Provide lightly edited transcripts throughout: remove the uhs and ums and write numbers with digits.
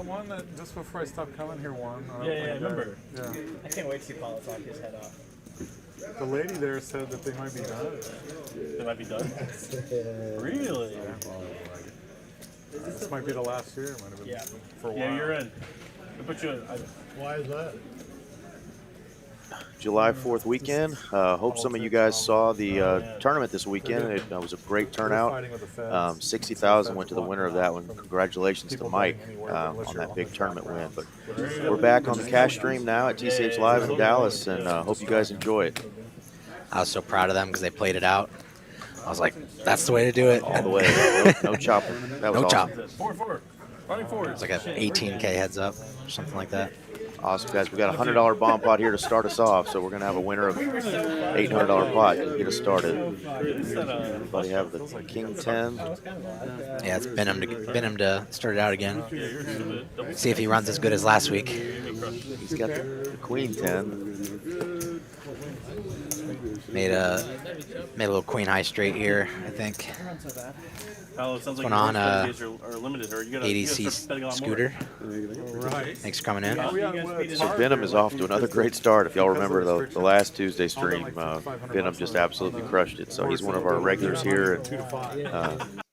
One that just before I stopped coming here won. Yeah, I remember. Yeah. I can't wait to see Paul talk his head off. The lady there said that they might be done. They might be done. Really? This might be the last year. It might have been for a while. Yeah, you're in. They put you in. Why is that? July 4th weekend. Hope some of you guys saw the tournament this weekend. It was a great turnout. 60,000 went to the winner of that one. Congratulations to Mike on that big tournament win. But we're back on the cash stream now at TCH Live in Dallas, and hope you guys enjoy it. I was so proud of them because they played it out. I was like, that's the way to do it. All the way. No chopping. That was no awesome. chop. Forward. Running forward. It was like an 18K heads up or something like that. Awesome, guys. We got a $100 bomb pot here to start us off, so we're going to have a winner of $800 pot to get us started. Everybody have the King 10. Yeah, it's been him to start it out again. See if he runs as good as last week. He's got the Queen 10. Made a little queen high straight here, I think. Oh, it sounds like Going on are limited, or you gotta, ADC scooter. Right. Thanks for coming in. So Venom is off to anher great start. If y'all remember the last Tuesday stream, Venom just absolutely crushed it. So he's one of our regulars here, and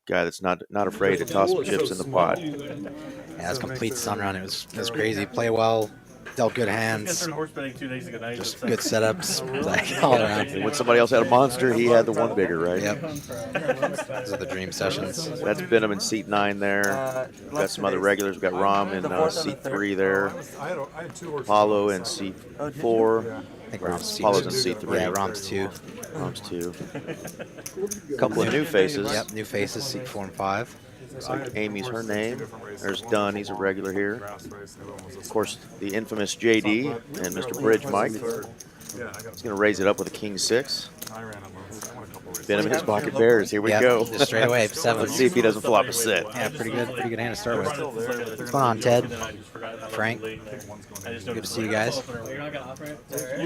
guy that's not afraid to toss some chips in the pot. Yeah, it's complete sun run. It was crazy. Play well. Dealt good hands. Horse betting 2 days ago. Just good setups, like all around. When somebody else had a monster, he had the one bigger, right? Yep. Those are the dream sessions. That's Venom in seat 9 there. We've got some other regulars. We've got Rom in seat 3 there. Apollo in seat 4. I think Rom's Apollo's in seat 3. Yeah, Rom's 2. Rom's 2. A couple of new faces. Yep, new faces, seat 4 and 5. Looks like Amy's her name. There's Dunn. He's a regular here. Of course, the infamous JD and Mr. Bridge Mike. He's going to raise it up with a King 6. Venom in his pocket bears. Here we go. Just straight away, 7. Let's see if he doesn't flop a set. Yeah, pretty good hand to start with. What's going on, Ted? Frank? Good to see you guys.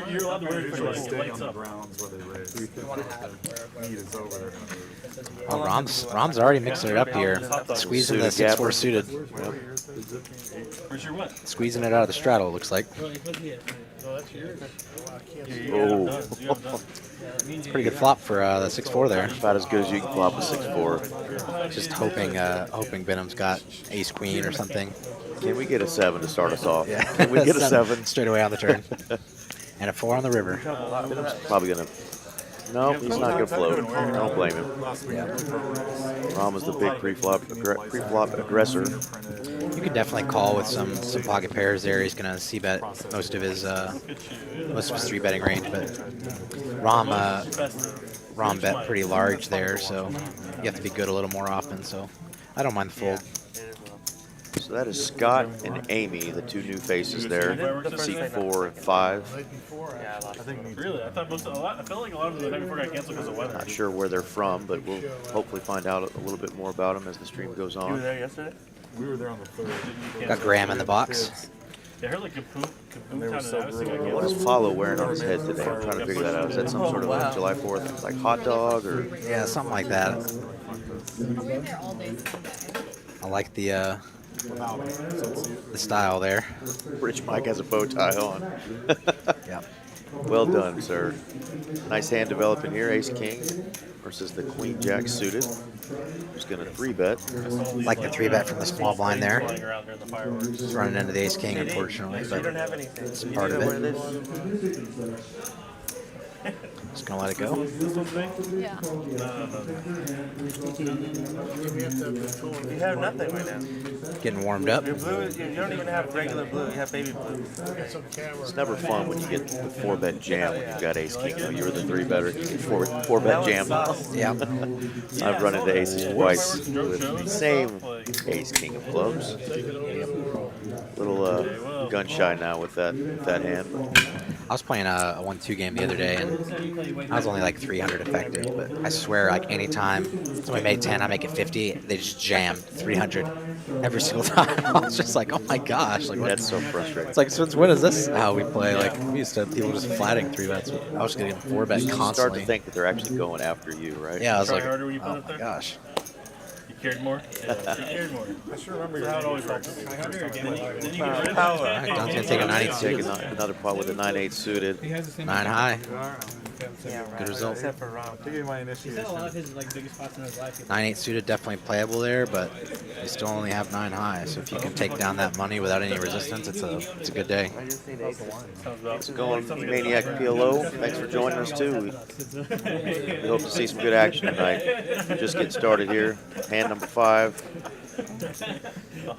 You're allowed to wear it for Stay lights on the up. grounds where they raise. Need is over. Oh, Rom's already mixing it up here. Squeezing the 6-4 suited. Where's your what? Squeezing it out of the straddle, it looks like. Oh, Pretty good flop for the 6-4 there. about as good as you can flop a 6-4. Just hoping Venom's got ace queen or something. Can we get a 7 to start us off? Yeah. Can we get a 7? Straight away on the turn. And a 4 on the river. Venom's probably going to... No, he's not going to float. I don't blame him. Rom is the big pre-flop aggressor. You could definitely call with some pocket pairs there. He's gonna c-bet most of his 3-betting range, but Rom bet pretty large there, so you have to be good a little more often. So I don't mind the fold. So that is Scott and Amy, the two new faces there, seat 4 and 5. Really? I thought I felt like a lot of them the night before got canceled because of weather. Not sure where they're from, but we'll hopefully find out a little bit more about them as the stream goes You were on. there yesterday? We were there on the 3rd. Got Graham in the box. They heard like Kapoom They were Town so and Addison got brutal. What is canceled. Follow wearing on his head today? I'm trying to figure that out. Is that some sort of a July 4th, like hot dog or? Yeah, something like that. I like the style there. Rich Mike has a bow tie on. Yeah. Well done, sir. Nice hand developing here. Ace King versus the Queen Jack suited. Who's going to 3-bet? Like the 3-bet from the small blind there. Flying around during the fireworks. It's running into the ace king, unfortunately, but it's part of it. Just gonna let it go. Yeah. You have nothing right now. Getting warmed up. Your blue, you don't even have regular blue. You have baby blue. It's never fun when you get the 4-bet jam when you've got Ace King. Though. You were the 3-better. You get 4-bet jam. Yeah. I've run into aces twice with the same Ace King of clubs. Little gun shy now with that hand. I was playing a 1-2 game the other day, and I was only like 300 effective, but I swear, like, anytime somebody made 10, I make it 50, they just jammed 300 every single time. I was just like, oh my gosh. Like, That's so frustrating. it's like, since when is this how we play? Like, we used to have people just flatting 3-bets. I was getting 4-bet You start constantly. to think that they're actually going after you, right? Yeah, I was Try like, harder when you put oh it my there? gosh. You Cared more. Yeah, he cared more. I sure remember That's how it always works. Then you get rid of Power. All right, Don's gonna take a 9-8 Take suited. another pot with a 9-8 suited. 9 high. Yeah, Good result. Except for Rom. to give you my initiation. his like biggest spots in his life. 9-8 suited definitely playable there, but you still only have 9 high. So if you can take down that money without any resistance, it's a good day. I just need ace. It's going Maniac PLO. Thanks for joining us too. We hope to see some good action tonight. Just getting started here. Hand number 5.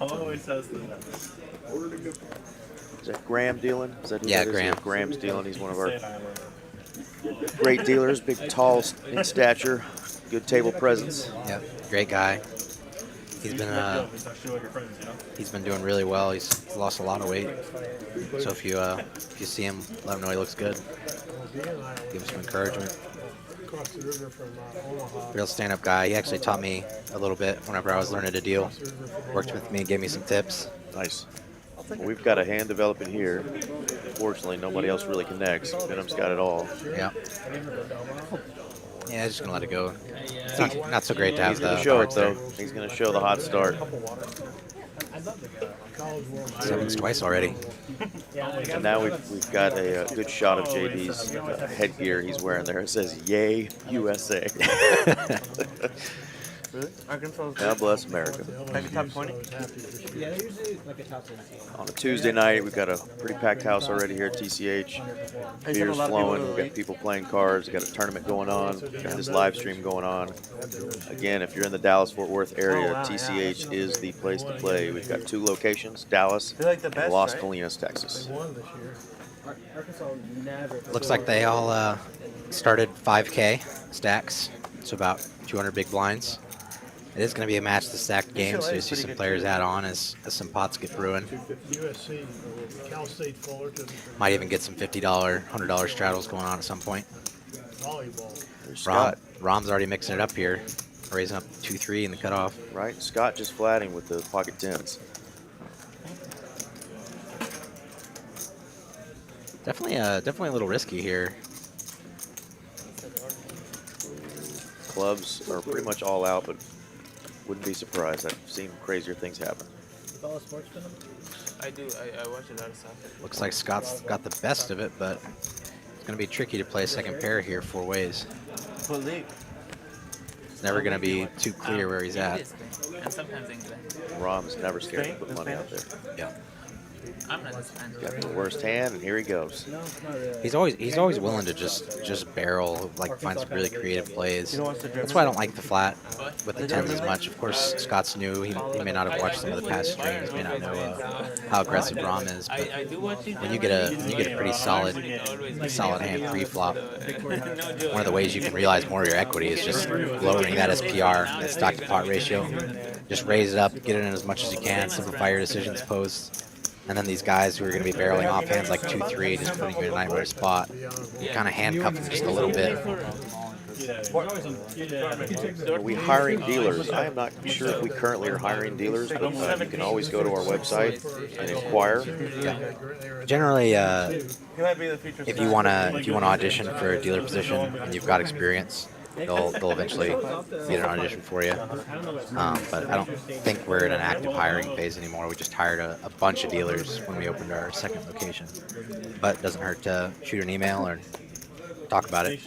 Always says that. Is that Graham dealing? Is that who Yeah, that is? Graham. Graham's dealing. He's one of our Say hi, Lord. great dealers. Big, tall in stature. Good table presence. Yep, great guy. He's been It's actually like your friends, you know? he's been doing really well. He's lost a lot of weight. So if you see him, let him know he looks good. Give him some encouragement. Real stand-up guy. He actually taught me a little bit whenever I was learning to deal. Worked with me and gave me some tips. Nice. Well, we've got a hand developing here. Fortunately, nobody else really connects. Venom's got it all. Yeah. Yeah, just gonna let it go. It's not so great to have He's going the to show it, hearts there. though. He's going to show the hot start. Sevens twice already. And now we've got a good shot of JD's headgear he's wearing there. It says, "Yay, USA." Really? Arkansas is God bless America. like a top 20? Yeah, they're usually like a top 10. On a Tuesday night, we've got a pretty packed house already here at TCH. Beer's flowing. We've got people playing cards. We've got a tournament going on. We've got this live stream going on. Again, if you're in the Dallas-Fort Worth area, TCH is the place to play. We've got 2 locations, Dallas They're like the and best, Las right? Colinas, Texas. Arkansas never. Looks like they all started 5K stacks, so about 200 big blinds. It is going to be a match to stacked game, so you see some players add on as some pots get brewing. USC, Cal State Fullerton, Might even get some $50, $100 straddles going on at some point. volleyball. There's Scott, Rom's already mixing it up here, raising up 2-3 in the cutoff. right? Scott just flatting with the pocket 10s. Definitely a little risky here. Clubs are pretty much all out, but wouldn't be surprised. I've seen crazier things happen. Follow sports film? I do. I watch a lot of stuff. Looks like Scott's got the best of it, but it's going to be tricky to play a second pair here 4 ways. What league? It's never going to be too clear where he's at. And sometimes England. Rom's never scared to put money out there. Yeah. I'm not a Spanish. Got the worst hand, and here he goes. No, it's not really. He's always willing to just barrel, like find some really creative plays. You know what's the German? That's why I don't like the flat with the 10s as much. Of course, Scott's new. He may not have watched some of the past streams, may not know how aggressive Rom is. But I do watch it. when you get a pretty solid hand pre-flop, one of the ways you can realize more of your equity is just lowering that SPR, that stock to pot ratio. Just raise it up, get it in as much as you can, simplify your decisions post. And then these guys who are going to be barreling off hands like 2-3, just putting you in a nightmare spot, you kind of handcuff them just a little bit. Are we hiring dealers? I am not sure if we currently are hiring dealers, but you can always go to our website and inquire. Generally, He might be the future. if you want to audition for a dealer position and you've got experience, they'll eventually get an audition for you. But I don't think we're in an active hiring phase anymore. We just hired a bunch of dealers when we opened our second location. But it doesn't hurt to shoot an email or talk about it.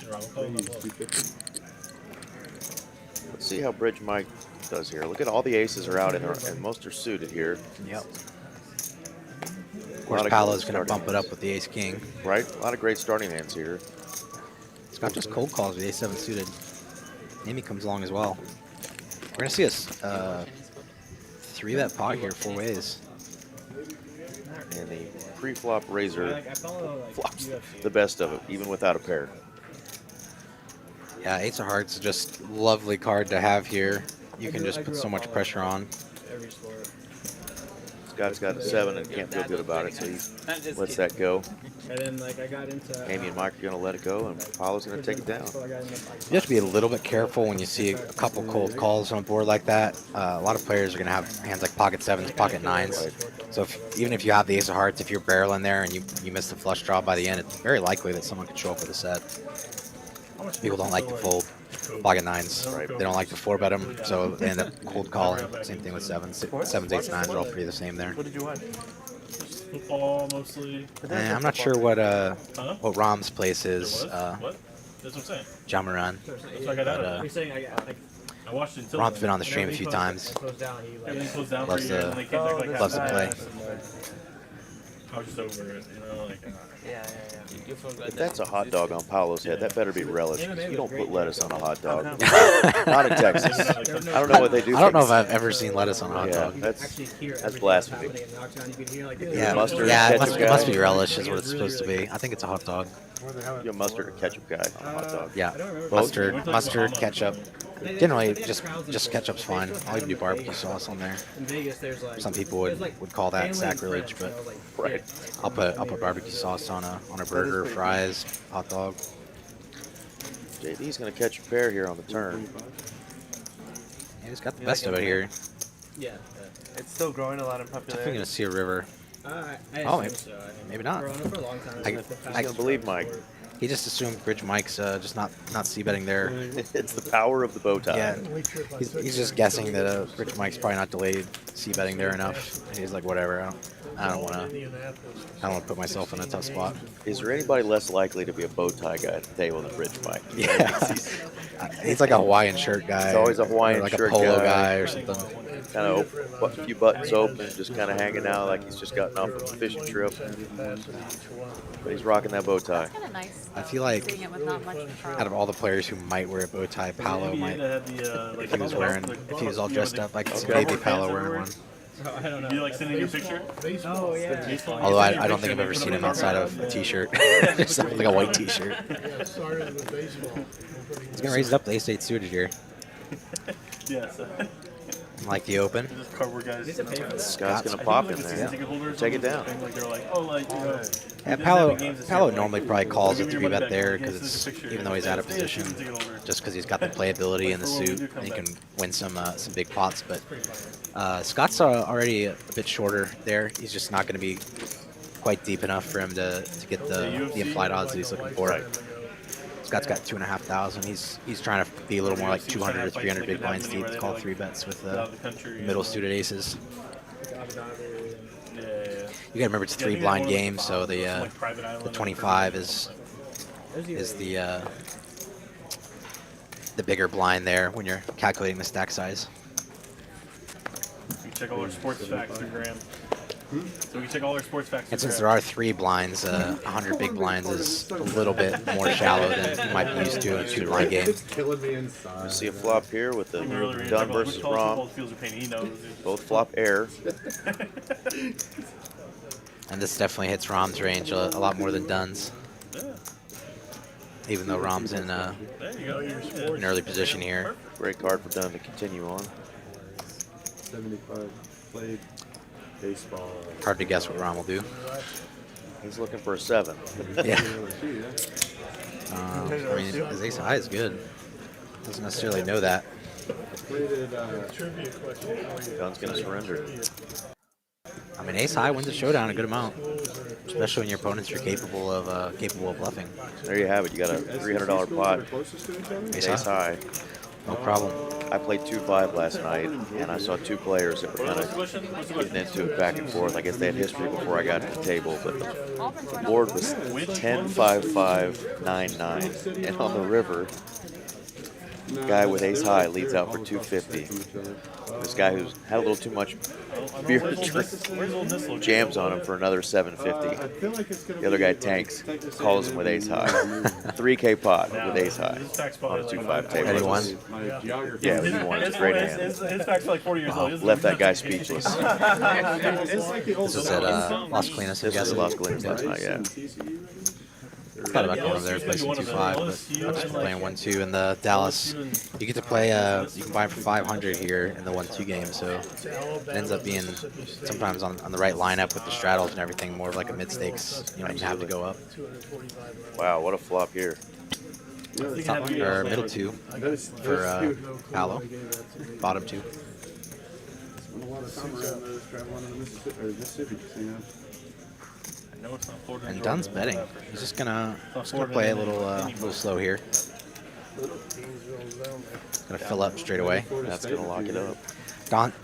Let's see how Bridge Mike does here. Look at all the aces are out, and most are suited here. Yep. Of course, Paolo's going to bump it up with the ace-king. Right? A lot of great starting hands here. Scott just cold calls with ace-7 suited. Amy comes along as well. We're going to see a 3-bet pot here 4 ways. And the pre-flop razor Like, I follow like flops UFC. the best of it, even without a pair. Yeah, Ace of Hearts is just a lovely card to have here. You can just put so much pressure on. Every sport. Scott's got a 7 and can't feel good about it, so he I'm just lets kidding. that go. And then like I got into. Amy and Mike are going to let it go, and Paolo's going to take it down. So I got into, like, You have to be a little bit careful when you see a couple cold calls on a board like that. A lot of players are going to have hands like pocket 7s, pocket 9s. So even if you have the Ace of Hearts, if you're barreling there and you miss the flush draw by the end, it's very likely that someone could show up with a set. People don't like to fold. block at 9s. Right. They don't like to 4-bet them, so they end up cold calling. Same thing with 7s. 7s, 8s, 9s are all pretty the same there. What did you watch? Football mostly. And I'm not sure what Rom's place is. What? That's what I'm saying. Jamaran. That's what I got out of it. I watched it until Rom's been on the stream a few times. everything closed down Loves for you, to- and they came back like loves to half play. past, and, like, I was just over it, you know, like. Yeah. You forgot If that's a hot dog on Paolo's head, that better be relish. 'Cause you don't put lettuce on a hot dog. no. Not in Texas. I don't know what they do. I don't know if I've ever seen lettuce on a hot Yeah, dog. that's blasphemy. Yeah, Mustard, yeah, it ketchup must guy? be relish is what it's supposed to be. I think it's a hot dog. You're a mustard or ketchup guy on a hot dog. Yeah, mustard, ketchup. Generally, just ketchup's fine. I'll even do barbecue sauce on there. Some people would call that sacrilege, but Right. I'll put barbecue sauce on a burger, fries, hot dog. JD's gonna catch a pair here on the turn. Yeah, he's got the best of it here. It's still growing a lot in Definitely popularity. gonna see a river. Oh, maybe not. He's gonna believe Mike. He just assumed Bridge Mike's just not c-betting there. It's the power of the bow tie. Yeah, he's just guessing that Bridge Mike's probably not delayed c-betting there enough. And he's like, whatever. I don't want to put myself in a tough spot. Is there anybody less likely to be a bow tie guy at the table than Bridge Mike? Yeah, he's like a Hawaiian shirt guy. He's always a Hawaiian or like shirt a polo guy. guy or something. Kind of a few buttons open, just kind of hanging out like he's just gotten off from a fishing trip. But he's rocking that bow tie. It's kind of nice. I feel like Seeing it with not much control. out of all the players who might wear a bow tie, Paolo might. If he was all dressed up, I could see maybe Paolo wearing one. I don't know. Do you like sending your picture? Oh, yeah. Although I don't think I've ever seen him outside of a t-shirt, just like a white t-shirt. Yeah, started with baseball. He's gonna raise it up to ace-8 suited here. Yes. Like the open. Just cardboard guys. Scott's gonna pop in there. Take it down. Like they're like, oh, like, you know, Yeah, Paolo normally probably calls a 3-bet there because it's even though he's out of position, just because he's got the playability in the suit and he can win some big pots. But Scott's already a bit shorter there. He's just not going to be quite deep enough for him to get the implied odds that he's looking for. Scott's got 2,500. He's trying to be a little more like 200 or 300 big blinds deep to call 3-bets with middle suited aces. You gotta remember it's a 3-blind game, so the 25 is the bigger blind there when you're calculating the stack size. You check all our sports facts through Graham. So we check all our sports facts. And since there are 3 blinds, 100 big blinds is a little bit more shallow than you might be used to in a 2-blind game. You see a flop here with the Dunn versus Rom. Both flop air. And this definitely hits Rom's range a lot more than Dunn's. Even though Rom's in an early position here. Great card for Dunn to continue on. 75 played baseball. Hard to guess what Rom will do. He's looking for a 7. Yeah. I mean, his ace high is good. Doesn't necessarily know that. Dunn's gonna surrender. I mean, ace high wins a showdown a good amount, especially when your opponents are capable of bluffing. There you have it. You got a $300 pot. Ace high. No problem. I played 2-5 last night, and I saw 2 players that were kind of getting into it back and forth. I guess they had history before I got to the table, but the board was 10-5-5-9-9, and on the river, the guy with ace high leads out for 250. This guy who's had a little too much beer to drink jams on him for another 750. The other guy tanks, calls him with ace high. 3K pot with ace high on a 2-5 table. And he won? Yeah, he won. It's a great hand. His facts are like 40 years old. Left that guy speechless. This is at Las Colinas, I'm This is guessing. Las Colinas last night, yeah. I thought about going over there and play some 2-5, but I've just been playing 1-2 in the Dallas. You get to play, you can buy for 500 here in the 1-2 game, so it ends up being sometimes on the right lineup with the straddles and everything, more of like a mid-stakes, you know, you have to go up. Wow, what a flop here. Top, or middle 2 for Paolo, bottom 2. No, it's not Florida. And Dunn's betting. He's just gonna play a little slow here. Gonna fill up straight away. That's going to lock it up.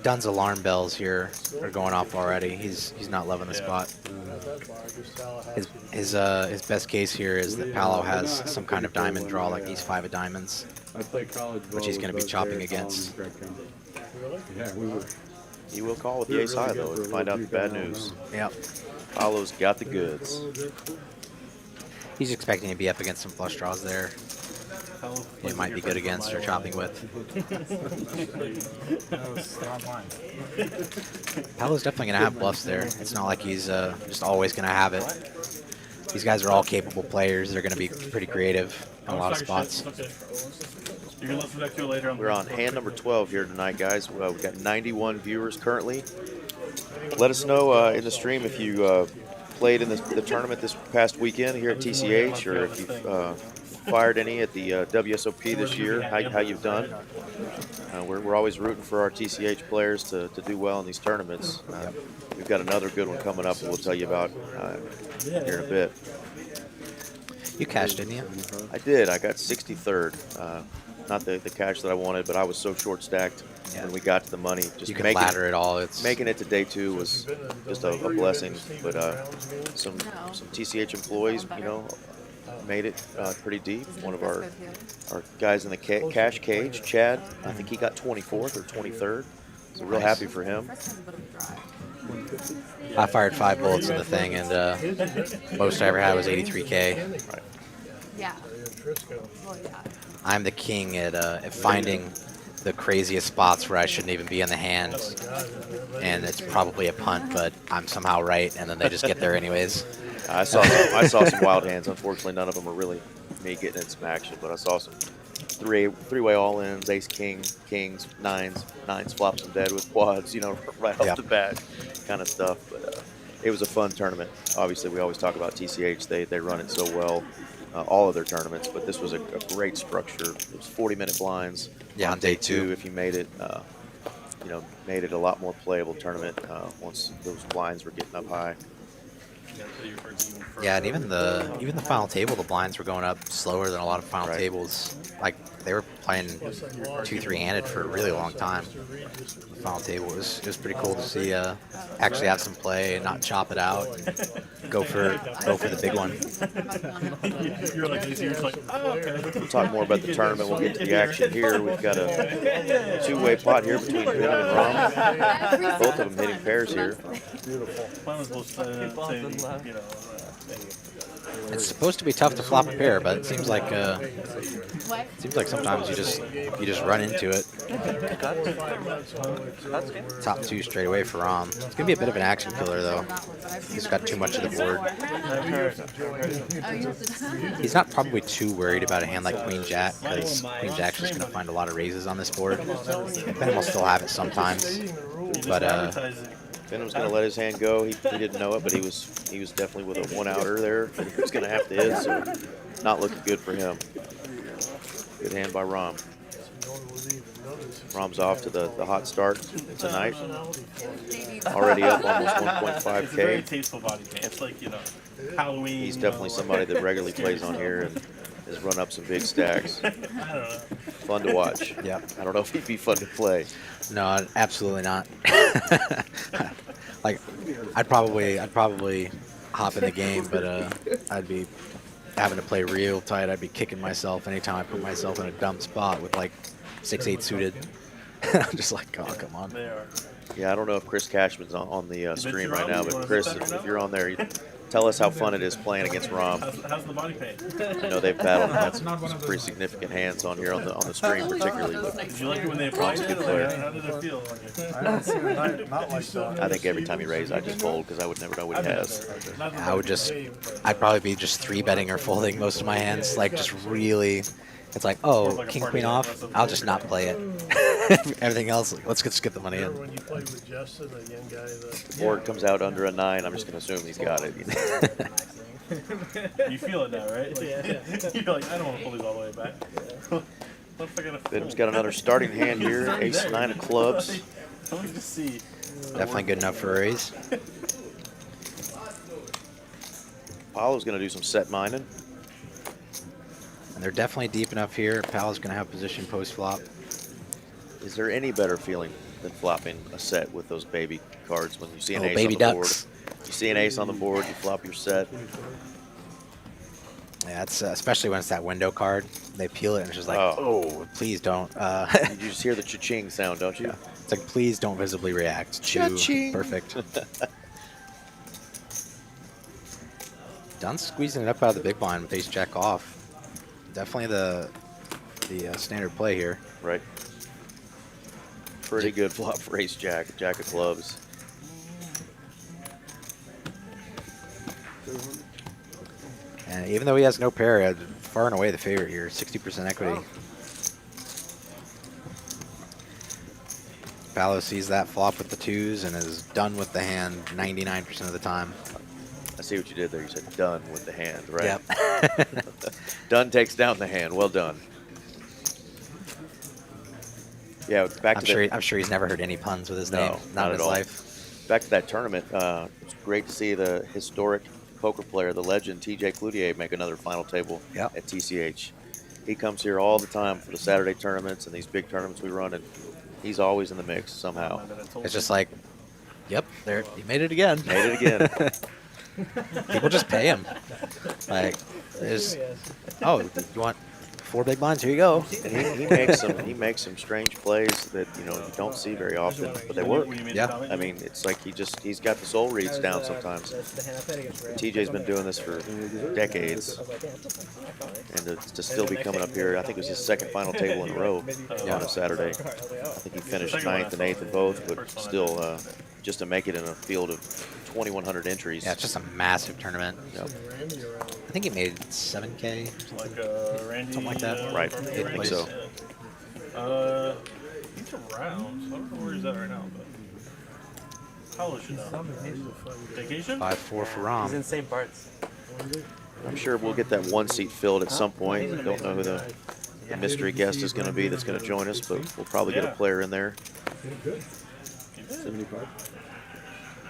Dunn's alarm bells here are going off already. He's not loving the spot. His best case here is that Paolo has some kind of diamond draw, like ace 5 of diamonds, I played college ball. which he's going to be with chopping Derek Collins against. and Greg Kemp. Yeah, we were. He will call with the ace high, though, to find out the bad news. Yep. Paolo's got the goods. He's expecting to be up against some flush draws there. It might be good against or chopping with. Paolo's definitely going to have bluffs there. It's not like he's just always going to have it. These guys are all capable players. They're going to be pretty creative in a lot of spots. You can listen back to it later on. We're on hand number 12 here tonight, guys. We've got 91 viewers currently. Let us know in the stream if you played in the tournament this past weekend here at TCH, or if you've fired any at the WSOP this year, how you've done. We're always rooting for our TCH players to do well in these tournaments. We've got another good one coming up, and we'll tell you about here in a bit. You cashed, didn't you? I did. I got 63rd. Not the cash that I wanted, but I was so short stacked when we got to the money. Just You can ladder it all. making it to day 2 was just a blessing. But some TCH employees, made it pretty deep. One of our guys in the cash cage, Chad, I think he got 24th or 23rd. So real happy for him. I fired 5 bullets in the thing, and most I ever had was 83K. Right. Yeah. Well, yeah. I'm the king at finding the craziest spots where I shouldn't even be in the hand, and it's probably a punt, but I'm somehow right, and then they just get there anyways. I saw some wild hands. Unfortunately, none of them were really me getting in some action, but I saw some three-way all-ins, ace, king, kings, nines, flops them dead with quads, right off the bat kind of stuff. But it was a fun tournament. Obviously, we always talk about TCH. They run it so well, all of their tournaments, but this was a great structure. It was 40-minute blinds. Yeah, on day 2. If you made it, made it a lot more playable tournament once those blinds were getting up high. Yeah, and even the final table, the blinds were going up slower than a lot of final tables. Like, they were playing 2-3-handed for a really long time. The final table was pretty cool to see actually have some play and not chop it out. Go for the big one. You're like, oh, okay. We'll talk more about the tournament. We'll get to the action here. We've got a two-way pot here between Venom and Rom. Both of them hitting pairs here. Mine was both saying, It's supposed to be tough to flop a pair, but it seems like sometimes you just run into it. Top 2 straight away for Rom. It's gonna be a bit of an action killer though. He's got too much of the board. He's not probably too worried about a hand like Queen Jack, because Queen Jack's just gonna find a lot of raises on this board. Ben will still have it sometimes, but Venom's going to let his hand go. He didn't know it, but he was definitely with a one-outer there. He was going to have to hit, so not looking good for him. Good hand by Rom. Rom's off to the hot start tonight. Already up almost It's a very 1.5K. tasteful body paint. It's like, Halloween. He's definitely somebody that regularly plays on here and has run up some big stacks. I don't know. Fun to watch. yeah. I don't know if he'd be fun to play. No, absolutely not. Like, I'd probably hop in the game, but I'd be having to play real tight. I'd be kicking myself anytime I put myself in a dumb spot with like 6-8 suited. I'm just like, oh, come on. They are. Yeah, I don't know if Chris Cashman's on the stream right now, but Chris, if you're on there, tell us how fun it is playing against Rom. How's the body paint? I know they've battled had some pretty significant hands on here on the stream particularly. But Did you like it when they applied it? How did it feel? Not I think every time he raises, I just fold because I would never know what he has. I'd probably be just 3-betting or folding most of my hands. Like, just really, it's like, oh, king, queen off, I'll just not play it. Everything else, let's just get the money in. When you played with Justin, a young guy that. The board comes out under a 9, I'm just going to assume he's got it. You feel it now, right? Like, you're like, I don't want to pull these all the way back. What if I gotta Venom's got another starting hand here, ace 9 of clubs. Let me just see. Definitely good enough for a raise. Apollo's going to do some set mining. And They're definitely deep enough here. Pal's going to have position post-flop. Is there any better feeling than flopping a set with those baby cards when you see an ace baby on the ducks. board? You see an ace on the board, you flop your set. Yeah, it's especially when it's that window card. They peel it and it's just like, oh, please don't. You just hear the cha-ching sound, don't you? Yeah. It's like, please don't visibly react. Cha-ching. Perfect. Dunn squeezing it up out of the big blind with ace jack off. Definitely the standard play here. Right. Pretty good flop for ace jack, jack of clubs. And even though he has no pair, far and away the favorite here, 60% equity. Palo sees that flop with the twos and is done with the hand 99% of the time. I see what you did there. You said done with the hand, right? Yep. Dunn takes down the hand. Well done. Yeah, back to I'm sure he's never heard any puns with his name. Not in at his all. life. Back to that tournament. It's great to see the historic poker player, the legend TJ Cloutier, make another final table at TCH. He comes here all the time for the Saturday tournaments and these big tournaments we run, and he's always in the mix somehow. It's just like, yep, there, he made it again. Made it again. People just pay him. Like, there's, oh, you want 4 big blinds? Here you go. And he makes some strange plays that you don't see very often, but they work. Yeah. I mean, it's like he's got the soul reads down sometimes. TJ's been doing this for decades, and to still be coming up here, I think it was his second final table in a row on a Saturday. I think he finished 9th and 8th in both, but still just to make it in a field of 2,100 entries. Yeah, it's just a massive tournament. Yep. I think he made 7K. Randy, Something like that. Right, I think so. He's around. So I don't know where he's at right now, but Paulo should know. Vacation? 5-4 for Rom. He's in St. Bart's. I'm sure we'll get that one seat filled at some point. I don't know who the mystery guest is going to be that's going to join us, but we'll probably get a player in there. 75.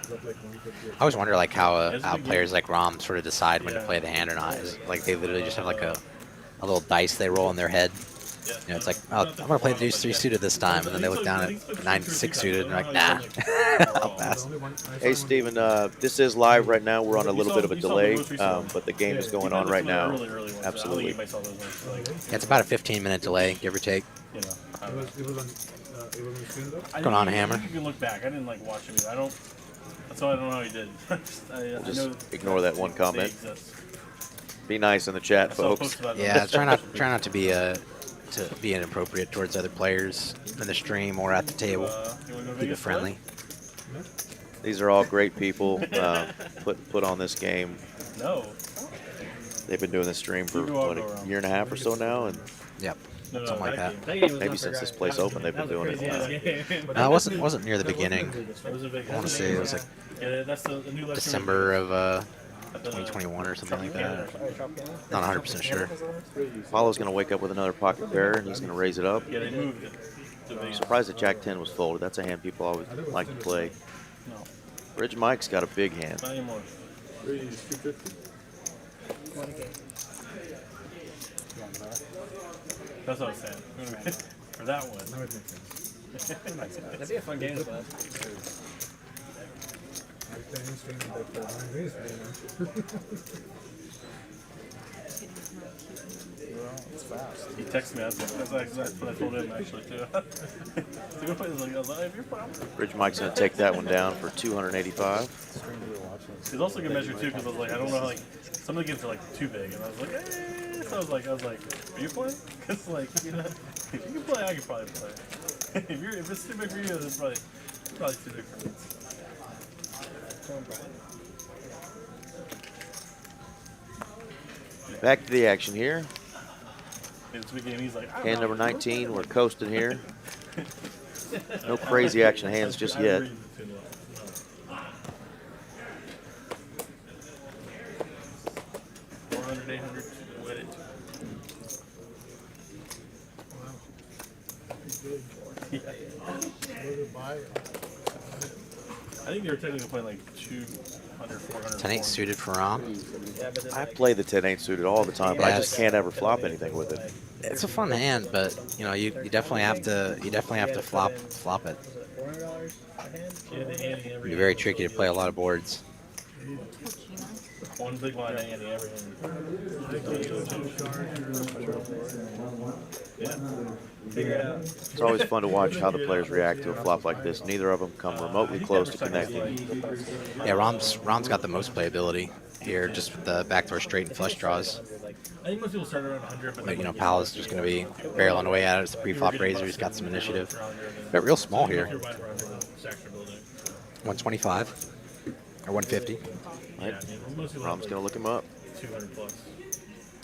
I always wonder like how players like Rom sort of decide when to play the hand or not. Is like they literally just have like a little dice they roll in their head. You know, it's like, oh, I'm gonna play the deuce 3 suited this time, and then they look down at 9-6 suited and they're like, nah, I'll pass. Hey Steven, this is live right now. We're on a little bit of a delay, but the game is going on right now. Absolutely. Yeah, it's about a 15-minute delay, give or take. What's going on, Hammer? You can look back. I didn't like watch him either. I don't. That's why I don't know how he did. Just ignore that one comment. Be nice in the chat, folks. Yeah, try not to be inappropriate towards other players in the stream or at the table. Keep it friendly. These are all great people put on this game. No. They've been doing this stream for what, a year and a half or so now, and yep, something like that. Maybe since this place opened, they've been doing it. No, it wasn't near the beginning. I want to say it was like December of 2021 or something like that. Not 100% sure. Apollo's going to wake up with another pocket pair, and he's going to raise it up. Yeah, they moved it. I'm surprised that Jack 10 was folded. That's a hand people always like to play. No. Rich Mike's got a big hand. Not anymore. That's what I was saying. For that one. That'd be a fun game to play. He texted me. That's what I told him actually too. So go play this. I was like, if you're playing. Rich Mike's going to take that one down for 285. He's also good measure too because I was like, I don't know how like some of the games are like too big, and I was like, so I was like, are you playing? Because like if you can play, I can probably play. if it's too big for you, then it's probably too big for me. Back to the action here. It's a big game. He's like, Hand number 19, we're coasting here. No crazy action hands just yet. I think they were technically playing like 200 300, 400. 10-8 suited for Rom. Yeah, but then, I like, play the 10-8 suited all the time, but I just Yes. can't ever flop anything with it. It's a fun hand, but you know you definitely have to flop it. was it $400 a hand? Yeah, the ante It'd every be very hand. tricky to play a lot of boards. One big line ante every hand. Figure it out. It's always fun to watch how the players react to a flop like this. Neither of them come remotely close to connecting. Yeah, Rom's got the most playability here, just with the backdoor straight and flush draws. I think most people start around 100, But you know, Pal is just going to be barreling away at it. It's a pre-flop raiser. He's got some initiative. But real small here. 125 or 150. Right? Rom's going to look him up. 200 plus.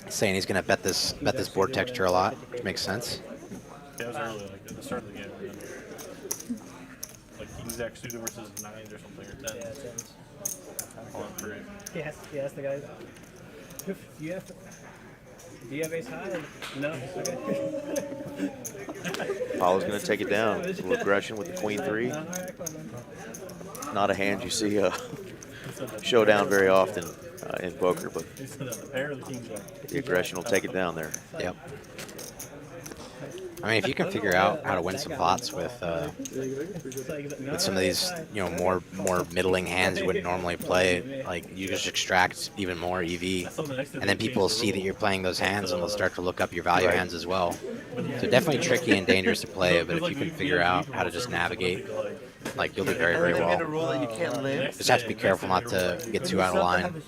Saying he's going to bet this board texture a lot, which makes sense. Yeah, it was early, like at the start of the game. Like King's Jack suited versus 9s or something, or 10s. Yeah, tens. On three. He asked the guy, do you have ace high? No. Okay. Paolo's going to take it down. A little aggression with the queen 3. All right, come on, man. Not a hand you see showdown very often in poker, but He said that the pair of the King Jack. the aggression will take it down there. Yep. I mean, if you can figure out how to win some pots with some of these, you know, more middling hands you wouldn't normally play, like you just extract even more EV, and then people will see that you're playing those hands and they'll start to look up your value hands as well. So definitely tricky and dangerous to play, but if you can figure out how to just navigate, like you'll do very, very They made a well. rule that you can't live. Just have to be careful not to get too out of line.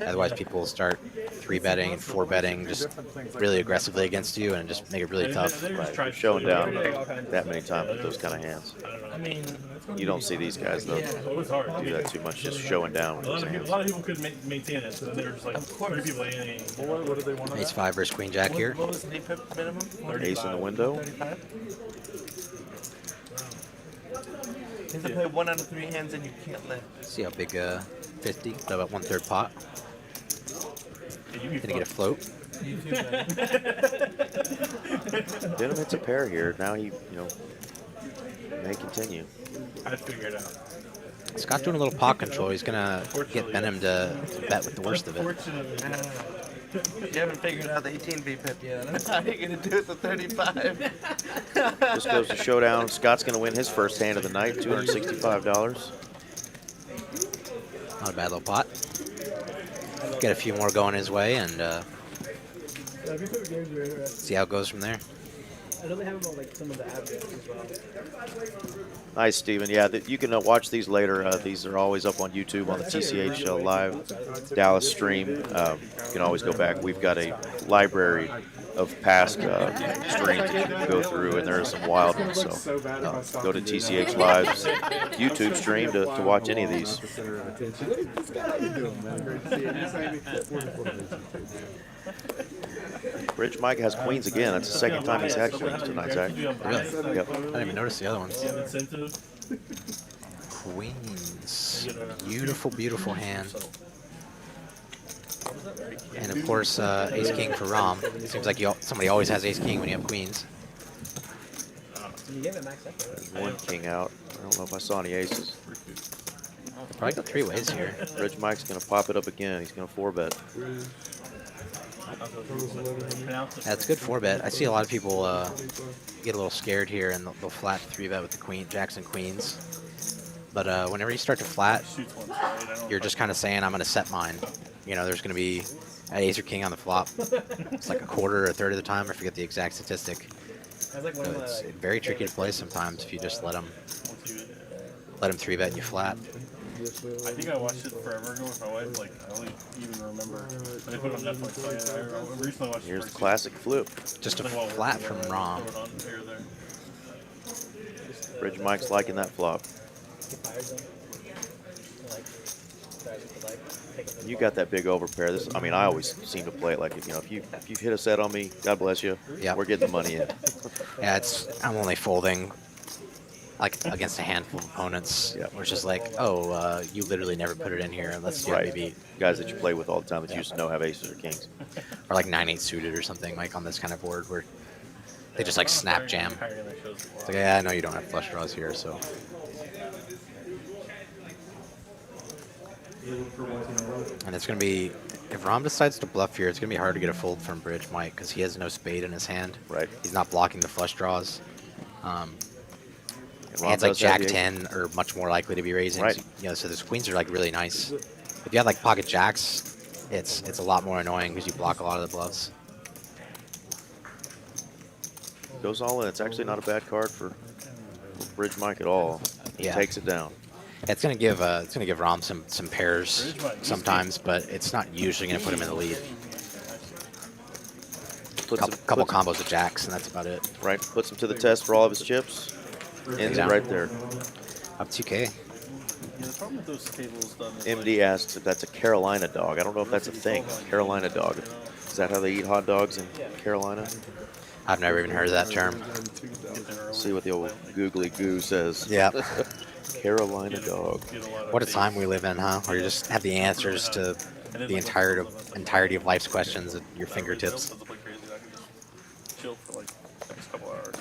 Otherwise, people will start 3-betting and 4-betting just really aggressively against you and just make it really tough. Right. Showing down that many times with those kind of hands. I mean, You don't see these guys, though, It was hard. do that too much, just showing down with those A hands. lot of people couldn't maintain it, so they were just like, three people ante. Ace 5 versus Queen Jack here. What was the DPIP minimum? Ace in the window. 35? You have to play 1 out of 3 hands and you can't live. See how big 50, about 1/3 pot. Gonna get a float. Denham hits a pair here. Now he, may continue. I'd figure it out. Scott doing a little pot control. He's gonna get Benham to bet with the worst of it. Fortunately, You haven't figured out the 18 DPIP yet. How are you going to do it the 35? This goes to showdown. Scott's going to win his first hand of the night, $265. Not a bad little pot. Get a few more going his way and see how it goes from there. I know they have about like some of the average as well. Nice, Steven. Yeah, you can watch these later. These are always up on YouTube on the TCH live Dallas stream. You can always go back. We've got a library of past streams that you can go through, and there are some wild ones. So go to TCH Live's YouTube stream to watch any of these. Rich Mike has queens again. That's the second time he's had queens tonight, Zach. Really? Yep. I didn't even notice the other ones. incentive. Queens. Beautiful, beautiful hand. And of course, Ace King for Rom. Seems like somebody always has Ace King when you have queens. You gave it max effort. One king out. I don't know if I saw any aces. Probably go 3 ways here. Rich Mike's going to pop it up again. He's going to 4-bet. That's good 4-bet. I see a lot of people get a little scared here and they'll flat 3-bet with the queen, jacks and queens. But whenever you start to flat, you're just kind of saying, I'm going to set mine. You know, there's going to be an ace or king on the flop. It's like a quarter or a third of the time. I forget the exact statistic. That's like one So of it's the, very tricky to play sometimes if you just let them 3-bet and you flat. I think I watched it forever ago with my wife. Like, I don't even remember. But they put it on Netflix. So I recently watched Here's it. the classic flip. Just a flat from Rom. Rich Mike's liking that flop. You got that big overpair. This, I mean, I always seem to play it like, if you hit a set on me, God bless you. Yep. We're getting the money in. Yeah, I'm only folding like against a handful of opponents. Yeah. Where it's just like, oh, you literally never put it in here unless you Right. maybe, Guys that you play with all the time that you used to know have aces or kings. or like 9-8 suited or something, like on this kind of board where they just like snap jam. It's like, yeah, I know you don't have flush draws here, so. And it's going to be, if Rom decides to bluff here, it's going to be hard to get a fold from Bridge Mike because he has no spade in his hand. Right. He's not blocking the flush draws. And Rom Hands like does have Jack the 10 are much more likely to be raising. Right. You know, so the queens are like really nice. If you have like pocket jacks, it's a lot more annoying because you block a lot of the bluffs. Goes all in. It's actually not a bad card for Bridge Mike at all. He Yeah. takes it down. It's gonna give Rom some pairs sometimes, but it's not usually gonna put him in the lead. Couple combos of jacks, and that's about it. Right. Puts him to the test for all of his chips. Ends it right there. Up 2K. Yeah, the problem with those tables done is MD asks if that's a Carolina dog. I don't know if that's a thing. Carolina dog. Is that how they eat hot dogs in Carolina? I've never even heard of that term. See what the old googly goo says. Yeah. Carolina dog. What a time we live in, huh? Where you just have the answers to the entirety of life's questions at your fingertips. Chill for like the next couple hours.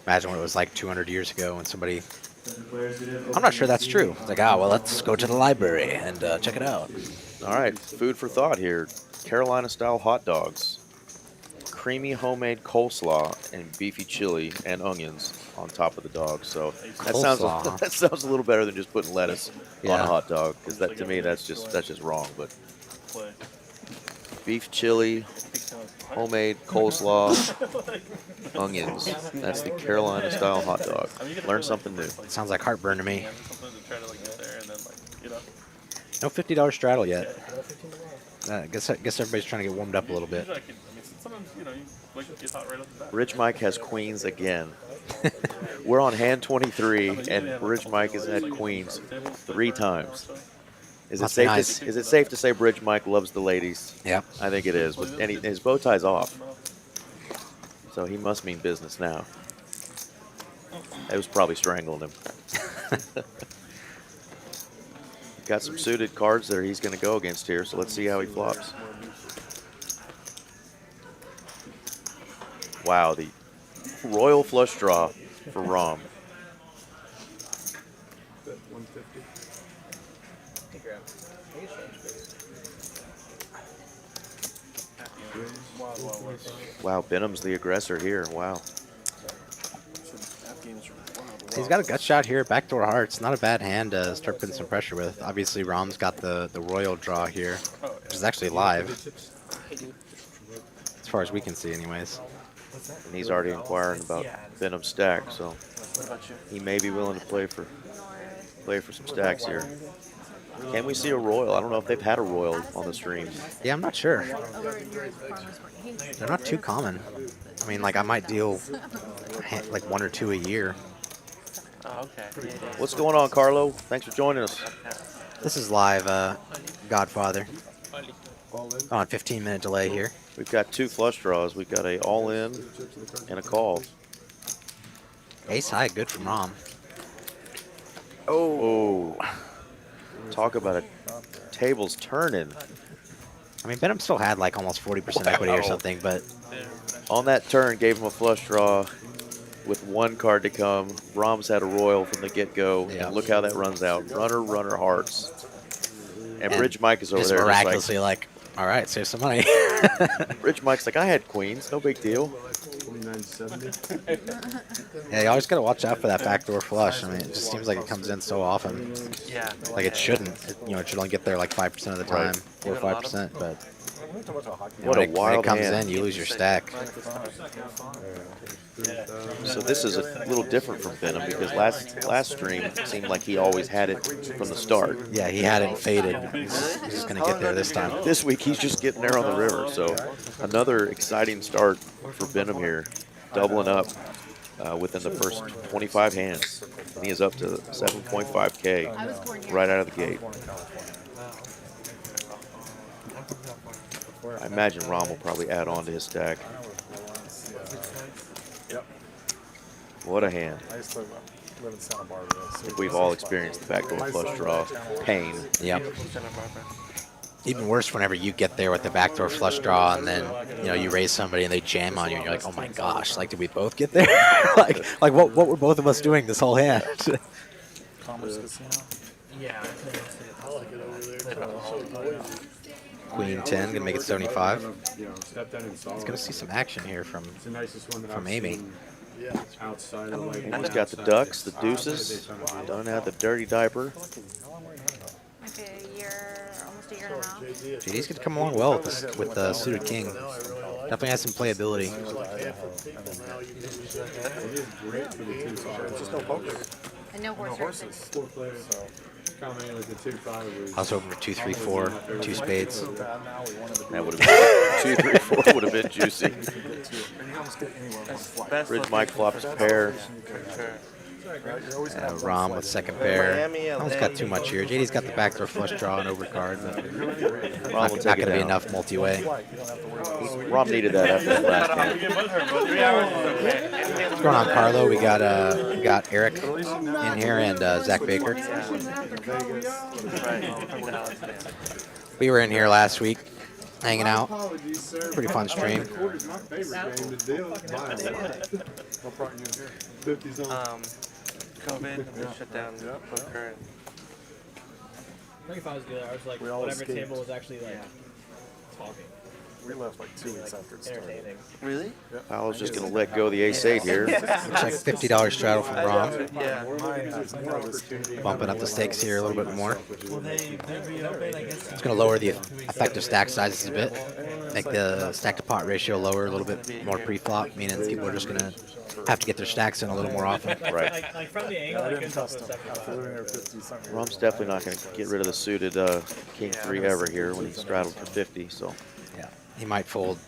Imagine what it was like 200 years ago when somebody... I'm not sure that's true. It's like, well, let's go to the library and check it out. All right, food for thought here. Carolina-style hot dogs. Creamy homemade coleslaw and beefy chili and onions on top of the dog. So that Coleslaw. that sounds a little better than just putting lettuce on Yeah. a hot dog, because that to me that's just wrong. But Play. beef chili, homemade coleslaw, onions. That's the Carolina-style hot dog. Learn something new. Sounds like heartburn to me. Something to try to like get there and then like, you know. No $50 straddle yet. Guess everybody's trying to get warmed up a little bit. Usually I can, I mean, sometimes, you know, you like get hot right off the bat. Rich Mike has queens again. We're on hand 23, and Rich Mike has had queens 3 times. Is it Must be safe? nice. Is it safe to say Bridge Mike loves the ladies? Yep. I think it is. And his bow tie's off, so he must mean business now. It was probably strangling him. Got some suited cards that he's going to go against here, so let's see how he flops. Wow, the royal flush draw for Rom. Wow, Benham's the aggressor here. Wow. He's got a gut shot here, backdoor hearts. Not a bad hand to start putting some pressure with. Obviously, Rom's got the royal draw here, which is actually live, as far as we can see anyways. And he's already inquiring about Benham's stack, so he may be willing to play for some stacks here. Can we see a royal? I don't know if they've had a royal on the stream. Yeah, I'm not sure. Over in your farmer's market. They're not too common. I mean, like, I might deal like 1 or 2 a year. Oh, okay. What's going on, Carlo? Thanks for joining us. This is live, Godfather. On 15-minute delay here. We've got 2 flush draws. We've got a all-in and a call. Ace high, good from Rom. Oh. Talk about a tables turning. I mean, Benham still had like almost 40% equity or something, but On that turn, gave him a flush draw with 1 card to come. Rom's had a royal from the get-go. Yeah. And look how that runs out. Runner, runner, hearts. And Bridge Mike is over just there. miraculously like, all right, save some money. Bridge Mike's like, I had queens. No big deal. 2970. Yeah, you always got to watch out for that backdoor flush. I mean, it just seems like it comes in so often. Yeah. Like it shouldn't. It should only get there like 5% of the time, 4 or 5%. But What a when wild it comes hand. in, you lose your stack. So this is a little different from Benham because last stream it seemed like he always had it from the start. Yeah, he had it faded. He's just gonna get there this time. This week he's just getting there on the river. So another exciting start for Benham here, doubling up within the first 25 hands, and he is up to 7.5K right out of the gate. I imagine Rom will probably add on to his stack. What a hand. I used to live in Santa Barbara. I think we've all experienced the backdoor flush draw pain. Yep. Even worse whenever you get there with the backdoor flush draw and then, you raise somebody and they jam on you and you're like, oh my gosh, like, did we both get there? like what were both of us doing this whole hand? Commerce Casino. Yeah, I couldn't see it. I like it over there. It's so noisy. Queen 10, gonna make it 75. You know, step down and saw He's gonna it. see some action here from It's the nicest one that from I've Amy. seen Yeah. outside of like. He's got the ducks, the deuces. Don't have the dirty diaper. Like a year, almost a year and a half. JD's gonna come along well with the suited king. Now I really like Definitely has some playability. it. It's like half of people now you can use it. It is great for the 2-5. It's just no poker. And no horse racing. Four players. Coming in with the 2-5 was. I was hoping for 2, 3, 4, 2 spades. That would have been 2, 3, 4 would have been juicy. You can almost get anywhere on flat. Best Bridge looking Mike flops a pair. for sure. Right? You're always gonna have one Rom flat. with second pair. Miami, Almost got too much here. JD's got the backdoor flush draw and overcard, but Rom will not take gonna it be down. enough multi-way. Flat, you don't have to worry about it. Rom needed that after the last game. 3 hours is okay. What's going on, Carlo? We got Eric in here and Zach Baker. Right, from Dallas, yeah. We were in here last week, hanging out. Apologies, sir. Pretty fun stream. Quarter's my favorite game to do. By a lot. No problem you here. 50's on. COVID, we shut down poker. 25 was good. I was like, We all whatever escaped. table was actually like talking, We left like 2 weeks after it started. entertaining. Really? Paolo's just going to let go of the ace-8 here. Looks like $50 straddle from Rom. Yeah. Mine has more opportunity. Bumping up the stakes here a little bit more. Will they reopen? I guess. It's going to lower the effective stack sizes a bit. Make the stack to pot ratio lower, a little bit more pre-flop, meaning people are just going to have to get their stacks in a little more often. Right. Like from the angle, I I didn't couldn't tell test if it them. was After 75. living there 50 something. Rom's definitely not going to get rid of the suited king 3 ever here when he straddled for 50. So Yeah, he might fold,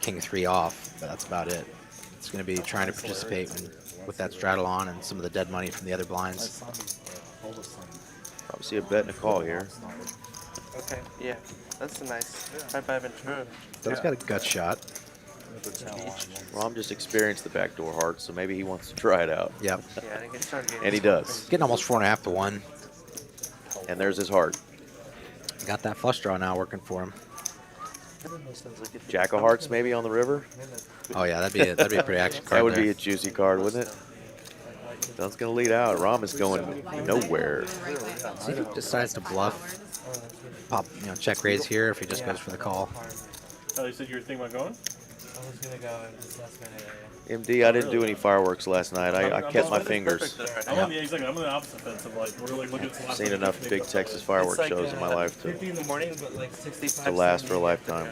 king 3 off, but that's about it. It's going to be trying to participate with that straddle on and some of the dead money from the other blinds. probably see a bet and a call here. Okay, yeah. That's a nice 5-5 and true. So he's got a gut shot. Rom just experienced the backdoor heart, so maybe he wants to try it out. Yep. Yeah, I think it's starting to get And he does. Getting almost 4.5 to 1. And there's his heart. Got that flush draw now working for him. Jack of hearts maybe on the river. Oh yeah, that'd be a pretty action card. That would there. be a juicy card, wouldn't it? Dun's going to lead out. Rom is going nowhere. See if he decides to bluff. Pop, check raise here if he just goes for the call. Oh, you said you were thinking about going? I was gonna go in this last minute area. MD, I didn't do any fireworks last night. I kept my fingers. I'm on the exactly. I'm on the opposite fence of like we're like looking at I've seen enough big Texas fireworks shows in my life 50 in the morning, but like 65. to last for a lifetime.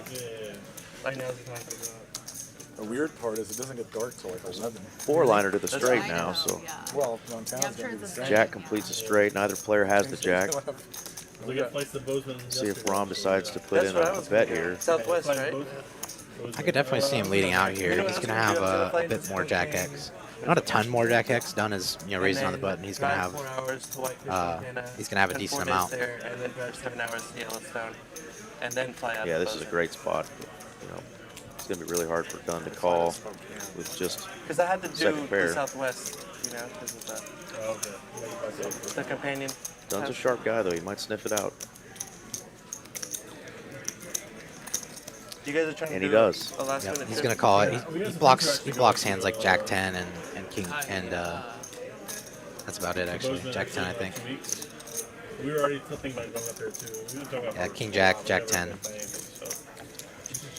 Right now, it's time to go. The weird part is it doesn't get dark till like 11. 4-liner to the straight I now, know, so yeah. Well, downtown's Yeah, gonna be the turns same. Jack completes a straight. Neither player has the Jack. We got fights the Bozeman. See if Rom decides to put That's in what I a was bet thinking. here. Southwest, right? I could definitely see him leading out here. He's gonna have a bit more Jack X. Not a ton more Jack X. Dunn is raising on the button. He's gonna have 4 hours to Whitefish, he's gonna have a spend decent 4 days amount. There, and then drive 7 hours to Yellowstone, and then fly out. Yeah, to this is a Bozeman. great spot. It's going to be really hard for Dunn to call with just Because I had to do second pair. the Southwest, because of the companion. Dunn's a sharp guy, though. He might sniff it out. You guys are trying And to he do does. a last Yep, minute he's tip? gonna call it. He blocks hands like Jack 10 and King and that's about it actually. Jack 10 I think. We were already thinking about going up there too. We were talking about Yeah, King Jack, Jack 10.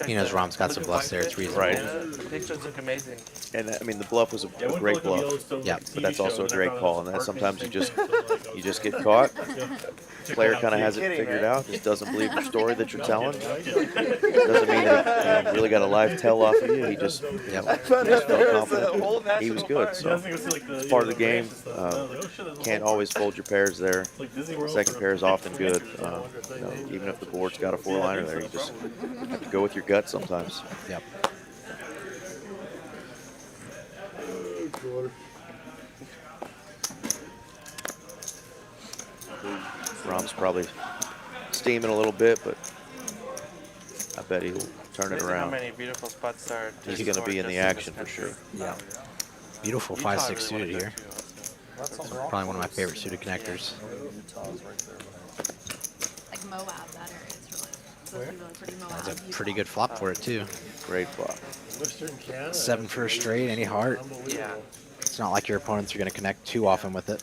He knows Rom's got some bluffs there. It's reasonable. Right. Yeah, the pictures look amazing. And, I mean, the bluff was a great bluff. Yeah, But that's also a great call. And that sometimes you just get caught. Player kind of has it figured out. Just doesn't believe the story that you're telling. Doesn't mean that really got a live tell off of you. He just, just felt confident. He was good. So it's part of the game. Can't always fold your pairs there. Second pair is often good. Even if the board's got a 4-liner there, you just have to go with your gut sometimes. Yep. Rom's probably steaming a little bit, but I bet he'll turn it Amazing How around. many beautiful spots are He's going to be in the action for sure. Yeah. Beautiful 5-6 suited here. That sounds wrong. Probably one of my favorite suited connectors. Utah's right there. Like Moab, that area is really, supposed to be really pretty Moab. That's a pretty good flop for it too. Great flop. Western Canada. 7 for a straight, any heart. Yeah. It's not like your opponents are going to connect too often with it.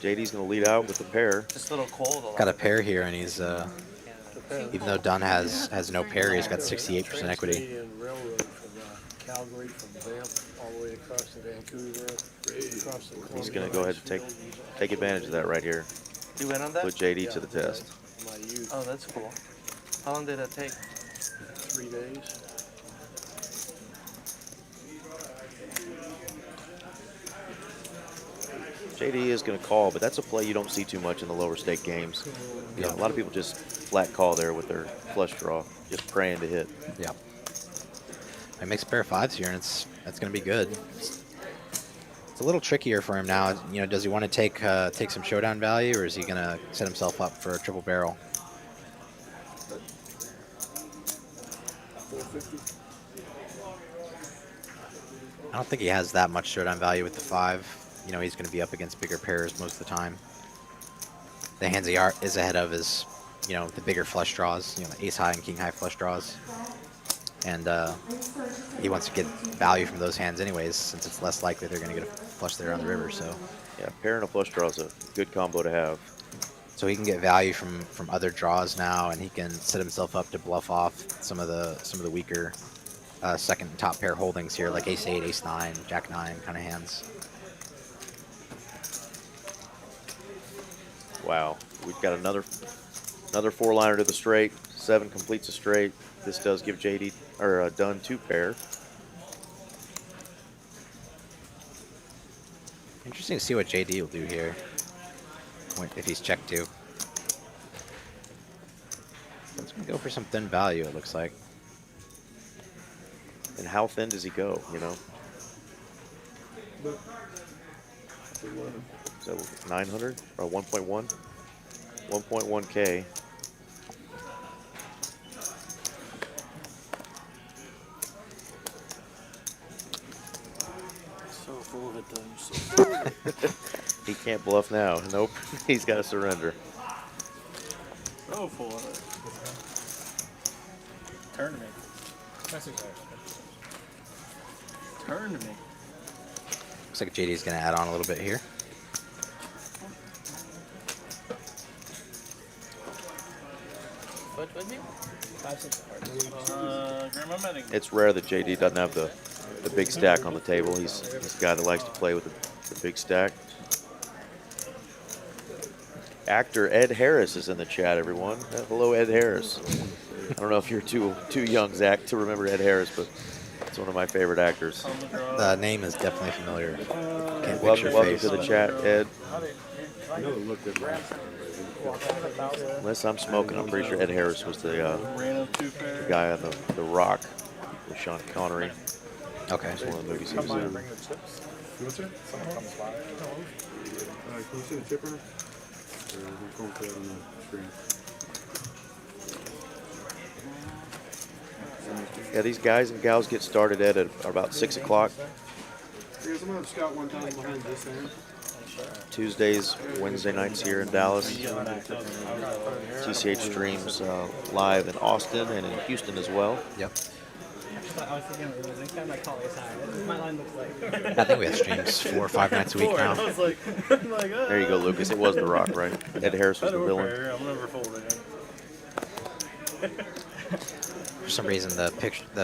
JD's going to lead out with the pair. Just a little cold. Got a pair here, and he's even though Dunn has no pair, he's got 68% equity. Trans-Canadian Railroad from Calgary, from Banff, all the way across to Vancouver, across the He's Columbia going to go ahead and take advantage of that right here. You went on that? Put JD to the test. My youth, Oh, that's cool. How long did that take? 3 days. JD is going to call, but that's a play you don't see too much in the lower stake games. You know, a lot of people just flat call there with their flush draw, just praying to hit. Yeah. He makes a pair of 5s here, and that's going to be good. It's a little trickier for him now. You know, does he want to take some showdown value, or is he going to set himself up for a triple barrel? I don't think he has that much showdown value with the 5. You know, he's going to be up against bigger pairs most of the time. The hands he is ahead of is, you know, the bigger flush draws, you know, ace high and king high flush draws. And he wants to get value from those hands anyways, since it's less likely they're going to get a flush there on the river. So yeah, pair and a flush draw is a good combo to have. So he can get value from other draws now, and he can set himself up to bluff off some of the weaker second and top pair holdings here, like ace 8, ace 9, jack 9 kind of hands. Wow, we've got another 4-liner to the straight. 7 completes a straight. This does give JD or Dunn 2 pair. Interesting to see what JD will do here if he's checked 2. He's gonna go for some thin value, it looks like. And how thin does he go? You know, is that 900 or 1.1? 1.1K. So full of it, though. So full of it. He can't bluff now. Nope, he's got to surrender. So full of it. Turn to me. Turn to me. Looks like JD's gonna add on a little bit here. What with you? 5, 6 Grandma Medding. It's rare that JD doesn't have the big stack on the table. He's a guy that likes to play with the big stack. Actor Ed Harris is in the chat, everyone. Hello, Ed Harris. I don't know if you're too young, Zach, to remember Ed Harris, but it's one of my favorite actors. The name is definitely familiar. Can't picture Welcome face. to the chat, Ed. I know it looked different. Unless I'm smoking, I'm pretty sure Ed Harris was the Random 2 pair. guy on the Rock with Sean Connery. Okay. It's one of the movies he Come was by and in. bring the chips. What's that? Someone comes by. Can you see the chipper? Or who's going to put it on the screen? Yeah, these guys and gals get started at about 6 o'clock. Here's I'm gonna scout one time behind this hand. Tuesdays, Wednesday nights here in Dallas. TCH streams live in Austin and in Houston as well. Yep. I was thinking it was next time I call ace high. That's what my line looks like. I think we have streams 4 or 5 nights a week now. I was like, I'm like, There you go, Lucas. It was The Rock, right? Ed Harris was the villain. I'm never folding it. For some reason, the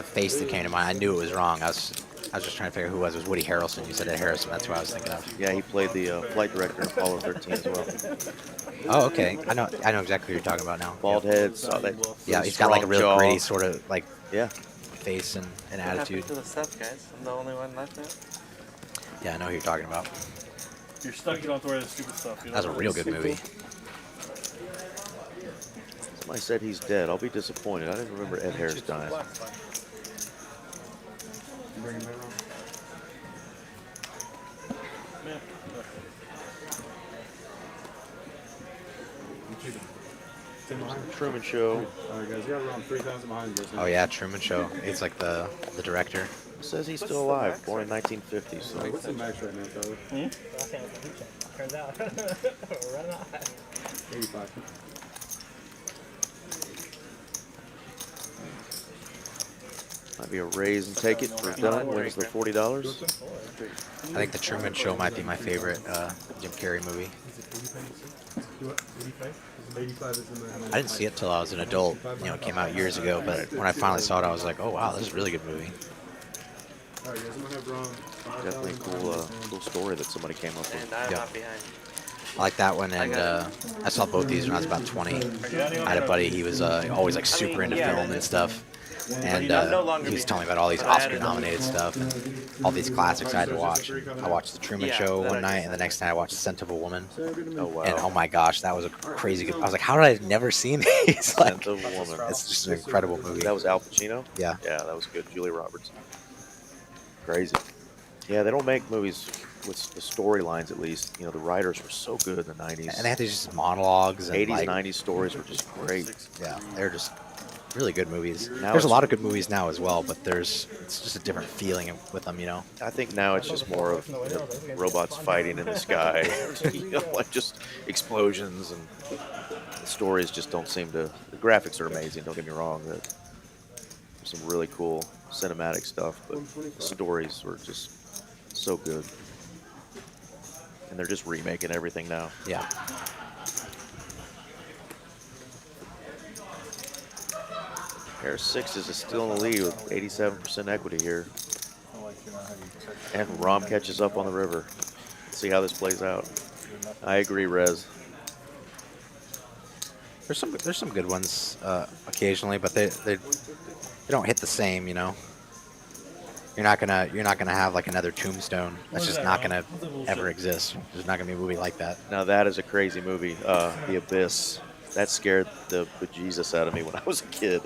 face that came to mind, I knew it was wrong. I was just trying to figure who it was. It was Woody Harrelson. You said Ed Harrison. That's what I was thinking of. Yeah, he played the flight director in Apollo 13 as well. Oh, okay. I know exactly what you're talking about now. Bald head, saw that. Yeah, he's got like a real jaw. gritty sort of like Yeah. face and What attitude. happened to the stuff, guys? I'm the only one left now. Yeah, I know who you're talking about. You're stuck, you don't have to wear the stupid stuff. You That was a know? real good movie. Somebody said he's dead. I'll be disappointed. I didn't remember Ed Harris dying. You bring him in, Ron? Yeah. Truman Show. All right, guys, you got around 3,000 behind this. Oh yeah, Truman Show. He's like the director. Says he's still alive, born in 1950. So What's the max right now, Tyler? Last hand was a heat check. Turns out. We're running hot. 85. Might be a raise and take it for Dunn. Wins the $40. I think The Truman Show might be my favorite Jim Carrey movie. I didn't see it till I was an adult. You know, it came out years ago, but when I finally saw it, I was like, oh wow, this is a really good movie. Definitely a cool story that somebody came up with. And I'm not behind. I like that one, and I saw both these when I was about 20. I had a buddy, he was always like super into film and stuff, and he was telling me about all these Oscar-nominated stuff and all these classics I had to watch. I watched The Truman Show one night, and the next night I watched Scent of a Woman. Oh wow! And oh my gosh, that was a crazy good. I was like, how did I have never seen these? Like, Scent of a Woman. it's just an incredible movie. That was Al Pacino? Yeah. Yeah, that was good. Julia Roberts. Crazy. Yeah, they don't make movies with the storylines, at least. You know, the writers were so good in the 90s. And they had these just monologues. And 80s, like, 90s stories were just great. Yeah, they're just really good movies. Now There's a it's- lot of good movies now as well, but it's just a different feeling with them, you know? I think now it's just more of robots fighting in the sky. You know, like just explosions, and the stories just don't seem to... The graphics are amazing, don't get me wrong. There's some really cool cinematic stuff, but the stories were just so good. And they're just remaking everything now. Yeah. Pair of sixes is still in the lead with 87% equity here. And Rom catches up on the river. Let's see how this plays out. I agree, Rez. There's some good ones occasionally, but they don't hit the same, you know. You're not gonna have like another Tombstone. That's just not gonna ever exist. There's not gonna be a movie like that. Now that is a crazy movie. The Abyss. That scared the bejesus out of me when I was a kid.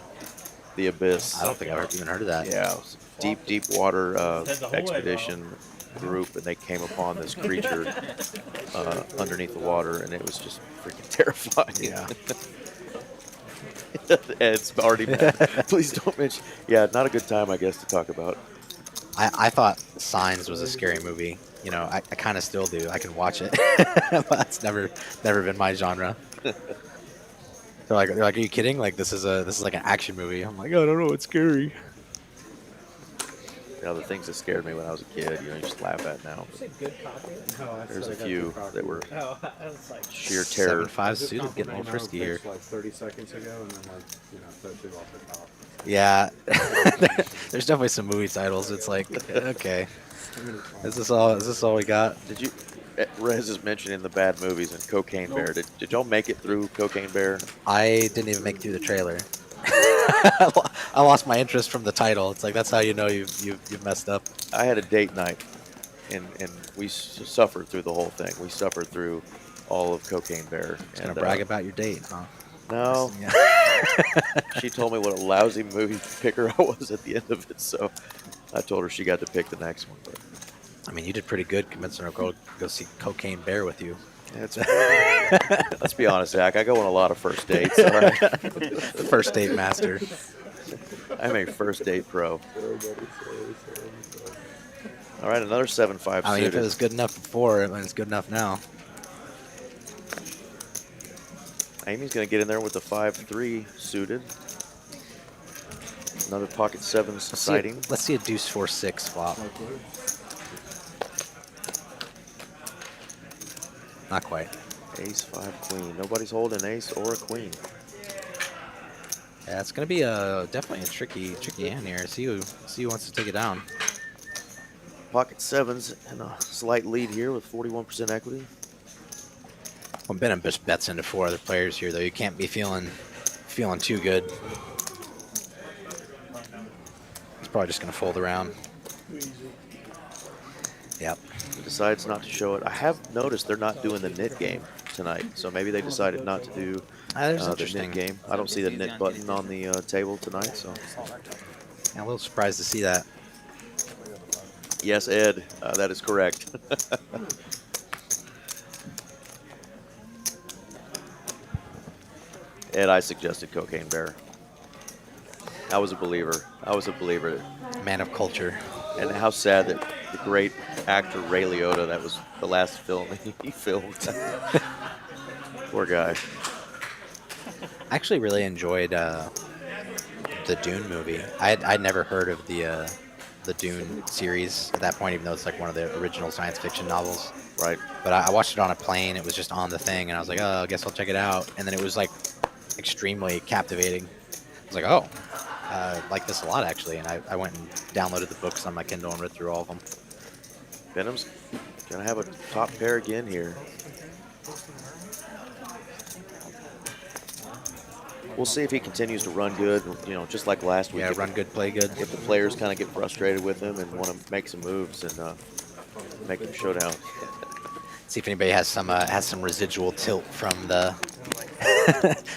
The Abyss. I don't think I've even heard of that. Yeah, it was a deep water expedition group, and they came upon this creature underneath the water, and it was just freaking terrifying. Yeah. It's already bad. Please don't mention. Yeah, not a good time, I guess, to talk about. I thought Signs was a scary movie. You know, I kind of still do. I can watch it, but it's never been my genre. They're like, are you kidding? Like this is like an action movie. I'm like, I don't know, it's scary. You know, the things that scared me when I was a kid, you know, you just laugh at now. There's a few that were sheer terror. 7.5 suited, getting a little frisky here. Like 30 seconds ago, and then like, you know, that thing off the top. Yeah, there's definitely some movie titles. It's like, okay, is this all we got? Did you? Rez is mentioning the bad movies and Cocaine Bear. Did y'all make it through Cocaine Bear? I didn't even make it through the trailer. I lost my interest from the title. It's like that's how you know you've messed up. I had a date night, and we suffered through the whole thing. We suffered through all of Cocaine Bear. Just gonna brag about your date, huh? No. Yeah. She told me what a lousy movie picker I was at the end of it, so I told her she got to pick the next one. But I mean, you did pretty good convincing her to go see Cocaine Bear with you. let's be honest, Zach. I go on a lot of first dates. All right. First date master. I'm a first date pro. All right, another 7.5 I mean, if suited. it was good enough before, I mean, it's good enough now. Amy's going to get in there with the 5-3 suited. Another pocket sevens sighting. Let's see a deuce 4-6 flop. Not quite. Ace 5 queen. Nobody's holding ace or a queen. Yeah, it's gonna be definitely a tricky hand here. See who wants to take it down. Pocket sevens and a slight lead here with 41% equity. Well, Benham just bets into 4 other players here, though. You can't be feeling too good. He's probably just gonna fold around. Yep. He decides not to show it. I have noticed they're not doing the knit game tonight, so maybe they decided not to do the knit game. I don't see the knit button on the table tonight, so. Yeah, a little surprised to see that. Yes, Ed, that is correct. Ed, I suggested Cocaine Bear. I was a believer. Man of culture. And how sad that the great actor Ray Liotta, that was the last film he filmed. Poor guy. I actually really enjoyed the Dune movie. I'd never heard of the Dune series at that point, even though it's like one of the original science fiction novels. Right. But I watched it on a plane. It was just on the thing, and I was like, oh, I guess I'll check it out. And then it was like extremely captivating. I was like, oh, I like this a lot actually. And I went and downloaded the books on my Kindle and read through all of them. Venom's gonna have a top pair again here. We'll see if he continues to run good, you know, just like last week. Yeah, run good, play good. If the players kind of get frustrated with him and want to make some moves and make him show down. See if anybody has some residual tilt from the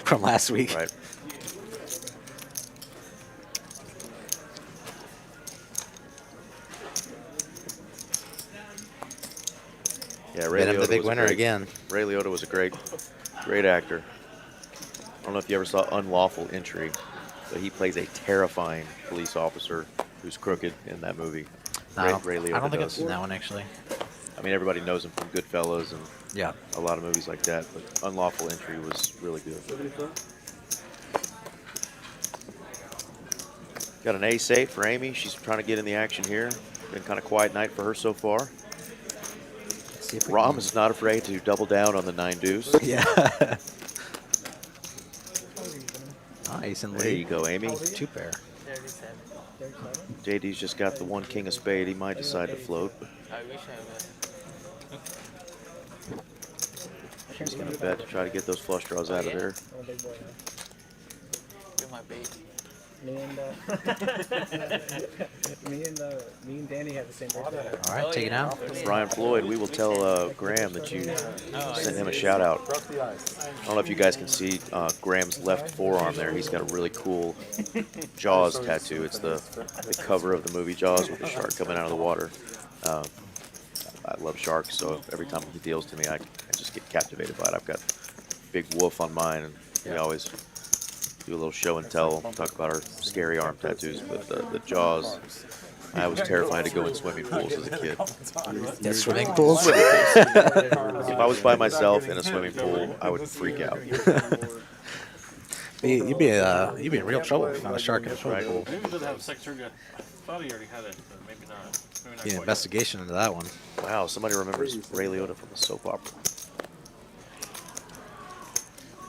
from last week. Right. Yeah, Ray Venom, Liotta the big was a winner great- again. Ray Liotta was a great actor. I don't know if you ever saw Unlawful Entry, but he plays a terrifying police officer who's crooked in that movie. No, Ray Liotta I don't think I've does. seen that one actually. I mean, everybody knows him from Goodfellas and Yeah. a lot of movies like that, but Unlawful Entry was really good. Got an ace 8 for Amy. She's trying to get in the action here. Been kind of quiet night for her so far. See if we Rom can- is not afraid to double down on the 9 deuce. Yeah. Nice and There you lead. go, Amy. 2-pair. 37. JD's just got the 1 king of spade. He might decide to float, but I wish I would. she's going to bet to try to get those flush draws out of there. I'm a big boy now. You're my baby. Me and me and Danny had the same birthday. All right, take it out. Brian Floyd, we will tell Graham that you sent him a shout out. I don't know if you guys can see Graham's left forearm there. He's got a really cool Jaws tattoo. It's the cover of the movie Jaws with the shark coming out of the water. I love sharks, so every time he deals to me, I just get captivated by it. I've got Big Wolf on mine, and we always do a little show and tell, talk about our scary arm tattoos. But the Jaws, I was terrified to go in swimming pools as a kid. Yeah, swimming pools. If I was by myself in a swimming pool, I would freak out. You'd be in real trouble if you found a shark in a swimming pool. Maybe he doesn't have sex surgery. I thought he already had it, but maybe not. Maybe not Be an quite. investigation into that one. Wow, somebody remembers Ray Liotta from a soap opera.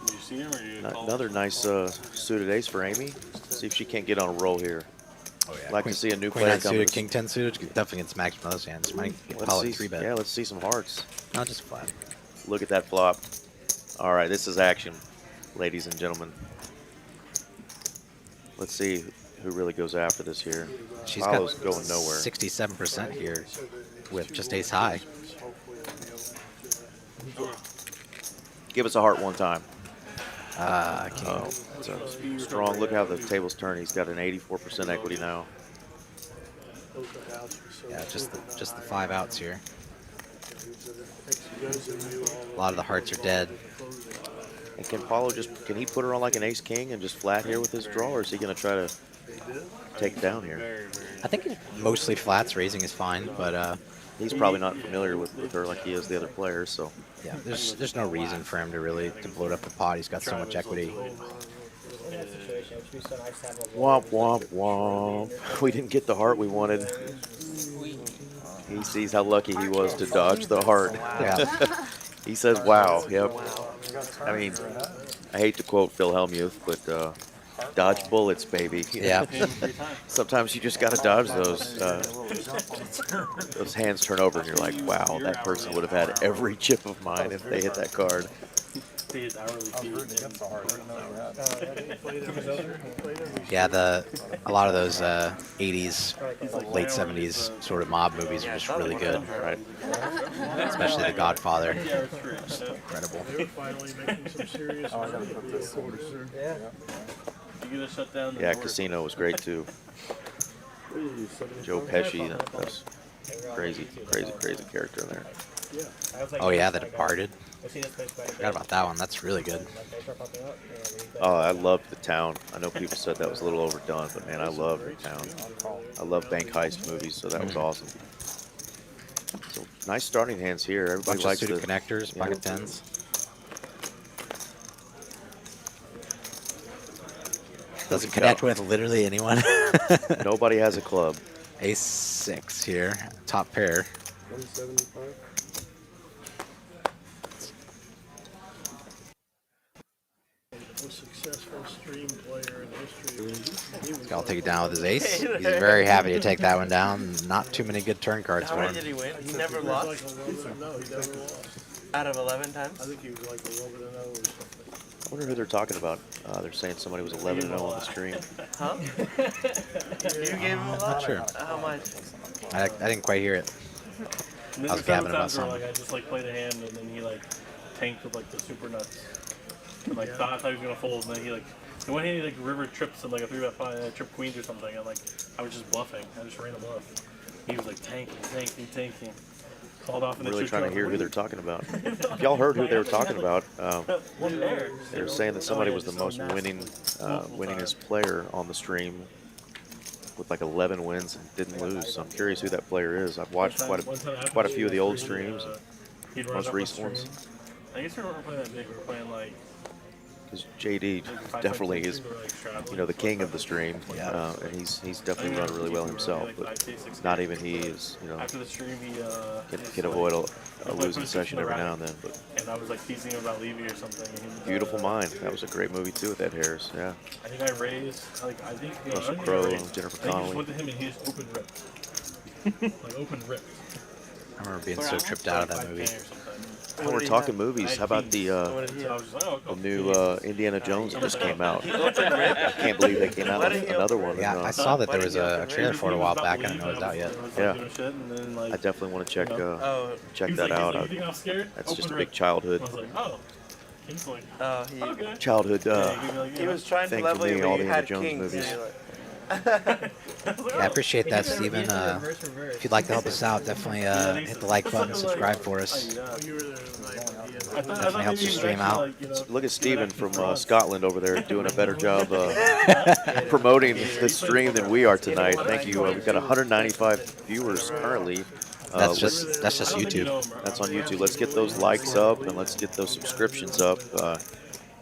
Did you see him or you call Another him? nice suited ace for Amy. See if she can't get on a roll here. Oh yeah. Like to see a new Queen player 9 come. suited, King 10 suited. Definitely gets maxed from those hands. Might Let's probably see, 3-bet. yeah, let's see some hearts. No, just flat. Look at that flop. All right, this is action, ladies and gentlemen. Let's see who really goes after this here. She's Paolo's got going nowhere. 67% here with just ace high. Give us a heart one time. King. Oh, it's a strong. Look how the tables turn. He's got an 84% equity now. Yeah, just the 5 outs here. A lot of the hearts are dead. And can Paulo can he put her on like an ace king and just flat here with his draw, or is he going to try to take it down here? I think mostly flats. Raising is fine, but He's probably not familiar with her like he is the other players, so. yeah, there's no reason for him to really bloat up the pot. He's got so much equity. In that situation, it would be so nice to have a Womp, womp, womp. We didn't get the heart we wanted. He sees how lucky he was to dodge the heart. Yeah. He says, wow, yep. I mean, I hate to quote Phil Hellmuth, but dodge bullets, baby. Yeah. Sometimes you just got to dodge those. Those hands turn over and you're like, wow, that person would have had every chip of mine if they hit that card. His hourly fee. Yeah, a lot of those 80s, late 70s sort of mob movies are just really good, Right. especially The Godfather. Yeah, it's true. Incredible. Finally making some serious progress. Yeah. You gonna shut down the Yeah, door? Casino was great too. Joe Pesci, that's crazy character in there. Oh yeah, The Departed. I've seen this place quite a bit. Forgot about that one. That's really good. Like, they start popping up, you know, really good. Oh, I loved The Town. I know people said that was a little overdone, but man, I love The Town. I love bank heist movies, so that was awesome. So nice starting hands here. Everybody Bunch of likes suited the connectors, yeah. pocket tens. Doesn't connect with literally anyone. Nobody has a club. Ace 6 here, top pair. 175. Most successful stream player in history. I'll take it down with his ace. He's very happy to take that one down. Not too many good turn cards How for many him. did he win? He never lost? No, he never lost. Out of 11 times? I think he was like 11-0 or something. I wonder who they're talking about. They're saying somebody was 11-0 on the stream. Huh? You gave him a lot? Not sure. How much? I didn't quite hear it. And I was then gabbing there's about times where, something. like, I just like played a hand and then he like tanked with like the super nuts. And like thought he was gonna fold, and then he like in one hand he like river trips and like a 3x5 trip queens or something, and like I was just bluffing. I just ran a bluff. He was like tanking. Called off in the I'm really chip trying to drop. hear who they're talking about. If y'all heard who they were talking about, they were saying that somebody was the most winningest player on the stream with like 11 wins and didn't lose. So I'm curious who that player is. I've watched quite a few of the old streams, most recent ones. I guess we weren't playing that big. We were playing like. Because JD definitely is, the king of the stream, and he's definitely run really well himself. But not even he is, After the stream, he can avoid a losing session every now and then. But and I was like teasing him about Levy or something. And he was, Beautiful Mind, that was a great movie too with Ed Harris. Yeah. I think I raised like Russell Crowe, Jennifer I Connelly. just went to him and he just open ripped, like open ripped. I remember being so tripped out of that movie. When we're talking movies, how about the new Indiana Jones that just came out? I can't believe they came out with another one. Yeah, I saw that there was a trailer for it a while back. I didn't know it was out yet. Yeah, I definitely want to check that out. That's just a big childhood He was trying to thing for level you, me. but All you the had Indiana Jones kings. movies. and you're like- Yeah, I appreciate that, Steven. If you'd like to help us out, definitely hit the like button, subscribe for us. Definitely helps the stream out. Look at Steven from Scotland over there doing a better job promoting the stream than we are tonight. Thank you. We've got 195 viewers currently. That's just YouTube. That's on YouTube. Let's get those likes up and let's get those subscriptions up.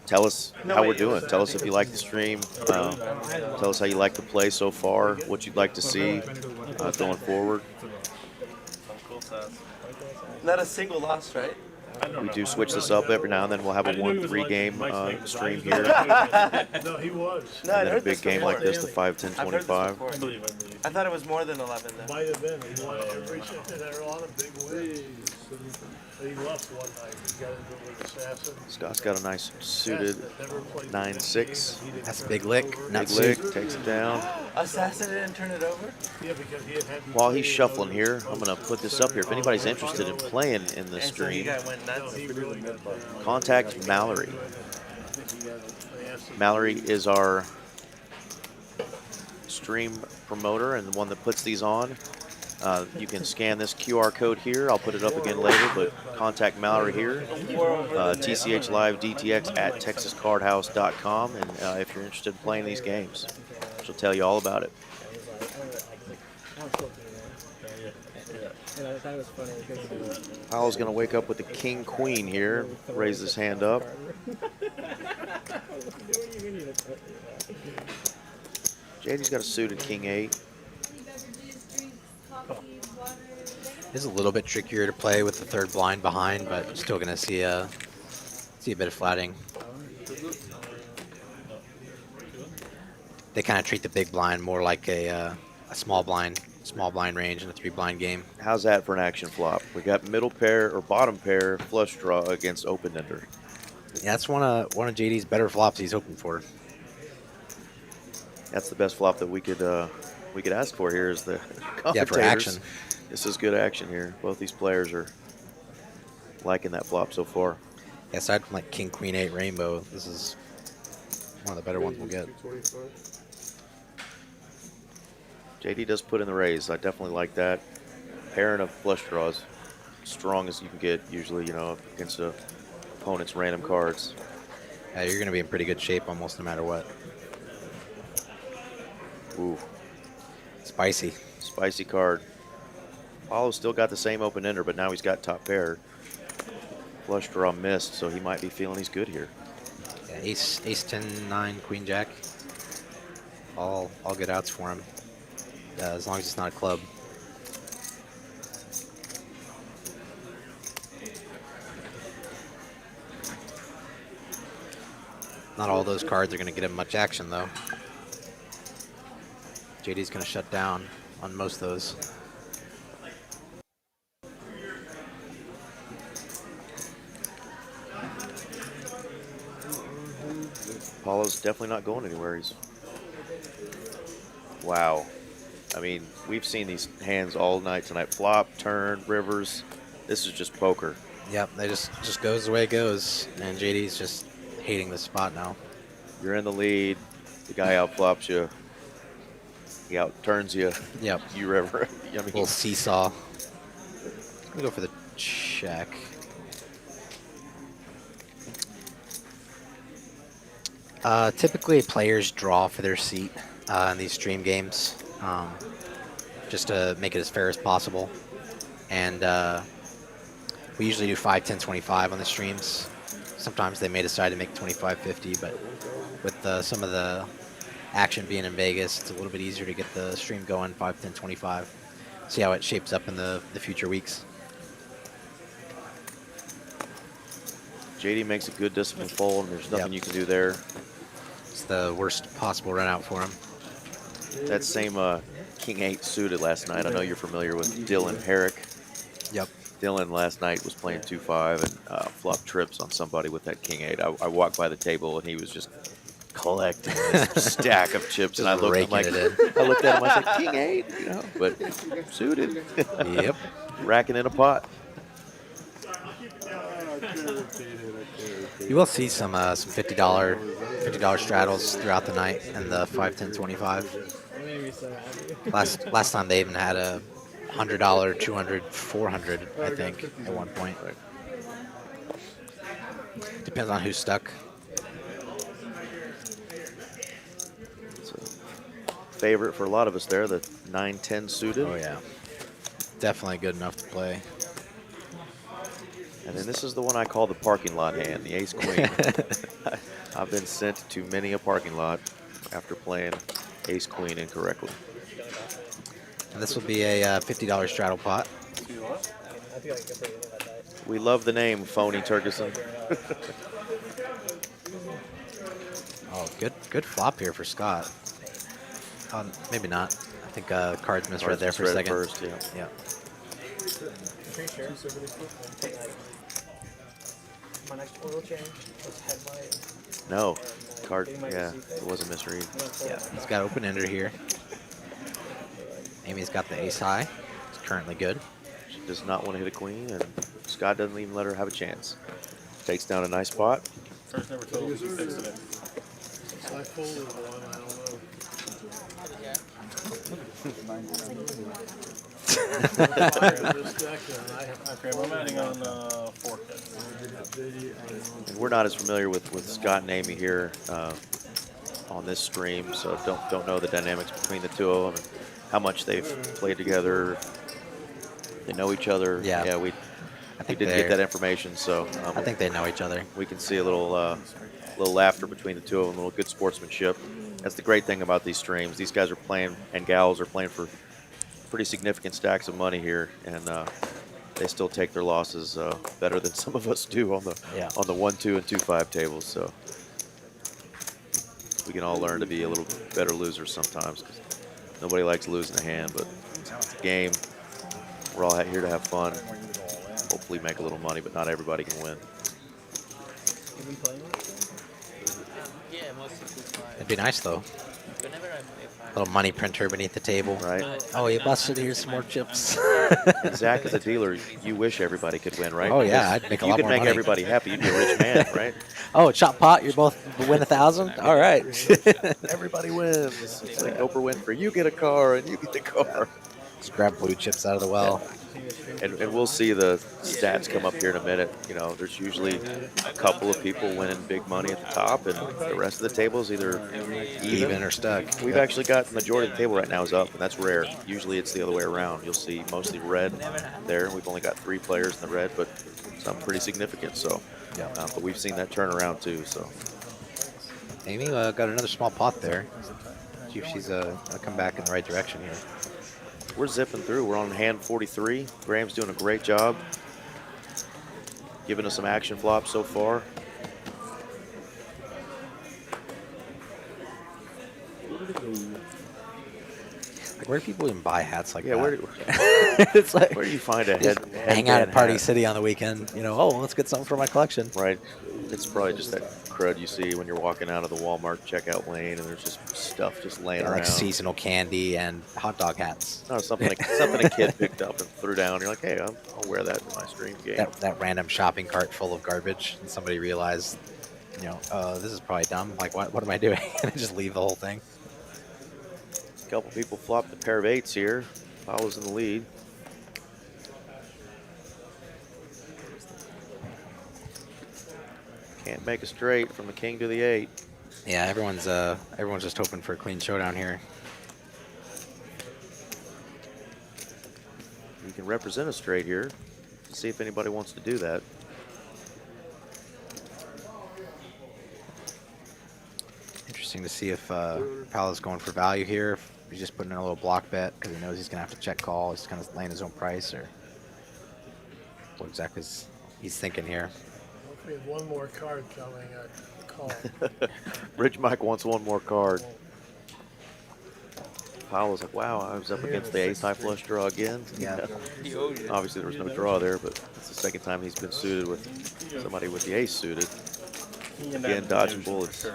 Tell us how we're doing. Tell us if you like the stream. Tell us how you like the play so far, what you'd like to see going forward. Not a single loss, right? We do switch this up every now and then. We'll have a 1-3 game stream here. No, he was. And then a big game like this, the 5-10-25. I thought it was more than 11 though. Might have been. He won every and there were a lot of big wins. He lost one night. He got into it with Assassin. Scott's got a nice suited 9-6. That's a big lick. Big lick, takes it down. Assassin didn't turn it over? Yeah, because he had While he's shuffling here, I'm going to put this up here. If anybody's interested in playing in this And so you stream, guys went nuts. contact Mallory. Mallory is our stream promoter and the one that puts these on. You can scan this QR code here. I'll put it up again later, but contact Mallory here. TCH Live DTX at texascardhouse.com. And if you're interested in playing these games, she'll tell you all about it. Powell's going to wake up with the King Queen here. Raise his hand up. JD's got a suited King 8. It's a little bit trickier to play with the third blind behind, but still going to see a bit of flatting. They kind of treat the big blind more like a small blind range in a 3-blind game. How's that for an action flop? We got middle pair or bottom pair flush draw against open ender. Yeah, that's one of JD's better flops he's hoping for. That's the best flop that we could ask for here is the commentators. Yeah, for action. This is good action here. Both these players are liking that flop so far. Yeah, aside from like King Queen 8 Rainbow, this is one of the better ones we'll get. JD does put in the raise. I definitely like that. Pairing of flush draws, strong as you can get usually, against the opponent's random cards. Yeah, you're going to be in pretty good shape almost no matter what. Ooh. Spicy. Spicy card. Paulo's still got the same open ender, but now he's got top pair. Flush draw missed, so he might be feeling he's good here. Yeah, ace 10 9 Queen Jack. all good outs for him, as long as it's not a club. Not all those cards are going to get him much action, though. JD's going to shut down on most of those. Paulo's definitely not going anywhere. He's wow. I mean, we've seen these hands all night tonight. Flop, turn, rivers. This is just poker. Yep, they just goes the way it goes, and JD's just hating the spot now. You're in the lead. The guy out flops you. He out turns you. Yep. You river. I mean, Little seesaw. I'm gonna go for the check. Typically, players draw for their seat in these stream games, just to make it as fair as possible. And we usually do 5, 10, 25 on the streams. Sometimes they may decide to make 25, 50, but with some of the action being in Vegas, it's a little bit easier to get the stream going 5, 10, 25. See how it shapes up in the future weeks. JD makes a good disciplined fold, and there's nothing you can do there. It's the worst possible run out for him. That same King 8 suited last night. I know you're familiar with Dylan Herrick. Yep. Dylan last night was playing 2-5 and flopped trips on somebody with that King 8. I walked by the table and he was just collecting this stack of chips, and I looked at him, I said, King 8, you know, but suited. Yep. Racking in a pot. You will see some $50 straddles throughout the night in the 5, 10, 25. Last time they even had a $100, $200, $400, I think, at one point. Depends on who's stuck. It's a favorite for a lot of us there, the 9-10 suited. Oh yeah, definitely good enough to play. And then this is the one I call the parking lot hand, the ace queen. I've been sent to many a parking lot after playing ace queen incorrectly. And this will be a $50 straddle pot. We love the name, Phony Turkison. Oh, good flop here for Scott. Maybe not. I think cards misread there for a second. First, yeah. Yeah. Pretty sure. My next oil change was headlight. No, card, yeah, it was a misread. Yeah, he's got open ender here. Amy's got the ace high. It's currently good. She does not want to hit a queen, and Scott doesn't even let her have a chance. Takes down a nice pot. First number total is 6 today. I folded one, I don't know. Okay, I'm adding on 4 kids. And we're not as familiar with Scott and Amy here on this stream, so don't know the dynamics between the two of them and how much they've played together. They know each other. Yeah, we didn't get that information, so I think they know each other. We can see a little laughter between the two of them, a little good sportsmanship. That's the great thing about these streams. These guys are playing, and gals are playing for pretty significant stacks of money here, and they still take their losses better than some of us do on the 1-2 and 2-5 tables. So we can all learn to be a little better losers sometimes. 'Cause nobody likes losing a hand, but it's a game. We're all here to have fun. Hopefully make a little money, but not everybody can win. It'd be nice though. Little money printer beneath the table. Right. Oh, you busted. Here's some more chips. Zach, as a dealer, you wish everybody could win, right? Oh yeah, I'd make a lot more money. You could make everybody happy. You'd be a rich man, right? Oh, chop pot. You both win 1,000. All right. Everybody wins. It's like Oprah Winfrey. You get a car and you get the car. Just grab blue chips out of the well. And we'll see the stats come up here in a minute. You know, there's usually a couple of people winning big money at the top, and the rest of the table is either even or stuck. We've actually got the majority of the table right now is up, and that's rare. Usually it's the other way around. You'll see mostly red there. We've only got 3 players in the red, but some pretty significant. So, but we've seen that turn around too. So, Amy got another small pot there. see if she's come back in the right direction here. We're zipping through. We're on hand 43. Graham's doing a great job. Giving us some action flops so far. Like, where do people even buy hats like Yeah, that? It's like, where do you find a just hang out at Party City on the weekend? You know, oh, let's get something for my collection. Right. It's probably just that crud you see when you're walking out of the Walmart checkout lane and there's just stuff just laying Yeah, around. like seasonal candy and hot dog hats. No, something a kid picked up and threw down. You're like, hey, I'll wear that for my stream game. That random shopping cart full of garbage, and somebody realized, you know, this is probably dumb. Like, what am I doing? And I just leave the whole thing. A couple people flopped a pair of 8s here. Paolo's in the lead. Can't make a straight from the king to the 8. Yeah, everyone's just hoping for a clean showdown here. You can represent a straight here. See if anybody wants to do that. Interesting to see if Paolo's going for value here. If he's just putting in a little block bet because he knows he's going to have to check call. He's kind of laying his own price, or what exactly is he's thinking here. If we had one more card coming, I'd call. Rich Mike wants one more card. Paolo's like, wow, I was up against the ace high flush draw again. Yeah. Obviously there was no draw there, but it's the second time he's been suited with somebody with the ace suited. Again, dodging bullets.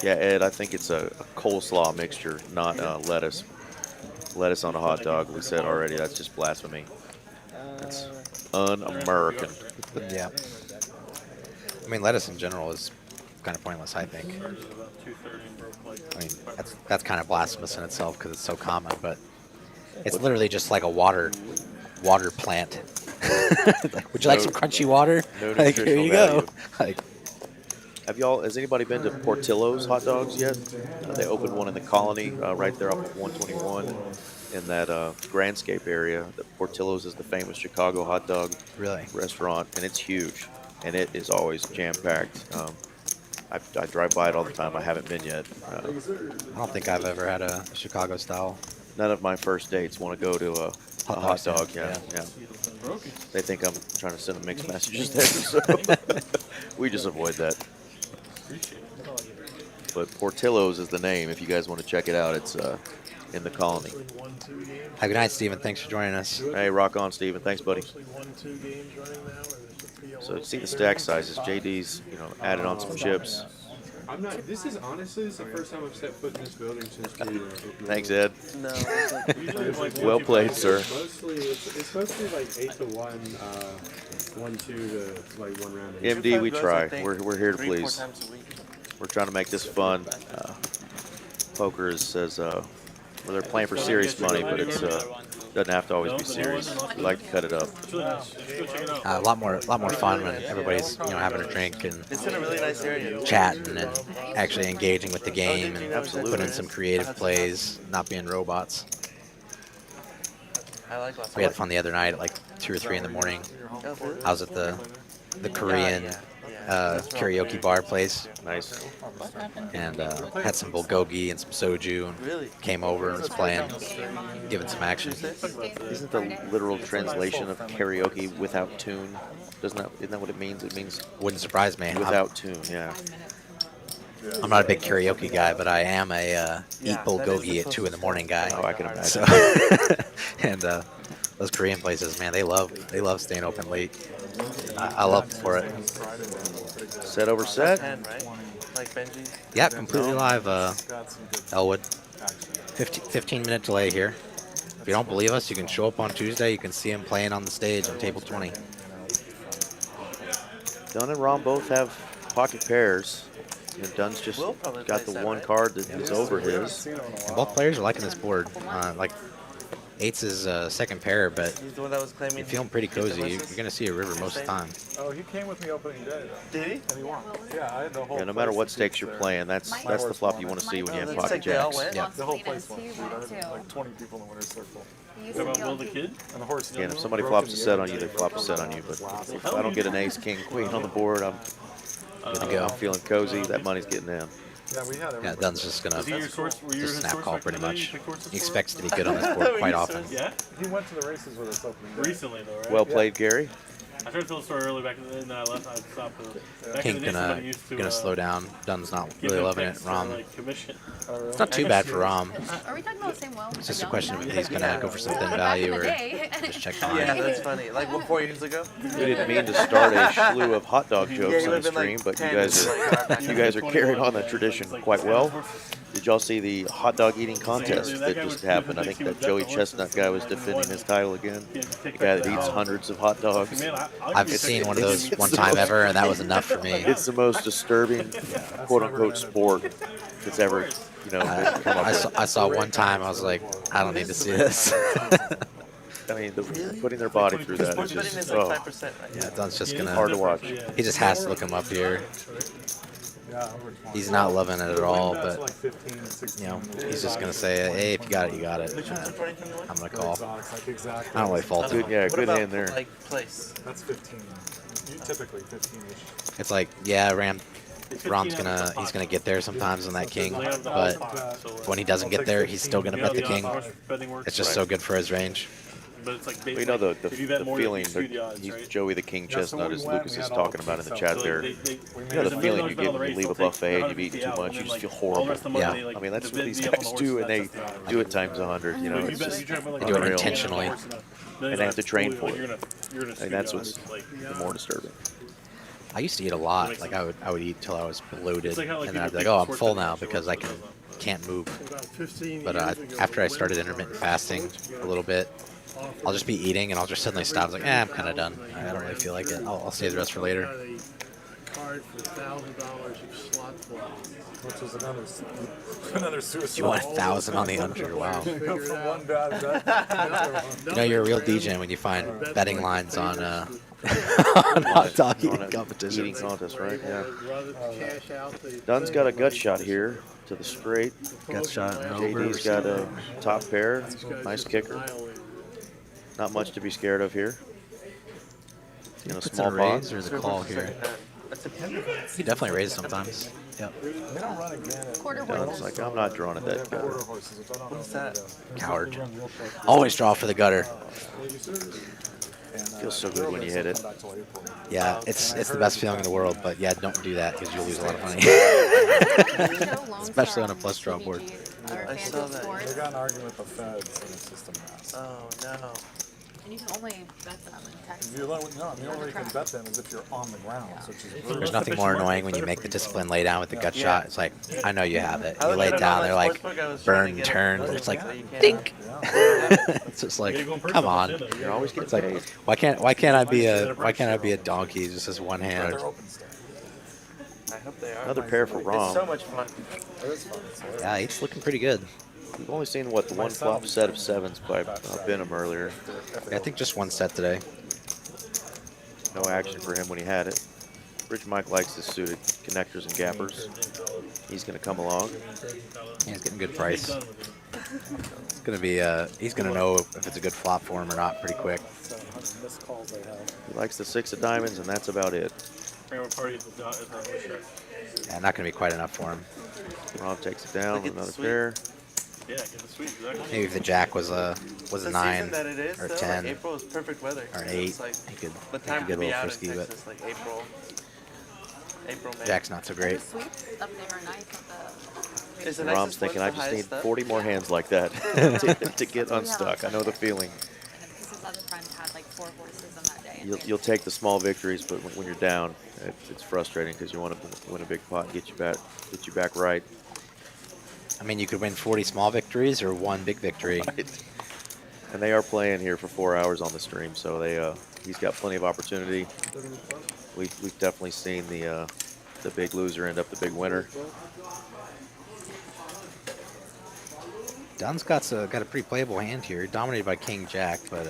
Yeah, Ed, I think it's a coleslaw mixture, not lettuce. Lettuce on a hot dog, we said already, that's just blasphemy. That's un-American. Yeah. I mean, lettuce in general is kind of pointless, I think. I mean, that's kind of blasphemous in itself because it's so common, but it's literally just like a water plant. Like, would you like some crunchy water? No Like, here you go. Like, has anybody been to Portillo's hot dogs yet? They opened one in the Colony right there off of 121 in that Grandscape area. The Portillo's is the famous Chicago hot dog restaurant, and it's huge, and it is always jam-packed. I drive by it all the time. I haven't been yet. I don't think I've ever had a Chicago style. None of my first dates want to go to a hot dog. Yeah. They think I'm trying to send them mixed messages there, so we just avoid that. But Portillo's is the name. If you guys want to check it out, it's in the Colony. Good night, Steven. Thanks for joining us. Hey, rock on, Steven. Thanks, buddy. So see the stack sizes. JD's, added on some chips. This is the first time I've set foot in this building since we Thanks, Ed. No. Well played, sir. It's mostly like 8 to 1, 1-2 to like 1 round. MD, we try. We're here to please. We're trying to make this fun. Poker is they're playing for serious money, but it's doesn't have to always be serious. We like to cut it up. A lot more fun when everybody's having a drink and It's in a really nice area. chatting and actually engaging with the game and Absolutely. putting some creative plays, not being robots. I like lots. We had fun the other night at like 2 or 3 in the morning. I was at the Korean karaoke bar place. Nice. And had some bulgogi and some soju and came over and was playing, giving some action. Isn't the literal translation of karaoke without tune? Isn't that what it means? It means Wouldn't surprise me. without tune, yeah. I'm not a big karaoke guy, but I am a eat bulgogi at 2 in the morning guy. Oh, I can imagine. So, and those Korean places, man, they love staying open late. I love them for it. Set over set. 10, right? Like Benji. Yeah, completely live, Elwood. 15-minute delay here. If you don't believe us, you can show up on Tuesday. You can see him playing on the stage on table 20. Dunn and Rom both have pocket pairs. And Dunn's just Will probably got play the set, one right? card that is over his. And both players are liking this board. Like, 8's his second pair, but He's the one that was claiming. you're feeling pretty cozy. You're going to see a river most of the time. Oh, he came with me opening day, though. Did he? And he won. Yeah, I had the whole Yeah, no matter place what to stakes keep you're there. playing, that's the flop you want to see when you have Looks pocket like they all jacks. went. Yeah. The whole place won. Dude, I had like 20 people in the winner's circle. Will the kid? And the horse. Again, if somebody flops a set on you, they flop a set on you. But if I don't get an ace, king, queen on the board, I'm Good to go. I'm feeling cozy. That money's getting in. Yeah, we had Yeah, everybody. Dunn's just gonna Was he your source? Were you just his snap source call back in pretty the day? You much. picked horses He for expects him? to be good on this board quite often. Yeah? He went to the races with us opening day. Recently, though, right? Well played, Gary. I tried to tell the story early back in the day, and then I left. I stopped. Back in King the day, somebody used to gonna slow down. Dunn's not give really him loving it. picks for, Rom. like, commission. It's not too bad for Rom. Are we talking about the same well? It's just a question of if he's gonna go for some thin value or just check behind. Yeah, that's funny. Like, what, 4 years ago? We didn't mean to start a slew of hot dog Yeah, jokes he on the would've been stream, like but 10 you guys like, are you guys are carrying on that tradition quite well. Did y'all see the hot dog eating contest that just happened? I think that Joey Chestnut guy was defending his title again. The guy that eats hundreds of hot dogs. I've seen one of those one time ever, and that was enough for me. It's the most disturbing, quote-unquote, sport that's ever, you know, come up with. I saw one time. I was like, I don't need to see this. I mean, putting their body through that is Sports betting just, is like oh, 5% right Yeah, Dunn's just gonna. hard to watch. He just has to look him up here. Yeah, over 20. He's not loving it at all, That's but like 15, 16. you know, he's just gonna say, "Hey, if you got it, you got it." I'm gonna call. Exotics, like exactly. I don't really fault Good, him. yeah, What good about, hand there. like, place? That's 15. Typically 15-ish. It's like, yeah, Rom's he's gonna get there sometimes on that king, but when he doesn't get there, he's still gonna bet the king. It's just so good for his range. But it's like Well, you know the if you bet more, you feeling skew the that odds, he's right? Joey the King Chestnut, as Lucas is talking about in the chat So, there. like, You know the feeling you get when you leave a buffet and you've eaten too much, you just feel horrible. Yeah. I mean, that's what these guys do, and they do it times 100. You know, it's just They do it unreal. intentionally. And they have to train for it. And that's what's the more disturbing. I used to eat a lot. Like I would eat till I was bloated, It's like how, like, and then I'd be like, people "Oh, I'm pick full sports now betting because I shows. can't move." About 15 But years ago, after I started Wednesday, intermittent fasting a little bit, I'll just be eating and I'll just suddenly stop. I was like, I'm kind of done. I don't really feel like it. I'll save the rest for later. got a card for $1,000 of slot play. Which is another suicide. You want 1,000 on the under? Wow. Figure it From out. one bad bet. You know, you're a real DJ when you find betting lines on on hot dog On eating a competition. eating contest, right? Yeah. Rather cash out the Dunn's got a gut shot here to the straight. Gut shot and over. JD's got a top pair. Nice kicker. annihilated. Not much to be scared of here. In a Puts in small a pot. raise or the call here. He definitely raises sometimes. Yep. They don't run again at Quarter Dunn's horses. like, I'm not drawing at that quarter gutter. horses, which I don't know What's if that? Coward. Always draw for the gutter. Feels so good when you hit it. Yeah, it's the best feeling in the world. But yeah, don't do that because you'll lose a lot of money. Especially on a plus draw board. I saw that. They got an argument with the feds and it's just a mess. Oh, no. And you can only bet them in Texas. No, the only way you can bet them is if you're on the ground, which is really There's nothing more annoying when you make the discipline lay down with the gut shot. It's like, I know you have it. You lay it down, they're like, burn, turn. It's like, dink. It's just like, come on. You're always It's getting like, paid. why can't I be a donkey just as one hand? they're open still. I hope they are. Another pair for It's Rom. so much fun. It is fun. It's hilarious. Yeah, he's looking pretty good. We've only seen, what, the one flop set of sevens by Benham earlier. I think just one set today. No action for him when he had it. Rich Mike likes this suited connectors and gappers. He's going to come along. Yeah, he's getting a good price. It's gonna be he's gonna know if it's a good flop for him or not pretty quick. He likes the 6 of diamonds, and that's about it. Yeah, not gonna be quite enough for him. Rob takes it down Look with at the another sweep. pair. Yeah, get the sweet, exactly. Maybe if the jack was a The 9 season that it is, or though, 10 like April is perfect weather. or an So 8, it's like he could the time get to a be little out frisky, in but Texas, like April, May. jack's not so great. The sweeps up there are nice with the Is the Rob's nicest thinking, one I the just need highest stuff? 40 more hands like that to get unstuck. I know the feeling. This is other friend had like 4 horses on that day. and You'll take the small victories, but when you're down, it's frustrating because you want to win a big pot and get you back right. I mean, you could win 40 small victories or 1 big victory. And they are playing here for 4 hours on the stream, so he's got plenty of opportunity. We've definitely seen the big loser end up the big winner. Dunn's got a pretty playable hand here, dominated by King Jack, but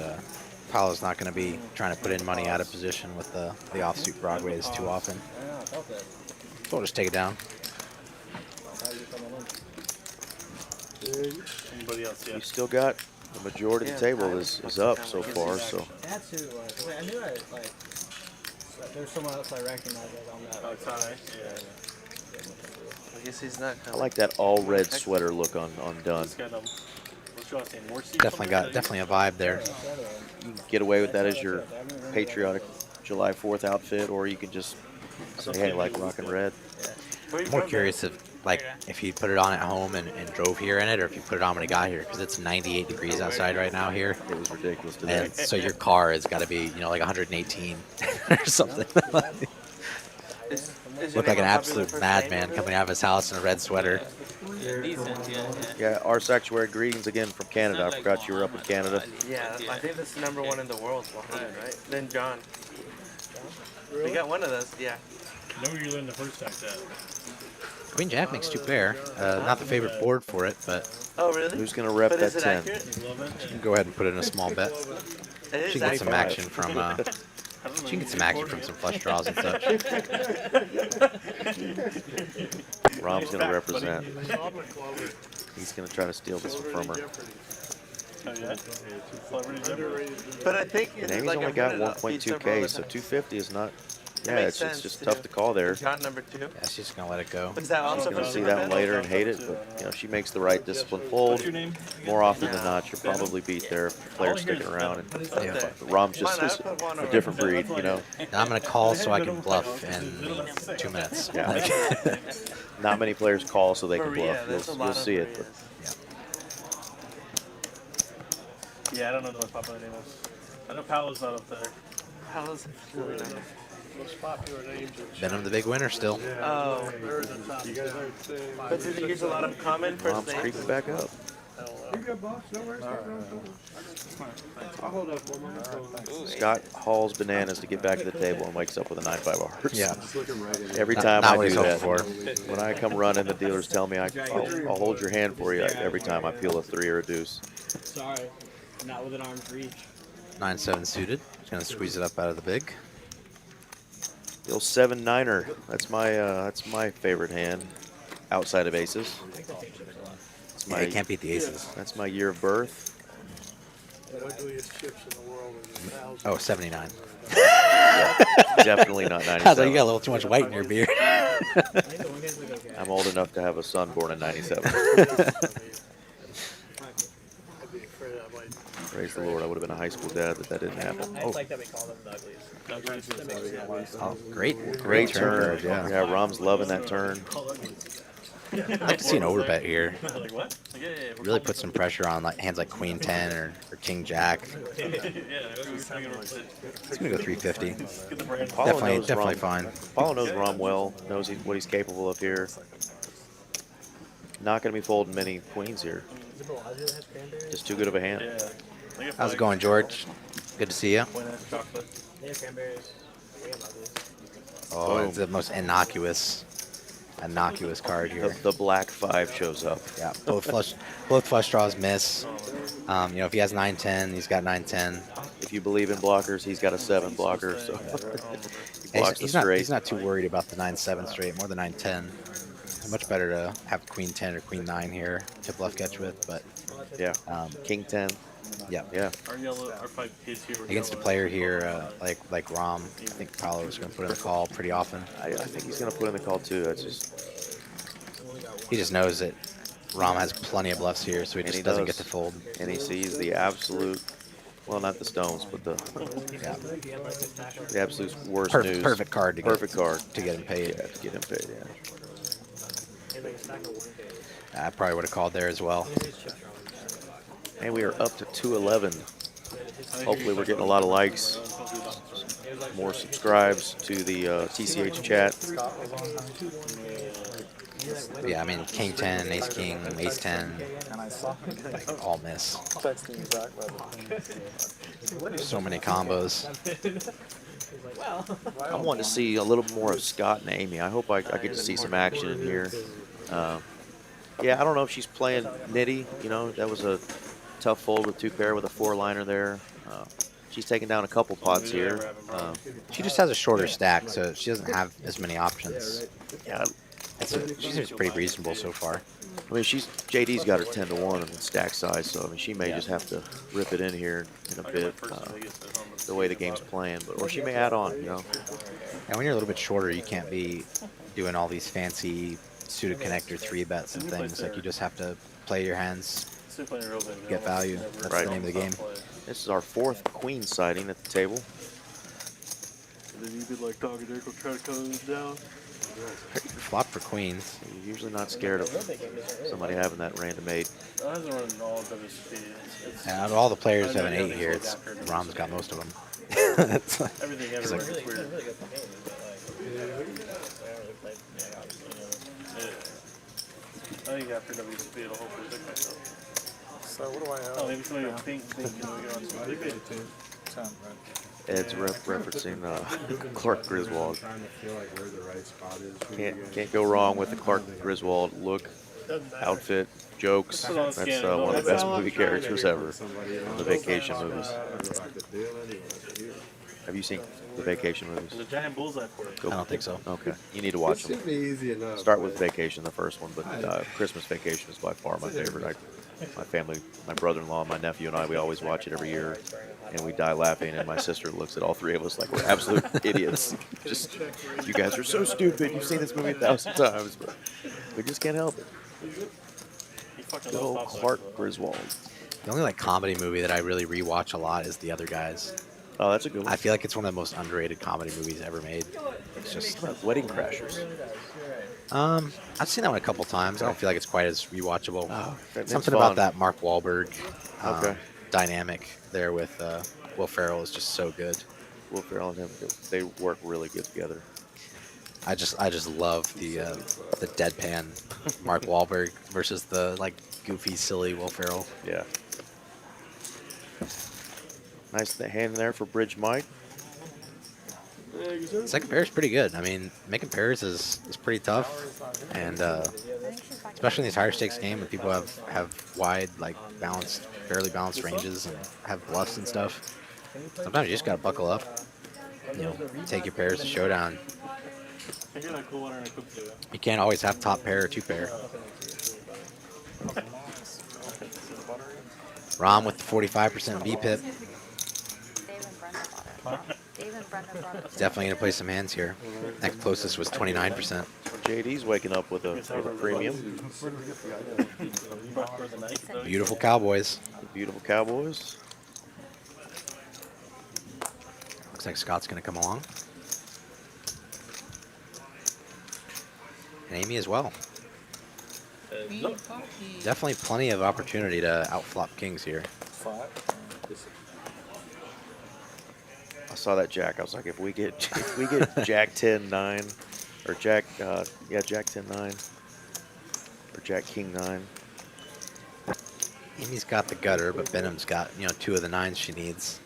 Paolo's not going to be trying to put in money out of position with the offsuit broadways too often. So we'll just take it down. Anybody else? Yeah. You still got the majority of the table is up so far, so That's who it was. I knew I like. There's someone else I recognize that on that. Oh, Ty. Yeah. I guess he's not I coming. like that all red sweater look on Dunn. He's got what's your last name? Morsi? Definitely a vibe there. You can get away with that as your patriotic July 4th outfit, or you can just say, hey, I like rocking red. I'm more curious if he put it on at home and drove here in it, or if he put it on when he got here, because it's 98 degrees outside right now here. It was ridiculous today. And so your car has got to be, like 118 or something. Look like an absolute madman coming out of his house in a red sweater. Yeah, our sanctuary greetings again from Canada. I forgot you were up in Canada. Yeah, I think that's #1 in the world, 100, right? Then John. We got one of those, yeah. Know where you learned the first act at? Queen Jack makes 2 pair. Not the favorite board for it, but Oh, really? Who's going to rep But that is it 10? accurate? you can go ahead and put in a small bet. It is She can get some accurate. action from she can get some action from some flush draws and such. Rom's going to represent. He's going to try to steal this from her. Oh, yeah? Celebrity jumper? But I think And it's Amy's like only I've got heard it beats 1.2 several K, other so times. 250 is not. Yeah, makes it's sense, just too. tough to call there. John #2. Yeah, she's just gonna let it go. Was that also You're going from to see that one Superfan? later and hate it, but if she makes the right discipline fold, What's your name? more often than not, she'll probably beat their players sticking around. And Yeah. but Rom's just Come on, I put one a over. different breed, you know. And I'm gonna call so I can bluff in 2 minutes. Yeah. Like, Not many players call so they can Maria, bluff. there's a You'll lot of see it. Marias. Yeah, I don't know the most popular name is. I know Paolo's not up there. How's really nice. Most popular names are Venom the big winner still. Oh, they're in the top 10. but do they use a lot of common first Rom's names? creeping back up. I'll hold up one more. Scott hauls bananas to get back to the table and wakes up with a 9-5 of hearts. Yeah. Just looking right in. Every Not- time not I what do he's that, hoping when I come running, the dealers tell me I'll hold your hand for you every time I peel a 3 or a deuce. Sorry, not within arm's reach. 9-7 suited. Just gonna squeeze it up out of the big. The old 7-9er. That's my favorite hand, outside of aces. It's Yeah, you can't beat the aces. That's my year of birth. The ugliest chips in the world are the 1,000. Oh, 79. Definitely not I was like, you got 97. a little too much white in your beard. I'm old enough to have a son born in 97. I'd be afraid I might. Praise the Lord. I would have been a high school dad that didn't happen. I just like that we call them the ugliest. Oh, great Great turn. card, yeah. Yeah, Rom's loving that turn. I'd like to see an overbet here. Like what? Like, yeah, Really put some pressure on like hands like Queen 10 or King Jack. yeah, It's gonna go 350. get the brand. Paulo knows Definitely Rom. fine. Paulo knows Rom well. Knows what he's capable of here. Not going to be folding many queens here. Just too good of a hand. Yeah. How's it going, George? Good to see you. Chocolate. They have cranberries. We have uglies. Oh, it's the most innocuous card here. The black 5 shows up. Yeah, both flush draws miss. If he has 9-10, he's got 9-10. If you believe in blockers, he's got a 7 blocker. So he blocks the straight. He's not too worried about the 9-7 straight, more than 9-10. It's much better to have Queen 10 or Queen 9 here to bluff catch with, but Yeah. King 10. yeah. Yeah. Our yellow, our 5 kids here. Against a player here like Rom, I think Paolo is going to put in the call pretty often. I think he's going to put in the call too. That's just He just knows that Rom has plenty of bluffs here, so he And just he doesn't does. get to fold. and he sees the absolute, well, not the stones, but Yeah. the absolute worst Perfect, news. perfect card to Perfect get, card. to get him paid. Yeah, to get him paid. Yeah. I probably would have called there as well. And we are up to 211. Hopefully, we're getting a lot of likes, more subscribes to the TCH chat. But yeah, I mean, King 10, Ace King, Ace 10, And I saw like all miss. texting Zach about So many combos. I'm wanting to see a little more of Scott and Amy. I hope I get to see some action in here. Yeah, I don't know if she's playing nitty. You know, that was a tough fold with 2 pair with a 4-liner there. She's taking down a couple pots here. She just has a shorter stack, so she doesn't have as many options. Yeah, She seems pretty reasonable so far. I mean, JD's got her 10-1 in stack size, so I mean, she may just have to rip it in here in a bit. The way the game's playing, or she may add on. You know. And when you're a little bit shorter, you can't be doing all these fancy suited connector 3-bets and things. Like, you just have to play your hands, Still playing real big. get value. That's Right. the name of the game. This is our 4th queen sighting at the table. And then you could like talk and Eric will try to cut it down. Flop for queens. You're usually not scared of somebody having that random 8. That hasn't run all of his speed. It's And out of all the players who have an 8 here, it's Rom's got most of them. It's like, everything he's everywhere. like, It's weird. Really good for games, but like, I don't really play, yeah, obviously, I think after WCP it'll hopefully pick myself. So what do I Oh, owe? maybe somebody will think we get on some big 10, right? Ed's referencing Clark Griswold. Trying to feel like where the right spot is. for you guys. Can't go wrong with the Clark Griswold look, Doesn't matter. outfit, jokes. That's one of the best movie characters ever. Somebody else. The vacation movies. About the deal anyway. Have you seen the vacation There's movies? a giant bullseye for it. I don't think so. Okay, you need to It watch them. should be easy enough. Start with but- Vacation, the first one, but Christmas Vacation is by far my favorite. My family, my brother-in-law, my nephew, and I, we always watch it every year, and we die laughing. And my sister looks at all three of us like we're absolute idiots. Just, you guys are so stupid. You've seen this movie 1,000 times, but we just can't help it. He fucking Good old loves Top Clark Gun, though. Griswold. The only like comedy movie that I really rewatch a lot is The Other Guys. Oh, that's a good one. I feel like it's one of the most underrated comedy movies ever made. It's just, What about Wedding Crashers? I've seen that one a couple times. I don't feel like it's quite as rewatchable. It's Something fun. about that Mark Wahlberg Okay. dynamic there with Will Ferrell is just so good. Will Ferrell and him, they work really good together. I just love the deadpan Mark Wahlberg versus the like goofy, silly Will Ferrell. Yeah. Nice hand there for Bridge Mike. Second pair is pretty good. I mean, making pairs is pretty tough, and especially in these higher stakes game when people have wide, like balanced, fairly balanced ranges and have bluffs and stuff. Sometimes you just gotta buckle up. You know, take your pairs to showdown. I hear that cool one and I cooked it. You can't always have top pair or two pair. Rom with the 45% VPIP. Dave and Brenda brought it. Definitely gonna play some hands here. Next closest was 29%. JD's waking up with a premium. Beautiful Cowboys. The beautiful Cowboys. Looks like Scott's gonna come along. And Amy as well. Definitely plenty of opportunity to outflop kings here. I saw that jack. I was like, if we get Jack 10-9 or Jack Jack 10-9 or Jack King 9. Amy's got the gutter, but Benham's got, you know, two of the nines she needs.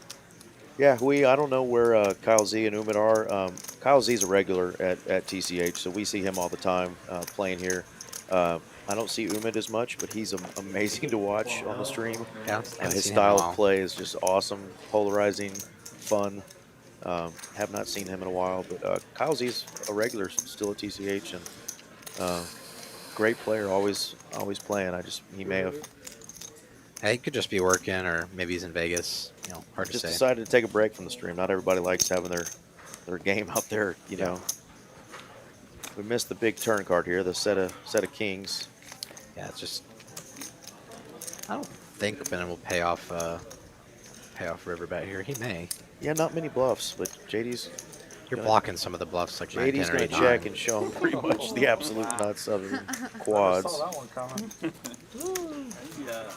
Yeah, I don't know where Kyle Z and Umid are. Kyle Z's a regular at TCH, so we see him all the time playing here. I don't see Umid as much, but he's amazing to watch on the stream. Yeah, His style of play is just awesome, polarizing, fun. Have not seen him in a while, but Kyle Z's a regular still at TCH and great player, always playing. He may have Hey, he could just be working, or maybe he's in Vegas. You know, hard to just say. decided to take a break from the stream. Not everybody likes having their game out there, you know. We missed the big turn card here, the set of kings. Yeah, it's just. I don't think Benham will pay off Riverbet here. He may. Yeah, not many bluffs, but JD's You're blocking some of the bluffs like 9, JD's 10, or going 8, to check and show him pretty much the absolute nuts of the quads. Saw that one coming.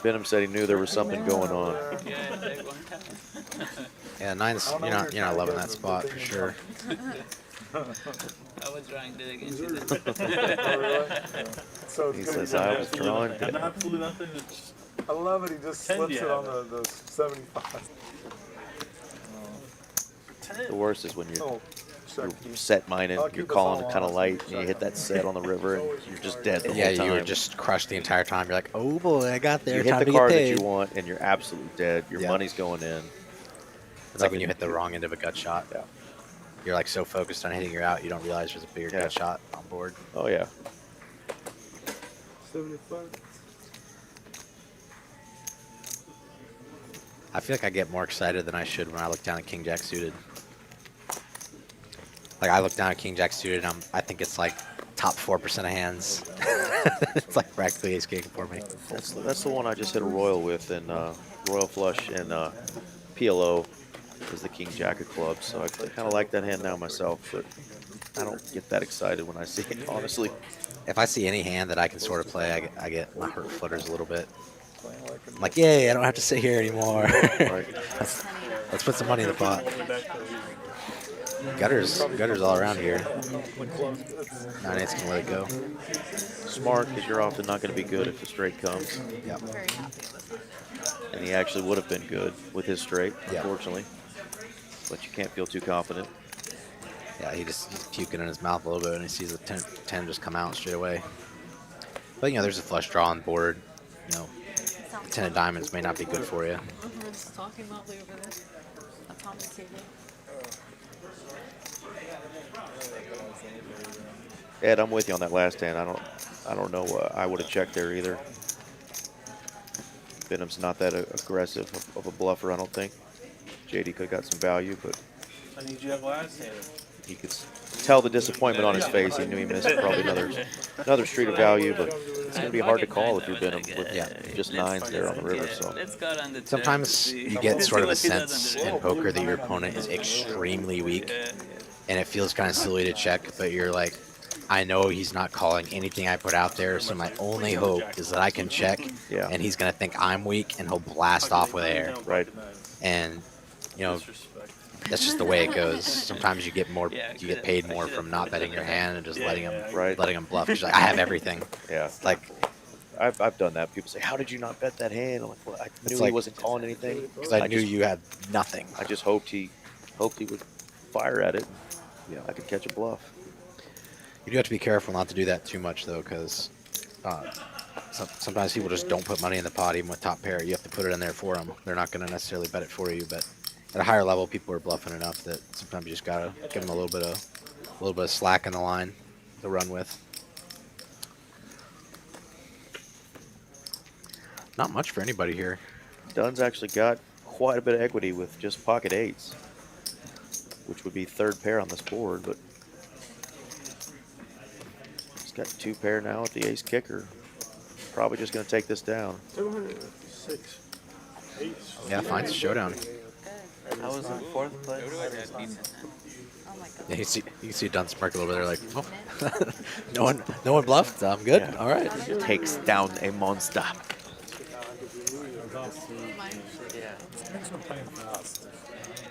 Benham said he knew there was something going on. Yeah, nines. You're not loving that spot for sure. I was trying to against you. Oh, really? So it's He gonna says be I was drawing. Absolutely nothing. It's I love it. He just 10 slips do it you on have? the 75. 10. The worst is when Oh, you're check. set minded, I'll you're keep us calling all kind of honest. light, and you hit that set on the river, and you're just dead the Yeah, whole time. you were just crushed the entire time. You're like, oh boy, I got there. You hit Time the to get card that paid. you want, and you're absolutely dead. Your Yeah. money's going in. It's like when you hit the wrong end of a gut shot. Yeah. You're like so focused on hitting your out, you don't realize there's a bigger Yeah. gut shot on board. Oh yeah. 75. I feel like I get more excited than I should when I look down at King Jack suited. Like, I look down at King Jack suited, and I think it's like top 4% of hands. It's like practically ace king for me. That's the one I just hit a royal with in Royal Flush and PLO is the King Jack of clubs. So I kind of like that hand now myself, but I don't get that excited when I see it, honestly. If I see any hand that I can sort of play, I get my hurt flutters a little bit. I'm like, yay, I don't have to sit here anymore. Right. Let's put some money in the pot. Gutters all around here. 9/8 can let it go. Smart, because you're often not going to be good if the straight comes. Yep. Very happy with it. And he actually would have been good with his straight, Yeah. unfortunately. But you can't feel too confident. Yeah, he's puking in his mouth a little bit, and he sees the 10 just come out straight away. But, you know, there's a flush draw on the board. You know, 10 of diamonds may not be good for you. We're just talking loudly over there. That's on the table. Ed, I'm with you on that last hand. I don't know. I would have checked there either. Benham's not that aggressive of a bluffer, I don't think. JD could have got some value, but I need you to have last hand. he could tell the disappointment on his face. He knew he missed probably another street of value, but it's going to be hard to call if you're Benham with just nines there on the river. So Sometimes you get sort of a sense in poker that your opponent is extremely weak, and it feels kind of silly to check, but you're like, I know he's not calling anything I put out there, so my only hope is that I can check, and he's going to think I'm weak, and he'll blast off with air. Right. And, you know, that's just the way it goes. Sometimes you get paid more from not betting your hand and just letting him bluff. He's like, I have everything. Yeah. Like, I've done that. People say, how did you not bet that hand? I'm like, well, I knew he wasn't calling anything. Because I knew you had nothing. I just hoped he would fire at it. Yeah, I could catch a bluff. You do have to be careful not to do that too much, though, because sometimes people just don't put money in the pot, even with top pair. You have to put it in there for them. They're not going to necessarily bet it for you, but at a higher level, people are bluffing enough that sometimes you just gotta give them a little bit of slack in the line to run with. Not much for anybody here. Dunn's actually got quite a bit of equity with just pocket eights, which would be third pair on this board, but he's got two pair now at the ace kicker. Probably just going to take this down. 206. Eights. Yeah, finds a showdown. I was in fourth place. Oh my god. Yeah, you can see Dunn smirk over there like, oh, no one bluffed. I'm good. Yeah. All right. Takes down a monster.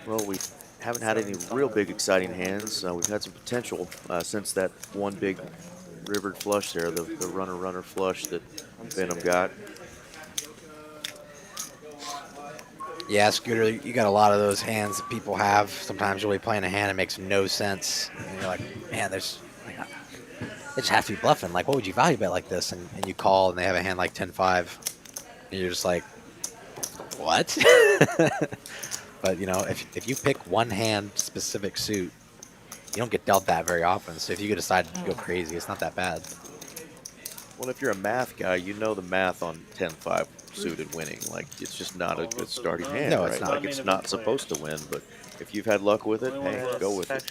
Well, we haven't had any real big exciting hands. We've had some potential since that one big rivered flush there, the runner flush that Benham got. Yeah, Scooter, you got a lot of those hands that people have. Sometimes you'll be playing a hand that makes no sense. And you're like, man, they just have to be bluffing. Like, what would you value bet like this? And you call, and they have a hand like 10-5. And you're just like, what? But, you know, if you pick one hand specific suit, you don't get dealt that very often. So if you could decide to go crazy, it's not that bad. Well, if you're a math guy, you know the math on 10-5 suited winning. Like, it's just not a good starting hand. No, right? it's not. Like, it's not supposed to win, but if you've had luck with it, hey, go with it.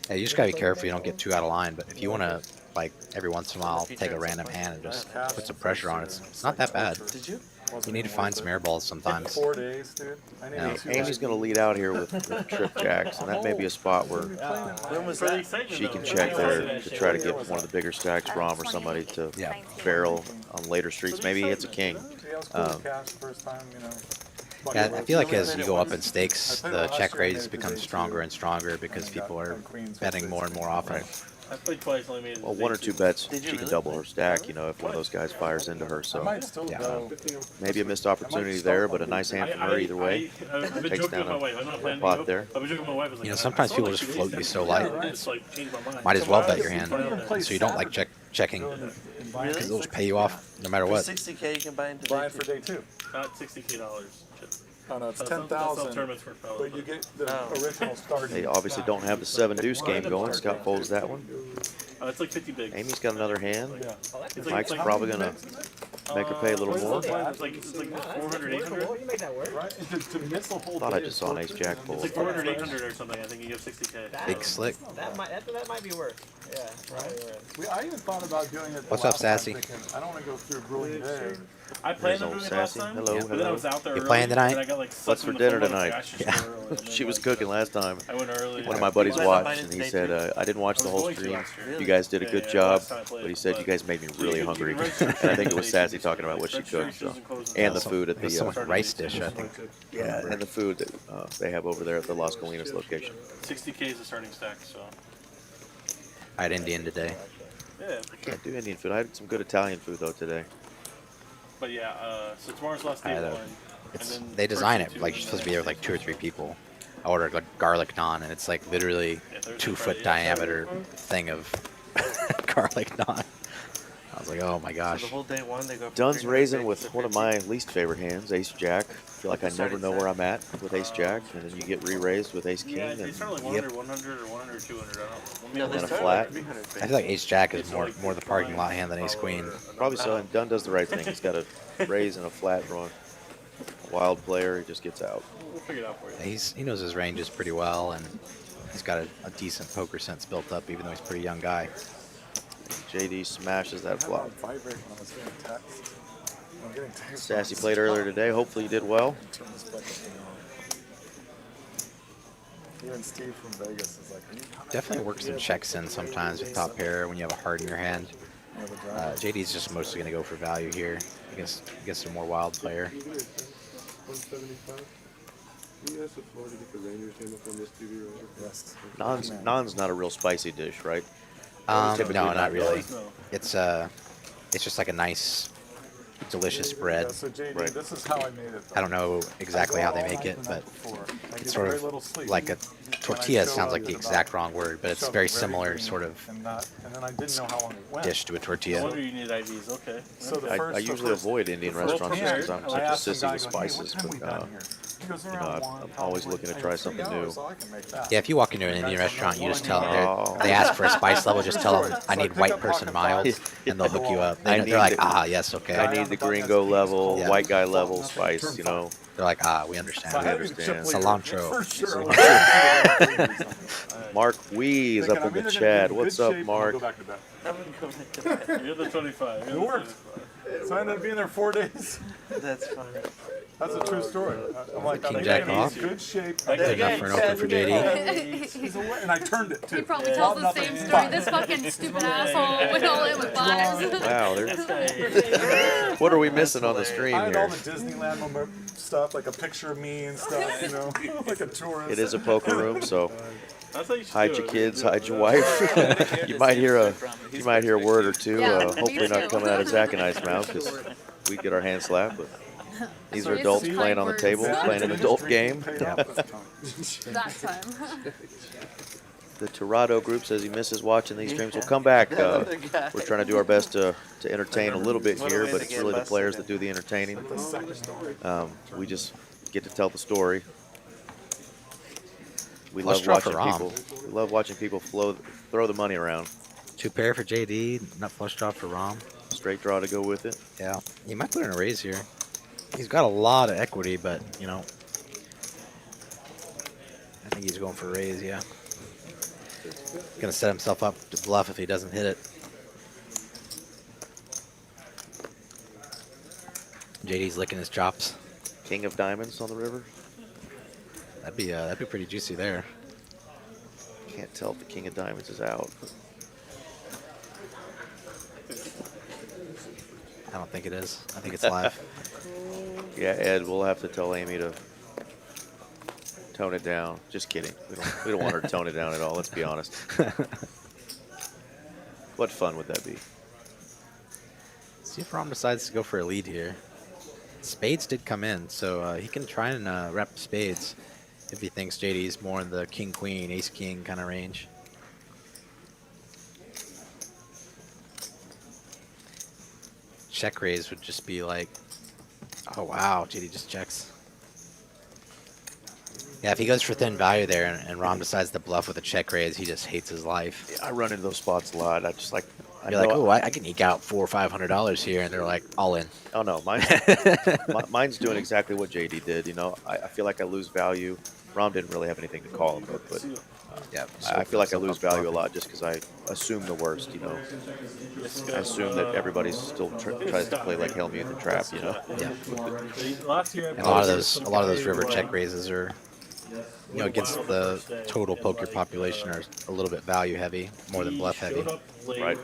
Yeah, you just gotta be careful you don't get too out of line. But if you want to, like, every once in a while, take a random hand and just put some pressure on it, it's not that bad. Did you? You need to find some air balls sometimes. 4 days, dude. I need Yeah. Amy's going to lead out here with trip jacks, and that may be a spot where When was that? she can check there to try to get one of the bigger stacks, Rom or somebody to barrel on later streets. Maybe it's a king. Yeah, I feel like as you go up in stakes, the check raise becomes stronger and stronger because people are betting more and more often. I played twice, only made it. Well, one or two bets, she can double her stack, you know, if one of those guys fires into her. So maybe a missed opportunity there, but a nice hand from her either way. I've been Takes joking with down my wife. I'm not a planning pot to go. there. I've been joking with my wife. I was like, You know, sometimes people just float you so light. It's like changed my mind. Might as well bet your hand, so you don't like checking, because they'll just pay you off no matter For what. 60K, you can buy into Brian day for two. day 2. Not $60K. Oh no, it's That's 10,000. tournaments for fellas, But you get the original starting. They obviously don't have the 7 deuce game going. Scott folds that one. It's like 50 big. Amy's got another hand. Yeah. It's Mike's like probably going to Make her pay a little more. It's like 400, 800. You make that work. Right? To miss the whole Thought day I just saw an ace jack pull. It's like 400, 800 or something. I think you give 60K. Big slick. That might be worth. Yeah. Probably worth. I even thought about doing it. What's up, Sassy? I don't want to go through a grueling day. I played There's the old movie last Sassy. time, Hello, but then I was out there You early, playing tonight? and I got like What's sucked for into dinner full tonight? fashion Yeah. early, and then, She was like, cooking last time. I went early. One of my buddies Played watched, Biden and he State said, too. I didn't watch the I was whole going to stream. last year. You guys did a Yeah, good yeah, job, last time I played, but he said you but- guys made me really You can hungry. register And I think it was for Sassy talking about what she cooked. registration So. doesn't close And the until- food at It was the some rice dish, I think. yeah, and the food that they have over there at the Las Colinas location. 60K is the starting stack, so I had Indian today. yeah. I can't do Indian food. I had some good Italian food though today. But yeah, so tomorrow's last day I know. one. And It's, then they design Thursday it like two, you're supposed to and be there with like 2 or 3 people. I ordered like garlic naan, and it's like literally Yeah, Thursday, 2 foot Friday, yeah, diameter thing of garlic naan. I was like, oh my So gosh. the whole day one, they go. From Dunn's 300 raising to with one of my least favorite hands, Ace Jack. I feel like I never Starting know set. where I'm at with Ace Jack, and then you get re-raised with Ace King, Yeah, they and start like 100, 100 or 100, 200. I don't know. Yeah, they And a started flat. at 300 I feel like Ace Jack is more the parking lot hand than Ace Queen. probably so. And Dunn does the right thing. He's got a raise and a flat run. A wild player, he just gets out. We'll figure it out for you. He knows his ranges pretty well, and he's got a decent poker sense built up, even though he's a pretty young guy. JD smashes that flop. Vibrate when I was getting text. I'm getting text. Sassy played earlier today. Hopefully you did well. Turn this button on. Even Steve from Vegas is like, are you coming? Definitely work some checks in sometimes with top pair when you have a heart in your hand. JD's just mostly going to go for value here against a more wild player. 175. Can you ask the floor to get the Rangers game up on this TV right here? Yes. Naan's not a real spicy dish, right? Typically No, not not really. No. It's just like a nice, delicious bread. Yeah, so JD, Right. this is how I made it. I don't know exactly how they make it, but it's sort of like a tortilla sounds like the exact wrong word, but it's very similar sort of And then I didn't know how long it went. dish to a No tortilla. wonder you need IVs. Okay. So the I first, usually avoid Indian restaurants just because I'm I such a asked some sissy guy, with I go, hey, spices. what time we But done here? He goes, you know, around I'm 1, always probably. looking to I try go, something 3 new. hours, so I can make that. Yeah, if you walk into an Indian restaurant, you just tell them, Oh. they ask for a spice level, just tell them, I need white person mild, and they'll hook you up. I They're need like, it. ah, yes, I okay. need the gringo level, Yeah. white guy level spice, you know. They're like, ah, we So I understand. had to be understand. chip Cilantro. leader. For sure. Mark Wee is up in the chat. What's up, Mark? Go back to bed. I'm gonna go back to bed. You're the 25. You're It the worked. 25. So I ended up being there 4 days. That's funny. That's a true story. I'm like, King I'm jack in off? good shape. Good Good enough for an open for JD. He's away, and I turned it too. He probably tells the same story. This fucking stupid asshole went all in with bars. Wow, there's, what are we missing on the stream I had all here? the Disneyland stuff, like a picture of me and stuff, you know, like a tourist. It is a poker room, so That's how you should hide do your it. kids, hide your wife. you might hear a word or two. Yeah, me Hopefully not too. coming out of Zach and I's mouth because we get our hands slapped. But these are adults Racist playing on the words. table, playing an adult game. That time. The Torado group says he misses watching these streams. We'll come back. We're trying to do our best to entertain a little bit here, but it's really the players that do the entertaining. We just get to tell the story. We Flush love draw for watching Rom. people. We love watching people throw the money around. 2 pair for JD, nut flush draw for Rom. Straight draw to go with it. Yeah, he might put in a raise here. He's got a lot of equity, but, you know, I think he's going for a raise, yeah. Gonna set himself up to bluff if he doesn't hit it. JD's licking his chops. King of diamonds on the river. That'd be pretty juicy there. Can't tell if the king of diamonds is out. I don't think it is. I think it's live. Yeah, Ed, we'll have to tell Amy to tone it down. Just kidding. We don't want her to tone it down at all. Let's be honest. What fun would that be? See if Rom decides to go for a lead here. Spades did come in, so he can try and rep spades if he thinks JD's more in the king-queen, ace-king kind of range. Check raise would just be like, oh wow, JD just checks. Yeah, if he goes for thin value there and Rom decides to bluff with a check raise, he just hates his life. Yeah, I run into those spots a lot. I just like You're like, oh, I can eke out $400 or $500 here, and they're like, all in. Oh no, mine's doing exactly what JD did. You know, I feel like I lose value. Rom didn't really have anything to call him with, but Yeah, I feel like I lose value a lot just because I assume the worst. You know, I assume that everybody still tries to play like Helmut and Trap. You know. Yeah. Last year, And a lot of those river check raises are, you know, against the total poker population are a little bit value heavy, more than bluff heavy. Right.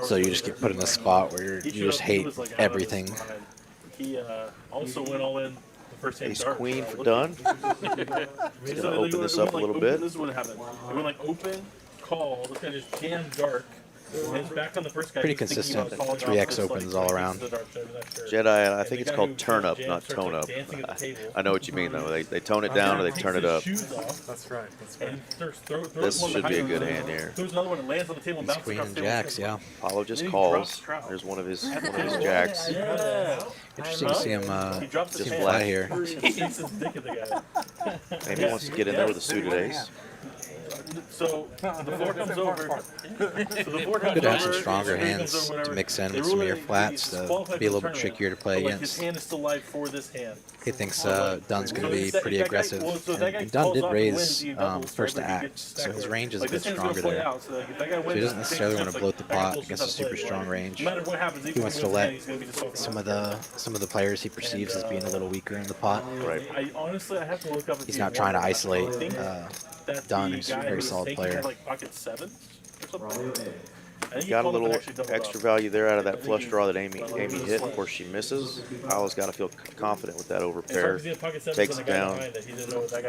So you just get put in a spot where you just hate everything. He also went all in the first hand Ace dark. queen for done. Just gonna open this up a little bit. This is what happened. It went like open, call, this guy just jammed dark. And it's back on the first guy. Pretty consistent. 3x opens all around. Jedi, I think it's called turn up, not tone up. I know what you mean though. They tone it down or they turn it up. That's right. That's right. This should be a good hand here. There's another one that lands on the table and bounces Queen across and the table. jacks, yeah. Apollo just calls. There's one of his jacks. Interesting to see him Just fly flat. here. He eats his dick at the guy. Maybe he wants to get in there with a suited ace. So the floor comes over. Could have some stronger hands to mix in with some of your flats to be a little bit trickier to play His against. hand is still live for this hand. He thinks Dunn's going to be pretty aggressive. And Dunn did raise first to act, so his range is a bit stronger there. So he doesn't necessarily want to bloat the pot against a super strong range. He wants to let some of the players he perceives as being a little weaker in the pot. Right. I honestly have to look up. He's not trying to isolate Dunn, who's a very solid player. Like pocket 7 or something. Got a little extra value there out of that flush draw that Amy hit before she misses. Paolo's got to feel confident with that overpair. Takes it down.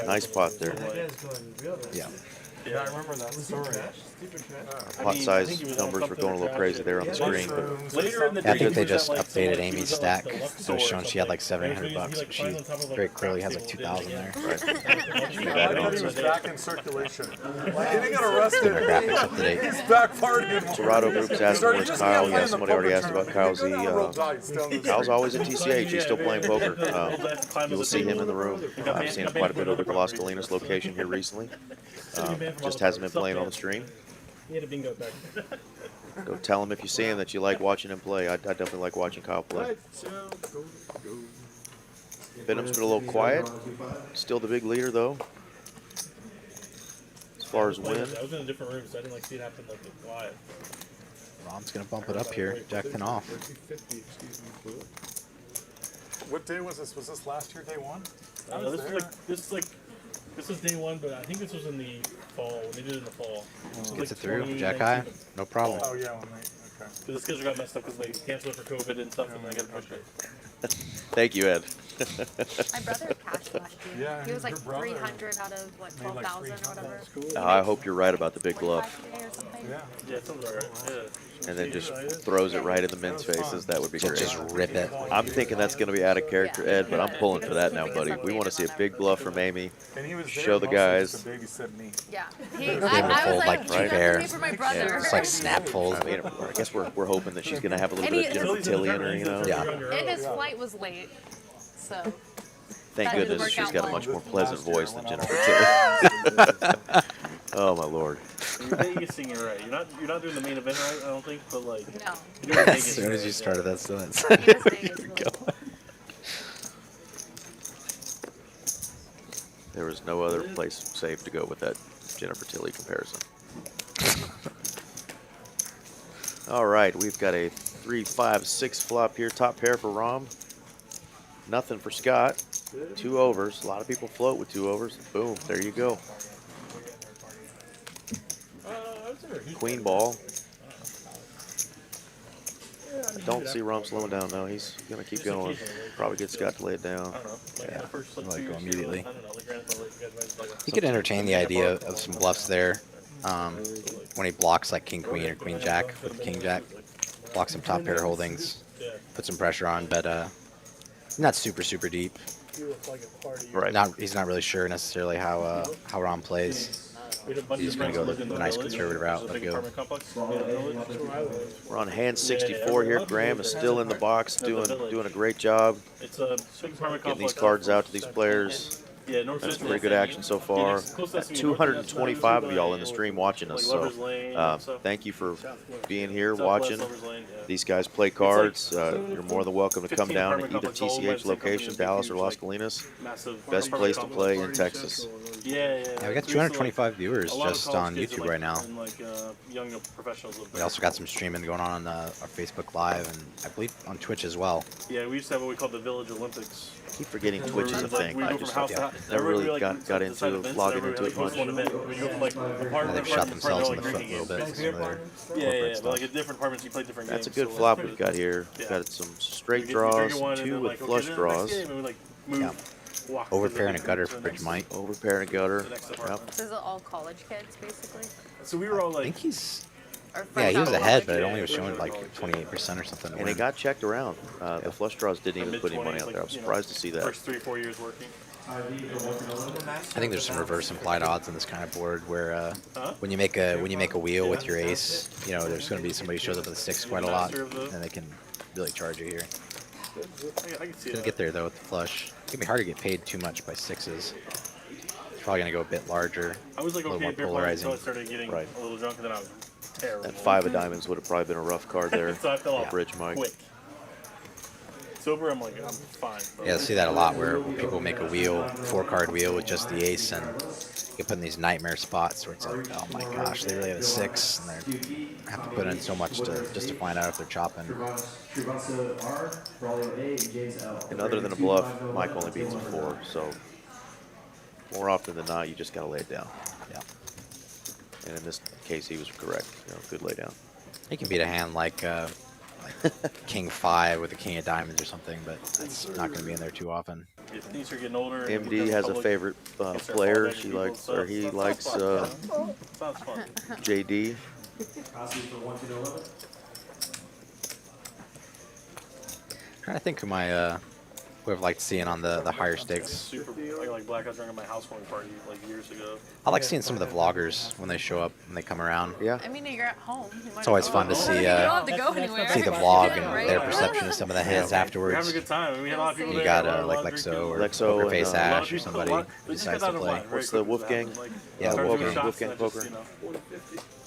Nice pot there. Yeah. Yeah, I remember that story. Pot size numbers were going a little crazy there on the screen, but I think they just updated Amy's stack. So it's showing she had like $700, but she very clearly has like 2,000 there. right. I thought he was back in circulation. Like, he didn't get arrested. Their graphics up to date. He's back partying. Gerardo Group's asking where's Kyle. Yeah, somebody already asked about Kyle Z. Kyle's always in TCH. He's still playing poker. You'll see him in the room. I've seen him quite a bit over the Las Colinas location here recently. Just hasn't been playing on the stream. He had a bingo back. Go tell him if you see him that you like watching him play. I definitely like watching Kyle play. Benham's been a little quiet. Still the big leader though. As far as win. I was in a different room, so I didn't like see it happen like quiet. Rom's going to bump it up here. Jack 10 off. What day was this? Was this last year, day one? This is day one, but I think this was in the fall, when they did it in the fall. Gets it through. Jack high. No problem. Oh, yeah, when they, okay. Because the schedule got messed up because they canceled it for COVID and stuff, and I got to push it. Thank you, Ed. My brother cashed last year. Yeah, He was like your brother 300 out of what, 12,000 or whatever. I hope you're right about the big bluff. Or something. Yeah. Yeah, it sounds alright. Yeah. And then just throws it right in the men's faces. That would be great. Just rip it. I'm thinking that's going to be out of character, Ed, but I'm pulling for that now, buddy. We want to see a big bluff from Amy. And he was there Show the mostly guys. just to babysit me. Yeah. They would I fold was like like, two you pair. got to pay for my brother. Yeah, It's like snap fold. I mean, I guess we're hoping that she's going to have a little And bit of Jennifer Tilly in her, you know? Yeah. And his flight was late, so. Thank That didn't goodness work she's out got a well. much more pleasant voice than Jennifer Tilly. Oh, my Lord. You're Vegasing it right. You're not doing the main event right, I don't think, but like. No. You're doing As Vegas soon as right, you started that sentence. Vegas, Vegas, Here we go. There was no other place safe to go with that Jennifer Tilly comparison. All right, we've got a 3-5-6 flop here. Top pair for Rom. Nothing for Scott. 2 overs. A lot of people float with 2 overs. Boom, there you go. Queen ball. I don't see Rom slowing down. No, he's going to keep going. Probably get Scott to lay it down. Yeah, like go immediately. He could entertain the idea of some bluffs there when he blocks like king queen or queen jack with king jack. Block some top pair holdings, put some pressure on, but not super deep. Right. He's not really sure necessarily how Rom plays. He's just gonna go the nice conservative route. Let go. We're on hand 64 here. Graham is still in the box, doing a great job. It's a big apartment Getting these complex. cards out to these players. Yeah, North That's Central. pretty good action so far. close to SMU, 225 of y'all in the stream watching us, so Lovers Lane, thank you for being here, Southwest watching. Lovers Lane, yeah. These guys play cards. You're more than welcome to come 15 down to apartment either complex, all owned by the TCH same company, location, a big, Dallas or huge, Las like, Colinas. Massive Best apartment place to complex. play in Texas. Yeah. Yeah, we got 225 viewers A lot of just college on kids YouTube and, right now. And like young professionals live We there. also got some streaming going on our Facebook Live and I believe on Twitch as well. Yeah, we used to have what we call the Village Olympics. I keep forgetting Twitch is a thing. We I go just from house to house. never really Everybody, got decide into events, logging and into it everybody much. hosts one event. We go from like Yeah, apartment they've to shot apartment, themselves in like the foot a drinking little bit. games. Some of their Yeah, corporate but stuff. like at different apartments, you play different That's a games. good so flop it's we've got here. Yeah. Got some straight You draws, drink one and two then, with like, flush okay, draws. Next game, and we like move. Yeah. Walk Over to the pair and a next- gutter to for the Bridge next- Mike. Over pair and gutter. the next Yep. apartment. So is it all college kids, basically? So we were all I think like, he's Or yeah, he was from ahead, college? but it only was showing like 28% or something. to And they win. got checked around. The flush draws didn't even put any money out there. I was surprised to see that. first 3 or 4 years working. I think there's some reverse implied odds on this kind of board where when you make a wheel with your ace, you know, there's going to be somebody who shows up with a 6 quite a lot, and they can really charge you here. I can see Gonna that. get there though with the flush. It's gonna be hard to get paid too much by 6s. It's probably gonna go a bit larger. I was like, a little okay, more beer party until I polarizing. started getting Right. a little drunk, and then I was terrible. That 5 of diamonds would have probably been a rough card there. So I fell off Bridge Mike. quick. Sober, I'm like, I'm fine. Bro. Yeah, I see that a lot where people make a wheel, 4-card wheel with just the ace, and you put in these nightmare spots where it's like, oh my gosh, they really have a 6, and they have to put in so much just to find out if they're chopping. And other than a bluff, Mike only beats a 4. So more often than not, you just got to lay it down. Yeah. And in this case, he was correct. You know, good lay down. He can beat a hand like King 5 with a King of Diamonds or something, but that's not going to be in there too often. If things are getting older, and MD become has a public, favorite you start player. falling back She to people's likes, or stuff. he Sounds likes fun. Sounds fun. JD. Trying to think who my would have liked seeing on the higher stakes. Super, I got like blackout drunk at my housewarming party like years ago. I like seeing some of the vloggers when they show up and they come around. Yeah. I mean, you're at home. You might It's always as fun to well. see You don't have to go anywhere. see the vlog and Right? their perception of some of the hands We're having afterwards. a good time. and we had a lot of people You there. got a lot of like drinking. Lexo or Lexo Poker and, Face a lot A lot Ash of or people- somebody a lot- who they just decides got to out of play. line very What's the quickly Wolf for Gang? that. Like, Yeah, started Wolf doing Gang, shots Wolf Gang and I just, Poker. you know,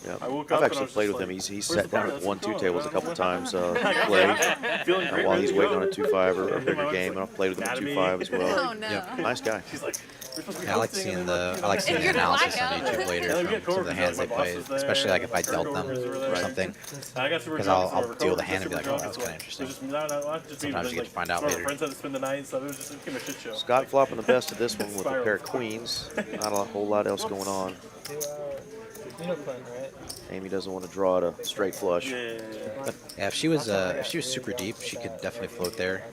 Yeah. I woke I've up and I actually was played just with him. like, He's "Where's sat the down party? at Let's 1-2 go." tables a couple times, played Feeling great. while ready he's to waiting go. on a 2-5 or a My bigger wife's game, like, and I've played with him at "Mad at me?" 2-5 as well. Oh no. Yep. Nice guy. She's like, "We're supposed to be Yeah, I like hosting," seeing and the then, I like seeing the You're analysis on blackout. YouTube later Yeah, we get from some of the coworkers hands there, they my boss played, was there, especially like if I her dealt them coworkers were there. or something. I got super Because drunk. I'll so our deal the coworkers hand and be got like, oh, super that was drunk, kind of so interesting. it's just, not just me, Sometimes but you get like, to find out some of our later. friends had to spend the night and stuff. It was just, it became a shit show. Scott flopping the best of this one with a Spiral. pair of queens. Not a whole lot else going on. You know Clint, right? Amy doesn't want to draw at a straight flush. Yeah. Yeah, if she was super deep, she could definitely float there.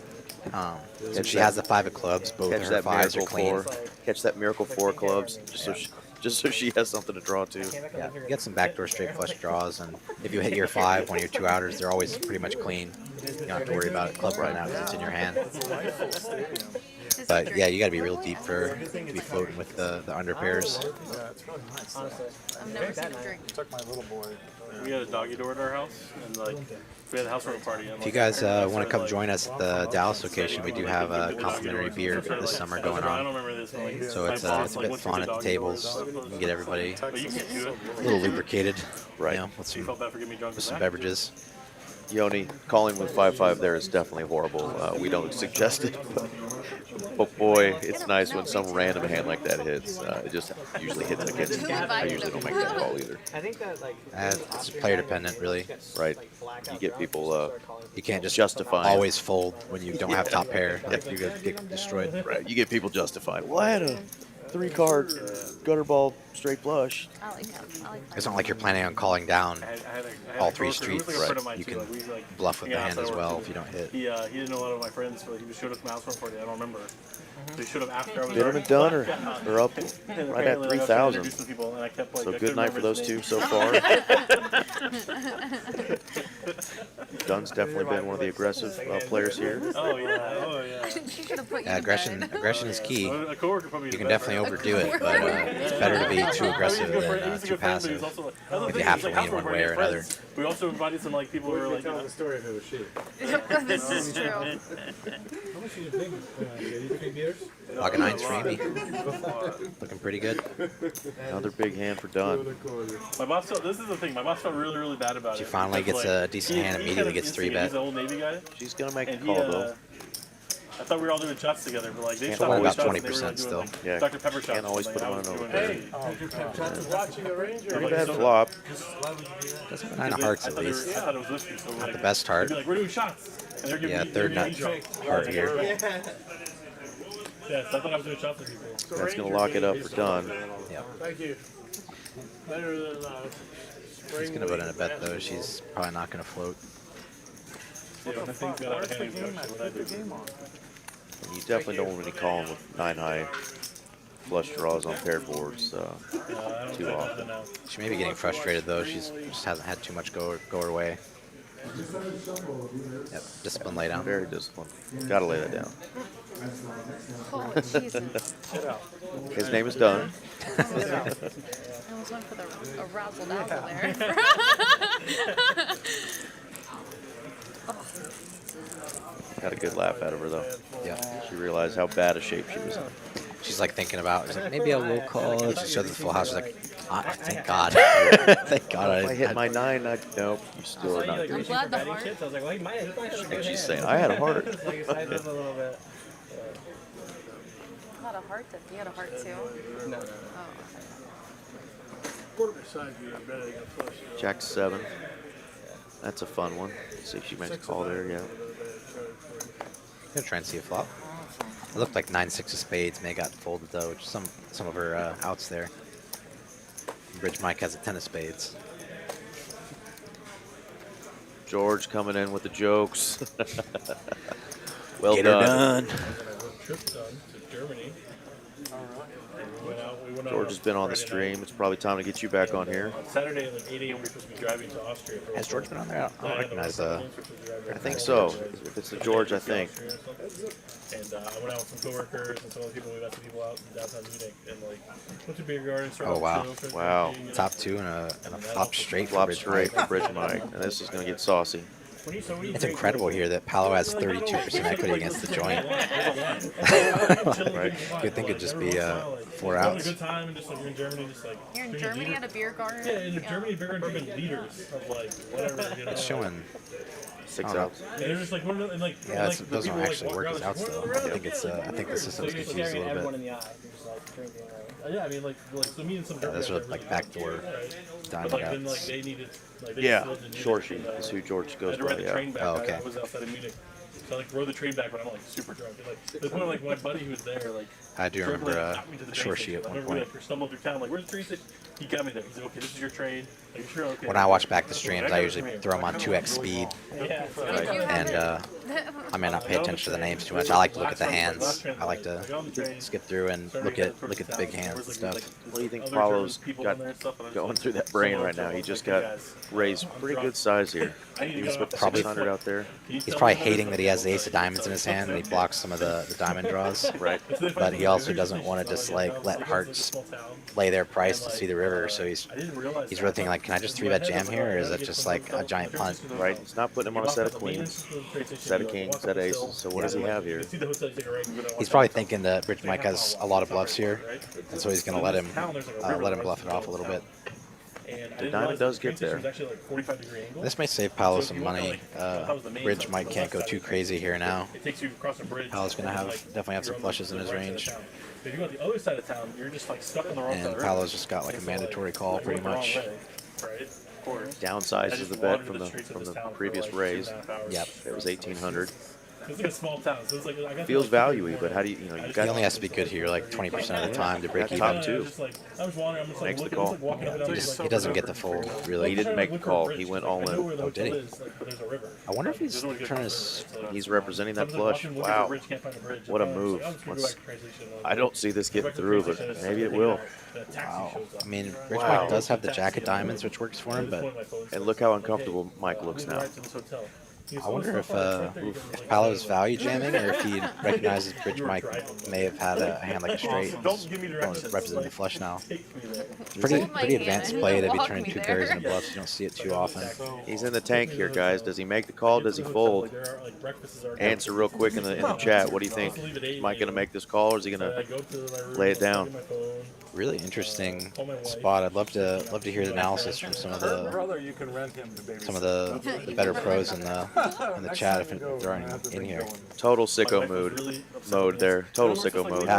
Since Catch she that- has the 5 of clubs, both Catch her that 5s are miracle clean. 4. Catch that miracle 4 clubs, just so she has something to draw to. Yeah, you get some backdoor straight flush draws, and if you hit your 5, one of your 2 outers, they're always pretty much clean. You don't have to worry about it club running out because it's in your hand. But yeah, you got to be real deep to be floating with the under pairs. Honestly. I've never seen him drink. Took my little boy. We had a doggy door at our house, and like we had a housewarming party. And, If you guys want to come join us at the Dallas location, we do have a complimentary beer this summer going I on. don't remember this. But, like, So my it's boss, a like, bit went to fun the at the doggy door tables. and You stuff. can get everybody But you can't do it. a little lubricated, Right. you know, with She some, felt bad for getting me drunk. with in some that. beverages. Yoni, calling with 5-5 there is definitely horrible. We don't suggest it, but boy, it's nice when some random hand like that hits. It just usually hits against me. I usually don't make that call either. I think that like It's player dependent, really. Right. You get people You can't just justifying. always fold when you don't have top pair. You get destroyed. Right. You get people justifying. Well, I had a 3-card gutter ball straight flush. I like him. I like him. It's not like you're planning on calling down I had all a 3 broker who was streets. like a friend of mine You too, can like, we, like, bluff with the hang out hand as outside well work, if you don't hit. He didn't know a lot of my friends, but he showed up to my housewarming party. I don't remember. So he showed up after I was Bid them already- and done, or up And right at apparently, like, I was trying to 3,000. introduce some people, and I kept, like, So I good couldn't night for remember those his two name. so far. Dunn's definitely been one of the aggressive players here. Oh yeah. She should have put you Yeah, to aggression bed. is key. A coworker put me You to can bed, definitely right? overdo it, but it's better to be too aggressive than too passive. If you have to lean one way or another. We also invited some like people who were like, Tell the story if it was she. This is true. how much do you think? You think Pocket 9's dreamy. Looking pretty good. Another big hand for Dunn. My boss felt, this is the thing, my boss felt really, really bad about She it. finally because, gets a decent hand, immediately gets 3-bet. He's an old Navy guy. She's gonna make a And call he, though. I thought we were all doing shots together, but like they Can't stopped always doing put shots and they were, 20% like, doing, still. like, Yeah. Dr. Pepper shots. Can't always and, put like, them I on was an doing over. that. Watching a ranger. Pretty bad flop. Doesn't have 9 of hearts I at thought they were- least. I thought it was risky, so Not like, the best they'd heart. be like, we're doing shots. And they're giving Yeah, me, third they're nut giving me heart here. Yeah, so I thought I was doing shots with people. That's gonna lock it up for Dunn. Yeah. Thank you. Better than She's gonna put in a bet though. She's probably not gonna float. Yeah, when I think got out of hand, actually, what I did. And you definitely don't want to be calling with 9 high flush draws on paired boards too often. She may be getting frustrated though. She's just hasn't had too much go her way. Yep, discipline lay down. Very disciplined. Gotta lay that down. Oh, Jesus. His name is Dunn. I almost went for the arousal dazzle there. Got a good laugh out of her though. Yeah. She realized how bad a shape she was in. She's like thinking about. She's like, maybe I will call. She showed the full house. She's like, thank God. Thank God. If I hit my 9, nope, you still are not. I'm glad the heart. I was like, well, he might have a good And she's hand. saying, I had a heart. It's like excited a little bit. Not a heart then. You had a heart too? No. Oh. quarter beside you, I bet I got flush. Jack 7. That's a fun one. See if she makes a call there, yeah. Gonna try and see a flop. It looked like 9-6 of spades. May got folded though. Which some of her outs there. Bridge Mike has a 10 of spades. George coming in with the jokes. Well Get her done. done. Trip done to Germany. We went out George has been on the stream. It's probably time to get you back on here. On Saturday at like 8 a.m. we're supposed to be driving to Austria. Has George been on there? I don't recognize I think so. If it's the George, I think. And I went out with some coworkers and some other people. We met some people out in downtown Munich and like went to beer garden. Oh, wow. Wow. Top 2 and a flop straight for Flop Bridge straight Mike. for Bridge Mike. And this is going to get saucy. It's incredible here that Palo has 32% equity against the joint. Right. You'd think it'd just be 4 Having a outs. good time and just like you're in Germany, just like You're in drinking Germany beer. at a beer garden? Yeah, in Germany, beer garden drinking liters of like whatever. You know, It's showing. 6 Oh, outs. And they're just like, and like, Yeah, like, those don't actually work as outs though. I think it's I think the system's confused a Staring at little everyone bit. in the eye. You're just like drinking. yeah, I mean, like so me and some. Yeah, those are like backdoor But diamond like then like outs. they needed. Like, they Yeah, lived in Munich, Shorty and, is who George I goes had to by, ride the train yeah. back. Oh, okay. I was outside of Munich. So I like rode the train back when I'm like super drunk. And, like the point like my buddy who was there like. I do drove, remember like, got me to the train Shorty station. at one Whenever we, point. like, stumbled through town, like where's the train station? He got me there. He's like, okay, this is your train. Like, you sure? Okay. When I watch back the streams, I usually throw them on 2x speed, Yeah. and I may not pay attention to the names too much. I like to look at the hands. I like to skip through and look at the big hands and stuff. What do you think Paulo's got going through that brain right now? He just got raised pretty good size here. He was with Probably 600 out there. He's probably hating that he has the ace of diamonds in his hand and he blocks some of the diamond draws. Right. But he also doesn't want to just like let hearts lay their price to see the river. So he's really thinking like, can I just 3-bet jam here, or is that just like a giant punt? Right. He's not putting him on a set of queens, set of kings, set of aces. So what does he have here? He's probably thinking that Bridge Mike has a lot of bluffs here, and so he's going to let him bluff it off a little bit. The diamond does get there. This may save Paolo some money. Bridge Mike can't go too crazy here now. Paolo's going to definitely have some flushes in his range. If you go on the other side of town, you're just like stuck on the wrong side of And the Paolo's just got like a mandatory call pretty much. Right? Of course. Downsizes the bet from the previous raise. Yep. It was 1800. It's like a small town, so it's like I got Feels value-y, but how do you know, you He got only has to be good here like 20% of the time to break top even. two. I was wandering, I'm just like Makes the looking, call. just like walking up and down. He doesn't get the fold, really. He didn't make the call. He went all in. Oh, did he? I wonder if he's trying to... He's representing that flush. Wow. What a move. I don't see this getting through, but maybe it will. Wow. I mean, Bridge Mike does have the jack of diamonds, which works for him, but And look how uncomfortable Mike looks now. I wonder if Paolo's value jamming or if he recognizes Bridge Mike may have had a hand like a straight. Don't give me directions. Representing the flush now. Take me there. Pretty advanced play to be Walk turning me 2 there. pairs into bluffs. You don't see it too often. He's in the tank here, guys. Does he make the call? Does he fold? Answer real quick in the chat. What do you think? Is Mike gonna make this call, or is he gonna lay it down? Really interesting spot. I'd love to hear the analysis from some of the Brother, you can rent him to babysit. some of the better pros in the chat if they're in here. Total sicko mode there. Total sicko mode. Yeah,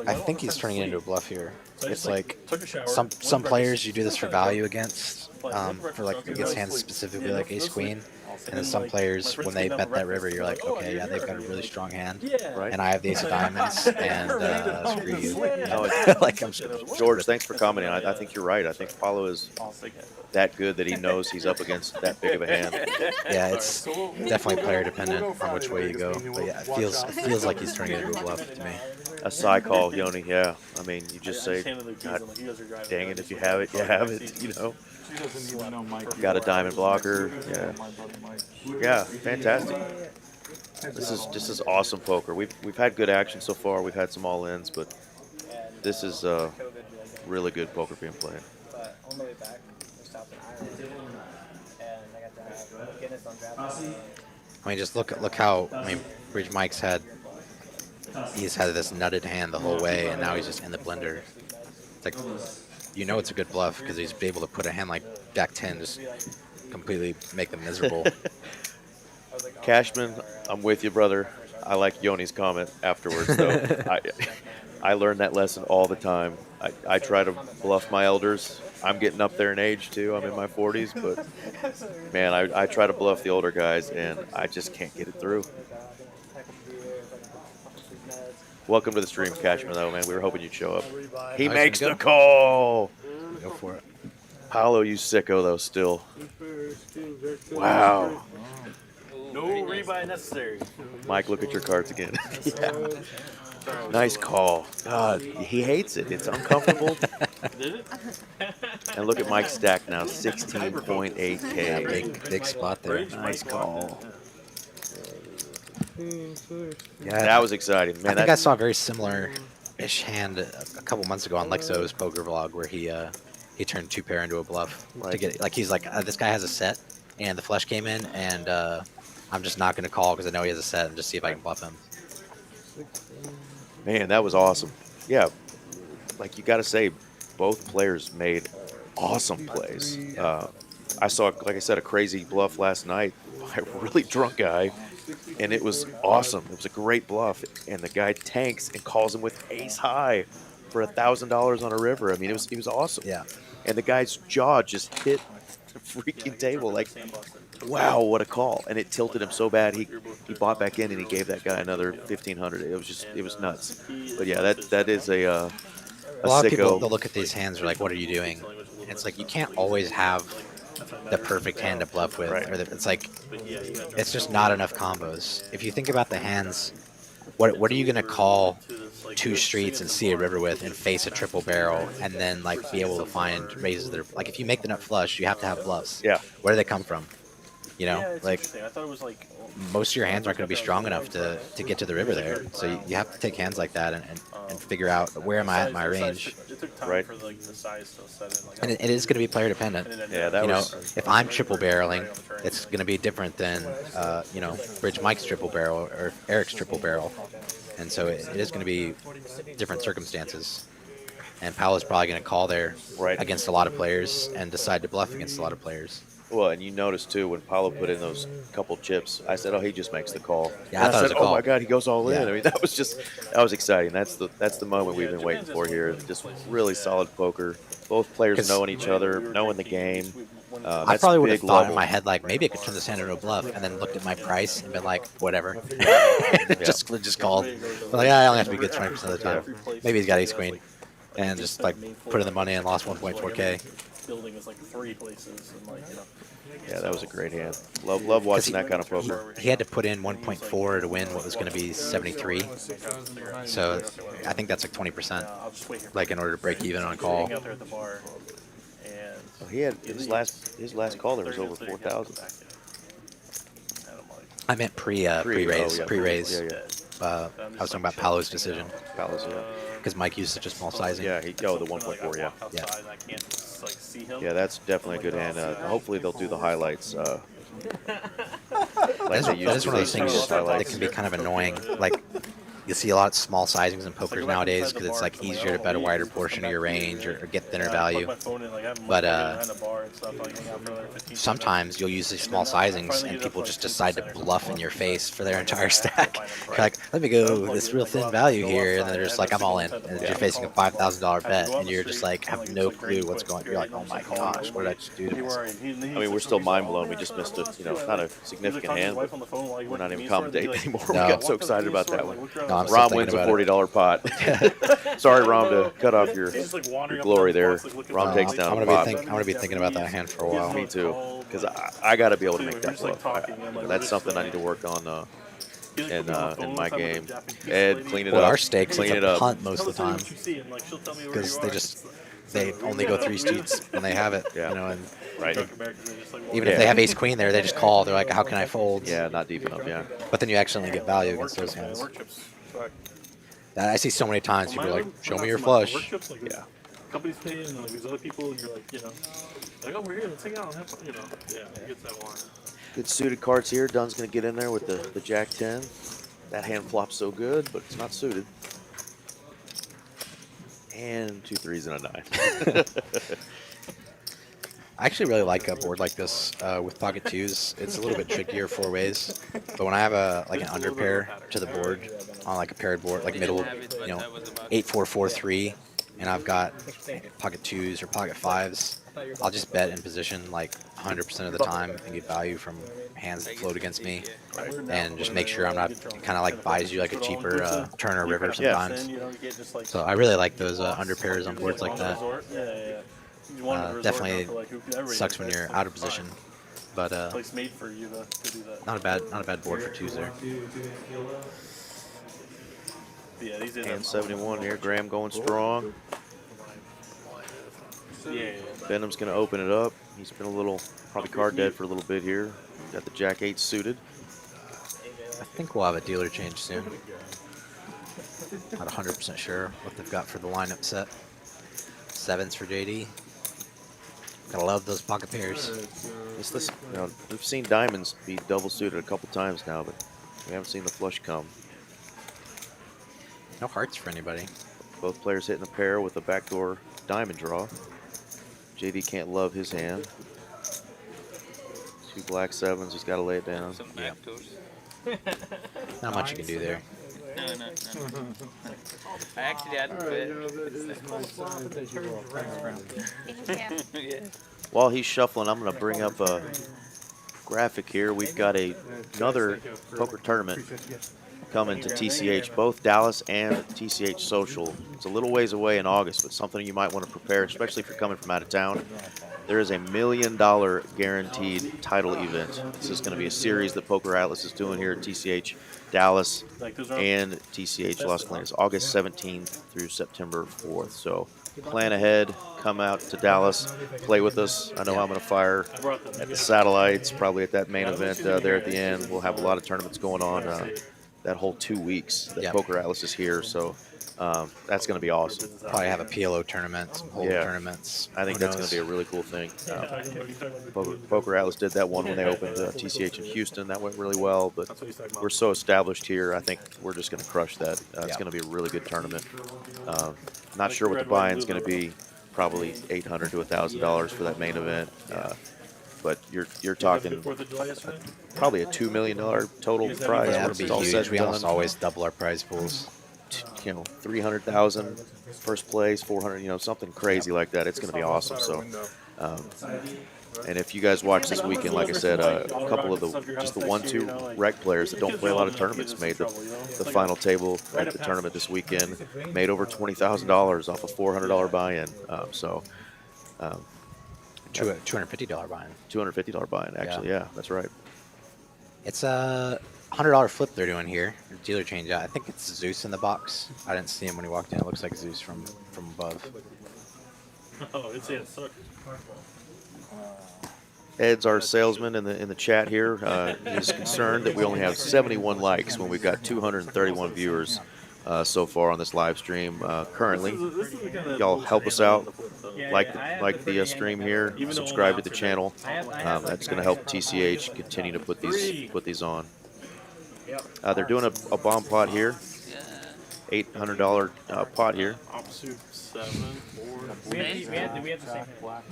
I think he's turning it into a bluff here. It's like some players you do this for value against, for like against hands specifically like ace queen, and then some players when they bet that river you're like, okay, yeah, they've got a really strong hand, Right. and I have the ace of diamonds, and screw you. No, Like I'm George, thanks for commenting. I think you're right. I think Paulo is that good that he knows he's up against that big of a hand. yeah, it's definitely player dependent on which way you go, but yeah, it feels like he's turning it into a bluff to me. A side call, Yoni, yeah. I mean, you just say, God dang it, if you have it, you have it, you know. She doesn't even know Mike. Got a diamond blocker, yeah. Yeah, fantastic. This is awesome poker. We've had good action so far. We've had some all-ins, but this is really good poker being played. But on the way back, we stopped in Ireland, and I got to have Guinness on draft. I mean, just look how Bridge Mike's he's had this nutted hand the whole way, and now he's just in the blender. It's like, you know it's a good bluff because he's able to put a hand like Jack 10, just completely make them miserable. Cashman, I'm with you, brother. I like Yoni's comment afterwards, though. I learn that lesson all the time. I try to bluff my elders. I'm getting up there in age, too. I'm in my 40s, but, man, I try to bluff the older guys, and I just can't get it through. Welcome to the stream, Cashman, though, man. We were hoping you'd show up. He makes the call. Go for it. Paolo, you sicko, though, still. Wow. No rebuy necessary. Mike, look at your cards again. Yeah. Nice call. God, he hates it. It's uncomfortable. Did it? And look at Mike's stack now, 16.8K. Big spot there. Nice call. Yeah, That was exciting, man. I think I saw a very similar-ish hand a couple months ago on Lexo's poker vlog where he turned 2 pair into a bluff to get like he's like this guy has a set and the flush came in and I'm just not going to call because I know he has a set and just see if I can bluff him. Man, that was awesome. Yeah, like you got to say, both players made awesome plays. I saw, like I said, a crazy bluff last night by a really drunk guy, and it was awesome. It was a great bluff, and the guy tanks and calls him with ace high for $1,000 on a river. I mean, it was awesome. Yeah. And the guy's jaw just hit the freaking table. Like, wow, what a call! And it tilted him so bad he bought back in and he gave that guy another $1,500. It was nuts. But yeah, that is a lot of people sicko. they'll look at these hands and are like, what are you doing? And it's like you can't always have the perfect hand to bluff with. Right. Or it's like it's just not enough combos. If you think about the hands, what are you gonna call 2 streets and see a river with and face a triple barrel and then like be able to find raises that are like if you make the nut flush you have to have bluffs. Yeah. Where do they come from? You know, Yeah, it's like interesting. I thought it was like most of your hands aren't going to be strong enough to get to the river there. So you have to take hands like that and figure out where am I at my range. It took time Right. for like the size to set in. Like, And it is going to be player dependent. Yeah, that You know, was. if I'm triple barreling, it's going to be different than, Bridge Mike's triple barrel or Eric's triple barrel. And so it is going to be different circumstances. And Paolo's probably going to call there Right. against a lot of players and decide to bluff against a lot of players. Well, and you notice too when Paulo put in those couple chips, I said, "Oh, he just makes the call." Yeah, I and thought it I was said, a "Oh call. my God, he goes all in." Yeah. I mean, that was exciting. That's the moment we've been waiting for here. Just really solid poker. Both players 'Cause knowing each other, knowing the game. I That's probably would have big thought level. in my head, like, maybe I could turn this hand into a bluff, and then looked at my price and been like, whatever. just called. But like, I only have to be good 20% of the time. Maybe he's got ace queen. And just, like, put in the money and lost 1.4K. Building is like 3 places and like Yeah, that was a great hand. Love watching that kind of poker. He had to put in 1.4 to win what was going to be 73. So I think that's like 20%, I'll just wait here. like in order to break even on call. Hang out there at the bar, and He had his last call there was over 4,000. I meant pre-raise. Yeah. Pre-raise. Yeah, yeah. I was talking about Paolo's decision. Palos, yeah. Because Mike used such a small sizing. Yeah, the 1.4, yeah. Yeah. I can't just, like, see him. Yeah, that's definitely a good hand. Hopefully they'll do the highlights. Like That they used is to. one of those They do things those that highlights. can be kind of annoying. Like, you see a lot of small sizings in pokers nowadays because it's like easier to bet a wider portion of your range or get thinner value. But sometimes you'll use these small sizings and people just decide to bluff in your face for their entire stack. You're like, let me go this real thin value here, and then they're just like, I'm all in. And you're facing a $5,000 bet, and you're just like, have no clue what's going on. You're like, oh my gosh, what did I just do to myself? I mean, we're still mind blown. We just missed not a significant hand, but we're not even commentating anymore. No. We got so excited about that one. No, I'm still Rom thinking wins a about it. $40 pot. Sorry, Rom, to cut off your glory there. Rom takes down a pot. I'm gonna be thinking about that hand for a while. Me too, because I got to be able to make that bluff. That's something I need to work on in my game. Ed, clean it Well, up. our stakes Clean it's it a up. punt most of the time because they only go 3 streets and they have it. Yeah. You know, and Right. even if they have ace queen there, they just call. They're like, how can I fold? Yeah, not deep enough. Yeah. But then you accidentally get value against those hands. I see so many times people are like, show me your flush. Yeah. Companies pay and like these other people, and you're like, like, oh, we're here, let's hang out and have fun, Yeah, it gets that one. Good suited cards here. Dunn's going to get in there with the Jack 10. That hand flops so good, but it's not suited. And 2 3s and a 9. I actually really like a board like this with pocket twos. It's a little bit trickier 4 ways, but when I have an under pair to the board on like a paired board, like middle, 8 4 4 3, and I've got pocket twos or pocket fives, I'll just bet in position like 100% of the time and get value from hands that float against me, and just make sure I'm not kind of like buys you like a cheaper turn or river sometimes. So I really like those under pairs on boards like that. Definitely sucks when you're out of position, but not a bad board for twos there. And 71 here. Graham going strong. Benham's going to open it up. He's been probably card dead for a little bit here. Got the Jack 8 suited. I think we'll have a dealer change soon. Not 100% sure what they've got for the lineup set. 7s for JD. Gotta love those pocket pairs. We've seen diamonds be double suited a couple times now, but we haven't seen the flush come. No hearts for anybody. Both players hitting a pair with a backdoor diamond draw. JD can't love his hand. 2 black 7s, he's got to lay it down. Yeah. Not much you can do there. No. I actually had to quit. While he's shuffling, I'm going to bring up a graphic here. We've got another poker tournament coming to TCH, both Dallas and TCH Social. It's a little ways away in August, but something you might want to prepare, especially if you're coming from out of town. There is a $1 million guaranteed title event. This is going to be a series that Poker Atlas is doing here at TCH Dallas and TCH Las Colinas, August 17th through September 4th. So plan ahead, come out to Dallas, play with us. I know I'm going to fire at the satellites, probably at that main event there at the end. We'll have a lot of tournaments going on that whole 2 weeks that Poker Atlas is here. So that's going to be awesome. Probably have a PLO tournament, some hold tournaments. I think that's going to be a really cool thing. Poker Atlas did that one when they opened TCH in Houston. That went really well, but we're so established here. I think we're just going to crush that. It's going to be a really good tournament. Not sure what the buy-in's going to be. Probably $800 to $1,000 for that main event. But you're talking probably a $2 million total prize. Yeah, that'd be huge. We almost always double our prize pools. 300,000 first place, 400, something crazy like that. It's going to be awesome. So, and if you guys watch this weekend, like I said, a couple of the 1-2 rec players that don't play a lot of tournaments made the final table at the tournament this weekend, made over $20,000 off a $400 buy-in. $250 buy-in. $250 buy-in, actually. Yeah, that's right. It's a $100 flip they're doing here. Dealer change. I think it's Zeus in the box. I didn't see him when he walked in. It looks like Zeus from above. Oh, it's sucked. Ed's our salesman in the chat here. He's concerned that we only have 71 likes when we've got 231 viewers so far on this live stream currently. Y'all help us out. Like the stream here. Subscribe to the channel. That's going to help TCH continue to put these on. They're doing a bomb pot here. $800 pot here. Offsuit 7, 4. We have the same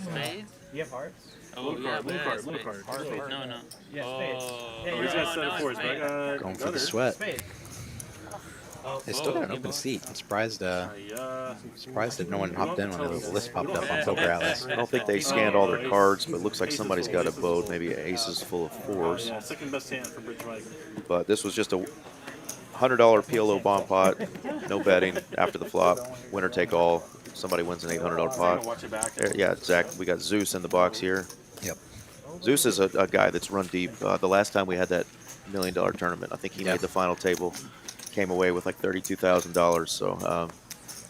Spades? You have hearts? Oh, Blue yeah, card, blue yeah, card, blue spades. card. Spades. No, no. Yeah, spades. Oh, he's got 7 fours, but I got Going for the gutters. sweat. Spades. They still got an open seat. I'm surprised. Surprised that no one hopped in when the list popped up on Poker Atlas. I don't think they scanned all their cards, but it looks like somebody's got a boat, maybe aces full of fours. Yeah, second best hand for Bridge Mike. But this was just a $100 PLO bomb pot, no betting after the flop, winner take all. Somebody wins an $800 pot. Watch it back. There, yeah, Zach, we got Zeus in the box here. Yep. Zeus is a guy that's run deep. The last time we had that $1 million tournament, I think he made the final table, came away with like $32,000. So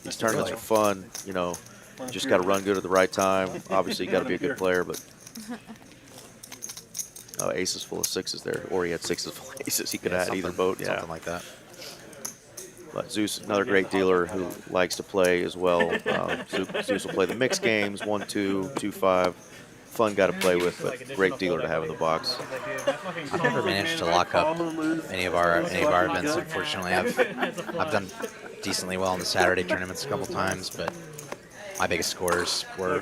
these tournaments are fun. You know, you just got to run good at the right time. Obviously, you got to be a good player, but aces full of sixes there, or he had sixes full of aces. He could have had either boat. Yeah, something like that. But Zeus, another great dealer who likes to play as well. Zeus will play the mixed games, 1-2, 2-5. Fun guy to play with, but great dealer to have in the box. I've never managed to lock up any of our events. Unfortunately, I've done decently well in the Saturday tournaments a couple times, but my biggest scores were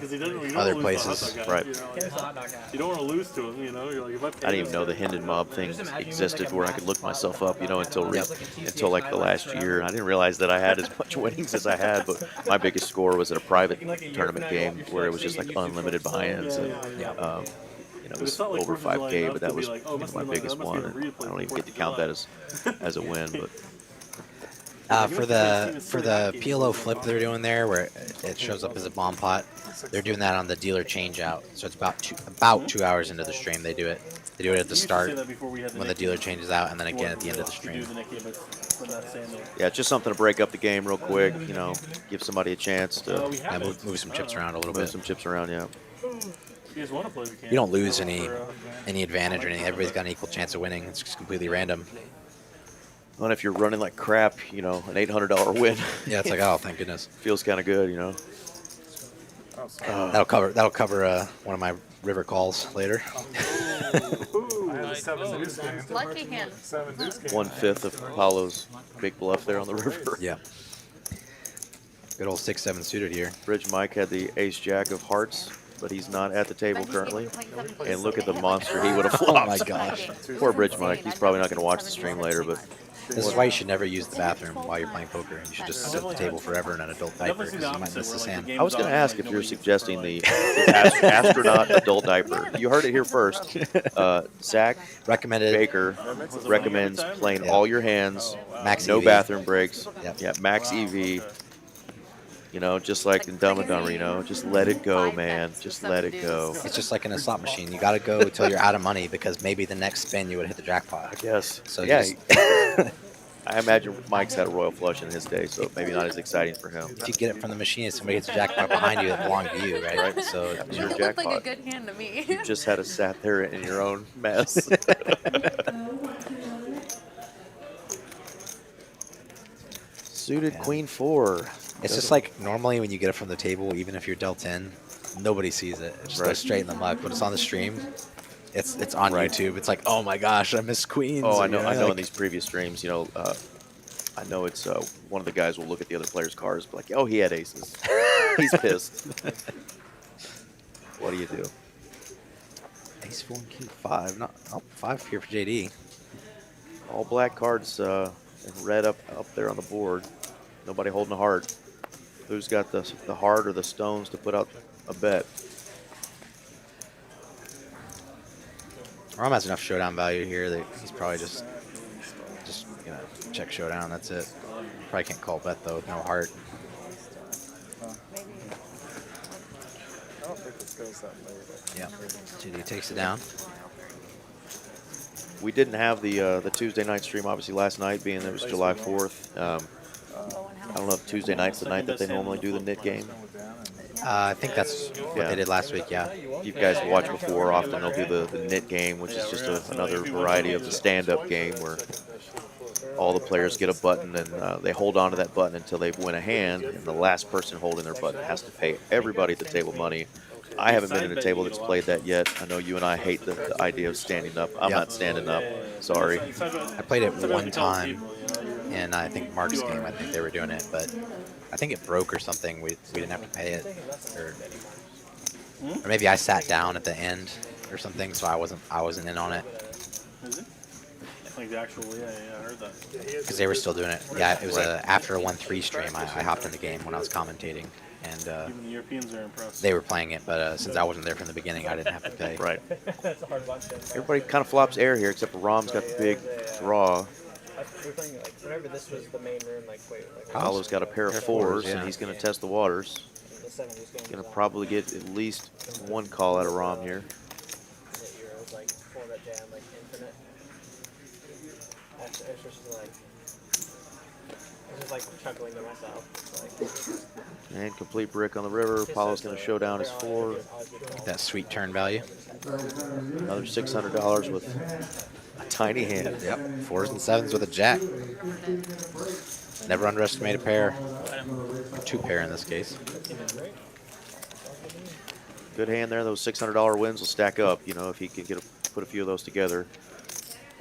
other places. Right. You don't want to lose to him, you know. You're like, if I didn't even know the Hendon Mob thing existed where I could look myself up, you know, until like the last year. I didn't realize that I had as much winnings as I had, but my biggest score was at a private tournament game where it was just like unlimited buy-ins. And, you know, it was over 5K, but that was my biggest one. And I don't even get to count that as a win, but. For the PLO flip they're doing there, where it shows up as a bomb pot, they're doing that on the dealer change out. So it's about 2 hours into the stream they do it. They do it at the start when the dealer changes out, and then again at the end of the stream. Yeah, it's just something to break up the game real quick. You know, give somebody a chance to move some chips around a little bit. Move some chips around, yeah. You don't lose any advantage or anything. Everybody's got an equal chance of winning. It's just completely random. And if you're running like crap, you know, an $800 win. Yeah, it's like, oh, thank goodness. Feels kind of good, you know. That'll cover one of my river calls later. Lucky him. 1/5 of Apollo's big bluff there on the river. Yeah. Good old 6-7 suited here. Bridge Mike had the ace-jack of hearts, but he's not at the table currently. And look at the monster he would have flopped. Oh my gosh. Poor Bridge Mike. He's probably not going to watch the stream later, but. This is why you should never use the bathroom while you're playing poker. You should just sit at the table forever in an adult diaper because you might miss this hand. I was going to ask if you're suggesting the astronaut adult diaper. You heard it here first. Zach Baker recommends playing all your hands, max no EV. bathroom breaks. Yep. Yeah, max EV. You know, just like in Dumb and Dumber, you know, just let it go, man. Just let it go. It's just like in a slot machine. You got to go until you're out of money because maybe the next spin you would hit the jackpot. I guess. So yeah. I imagine Mike's had a royal flush in his day, so maybe not as exciting for him. If you get it from the machine and somebody hits a jackpot behind you, it belonged to you, right? So that was It your looked jackpot. like a good hand to me. You just had to sat there in your own mess. Suited Queen 4. It's just like normally when you get it from the table, even if you're dealt in, nobody sees it. It just goes straight in the muck. When it's on the stream, it's on YouTube. It's like, oh my gosh, I missed queens. Oh, I know. I know. Like, In these previous streams, you know, I know it's one of the guys will look at the other player's cards, but like, oh, he had aces. He's pissed. What do you do? Ace 4 and King 5. Not 5 here for JD. All black cards and red up there on the board. Nobody holding a heart. Who's got the heart or the stones to put out a bet? Rom has enough showdown value here that he's probably just gonna check showdown. That's it. Probably can't call bet though with no heart. I don't think this goes that late. Yeah. JD takes it down. We didn't have the Tuesday night stream, obviously, last night, being that it was July 4th. I don't know if Tuesday night's the night that they normally do the knit game. I think that's what Yeah. they did last week, yeah. You guys watch before, often they'll do the knit game, which is just another variety of the stand-up game where all the players get a button and they hold on to that button until they win a hand, and the last person holding their button has to pay everybody at the table money. I haven't been at a table that's played that yet. I know you and I hate the idea of standing up. I'm not standing up. Sorry. I played it one time, and I think Mark's game, I think they were doing it, but I think it broke or something. We didn't have to pay it. Or maybe I sat down at the end or something, so I wasn't in on it. Is it? Like the actual, yeah, I heard that. Because they were still doing it. Yeah, it was after a 1-3 stream. I hopped in the game when I was commentating, and Even the Europeans are impressed. they were playing it. But since I wasn't there from the beginning, I didn't have to pay. Right. That's a hard one. Everybody kind of flops air here, except for Rom's got the big draw. We're playing like whenever this was the main room, like wait, like Paolo's got a pair of fours, and he's going to test the waters. the 70s game. Going to probably get at least one call out of Rom here. Euros like for that jam like infinite. It's just like I was just like chuckling to myself. Like, And complete brick on the river. Paolo's going to show down his 4. That sweet turn value. Another $600 with a tiny hand. Yep, 4s and 7s with a jack. Never underestimate a pair. Or 2 pair in this case. Good hand there. Those $600 wins will stack up. You know, if he can put a few of those together,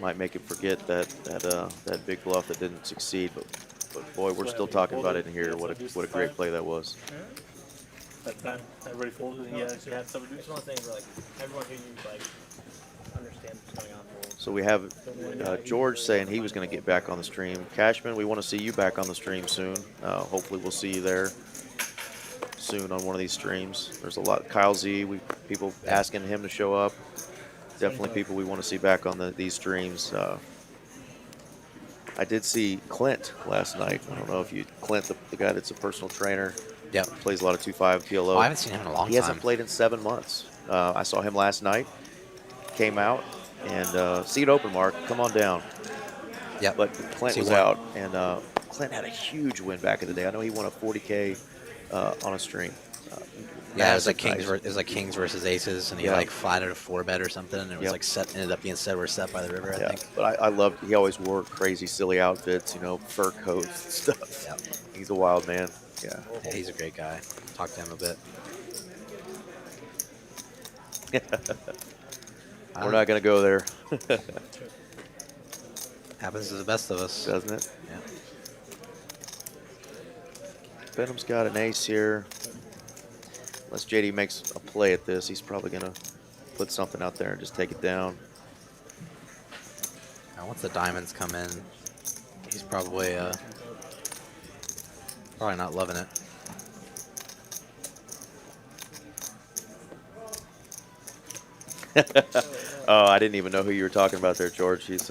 might make him forget that big bluff that didn't succeed. But boy, we're still talking about it in here. What a great play that was. That time, everybody folded. Yeah, it's one of those things where like everyone who you like understands what's going on. So we have George saying he was going to get back on the stream. Cashman, we want to see you back on the stream soon. Hopefully we'll see you there soon on one of these streams. There's a lot. Kyle Z, people asking him to show up. Definitely people we want to see back on these streams. I did see Clint last night. I don't know if Clint, the guy that's a personal trainer. Yep. Plays a lot of 2-5 PLO. Oh, I haven't seen him in a long time. He hasn't played in 7 months. I saw him last night. Came out and seat open, Mark. Come on down. Yep. But Clint was out, and Clint had a huge win back in the day. I know he won a 40K on a stream. Yeah, it was like Kings versus Aces, and he Yeah. like flatted a 4-bet or something, and it was Yep. like ended up being set or set by the river, I Yeah, think. but I loved. He always wore crazy, silly outfits. You know, fur coats and stuff. Yep. He's a wild man. Yeah. Yeah, he's a great guy. Talk to him a bit. We're not gonna go there, Happens to the best of us. doesn't it? Yeah. Benham's got an ace here. Unless JD makes a play at this, he's probably gonna put something out there and just take it down. Now, once the diamonds come in, he's probably not loving it. Oh, I didn't even know who you were talking about there, George. He's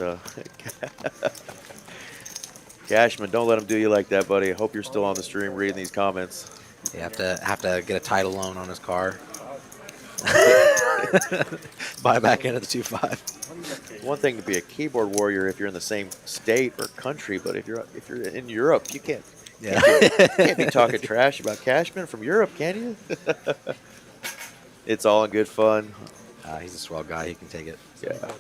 Cashman, don't let him do you like that, buddy. I hope you're still on the stream reading these comments. You have to get a title loan on his car. Buy back into the 2-5. One thing to be a keyboard warrior if you're in the same state or country, but if you're in Europe, you can't be talking trash about Cashman from Europe, can you? It's all in good fun. He's a swell guy. He can take it. Yeah.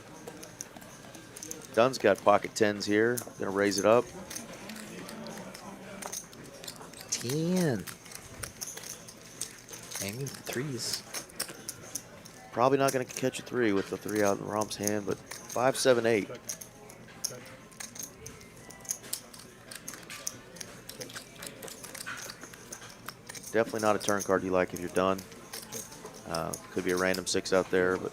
Dunn's got pocket 10s here. Gonna raise it up. 10. Aiming for 3s. Probably not gonna catch a 3 with the 3 out in Rom's hand, but 5, 7, 8. Definitely not a turn card you like if you're done. Could be a random 6 out there, but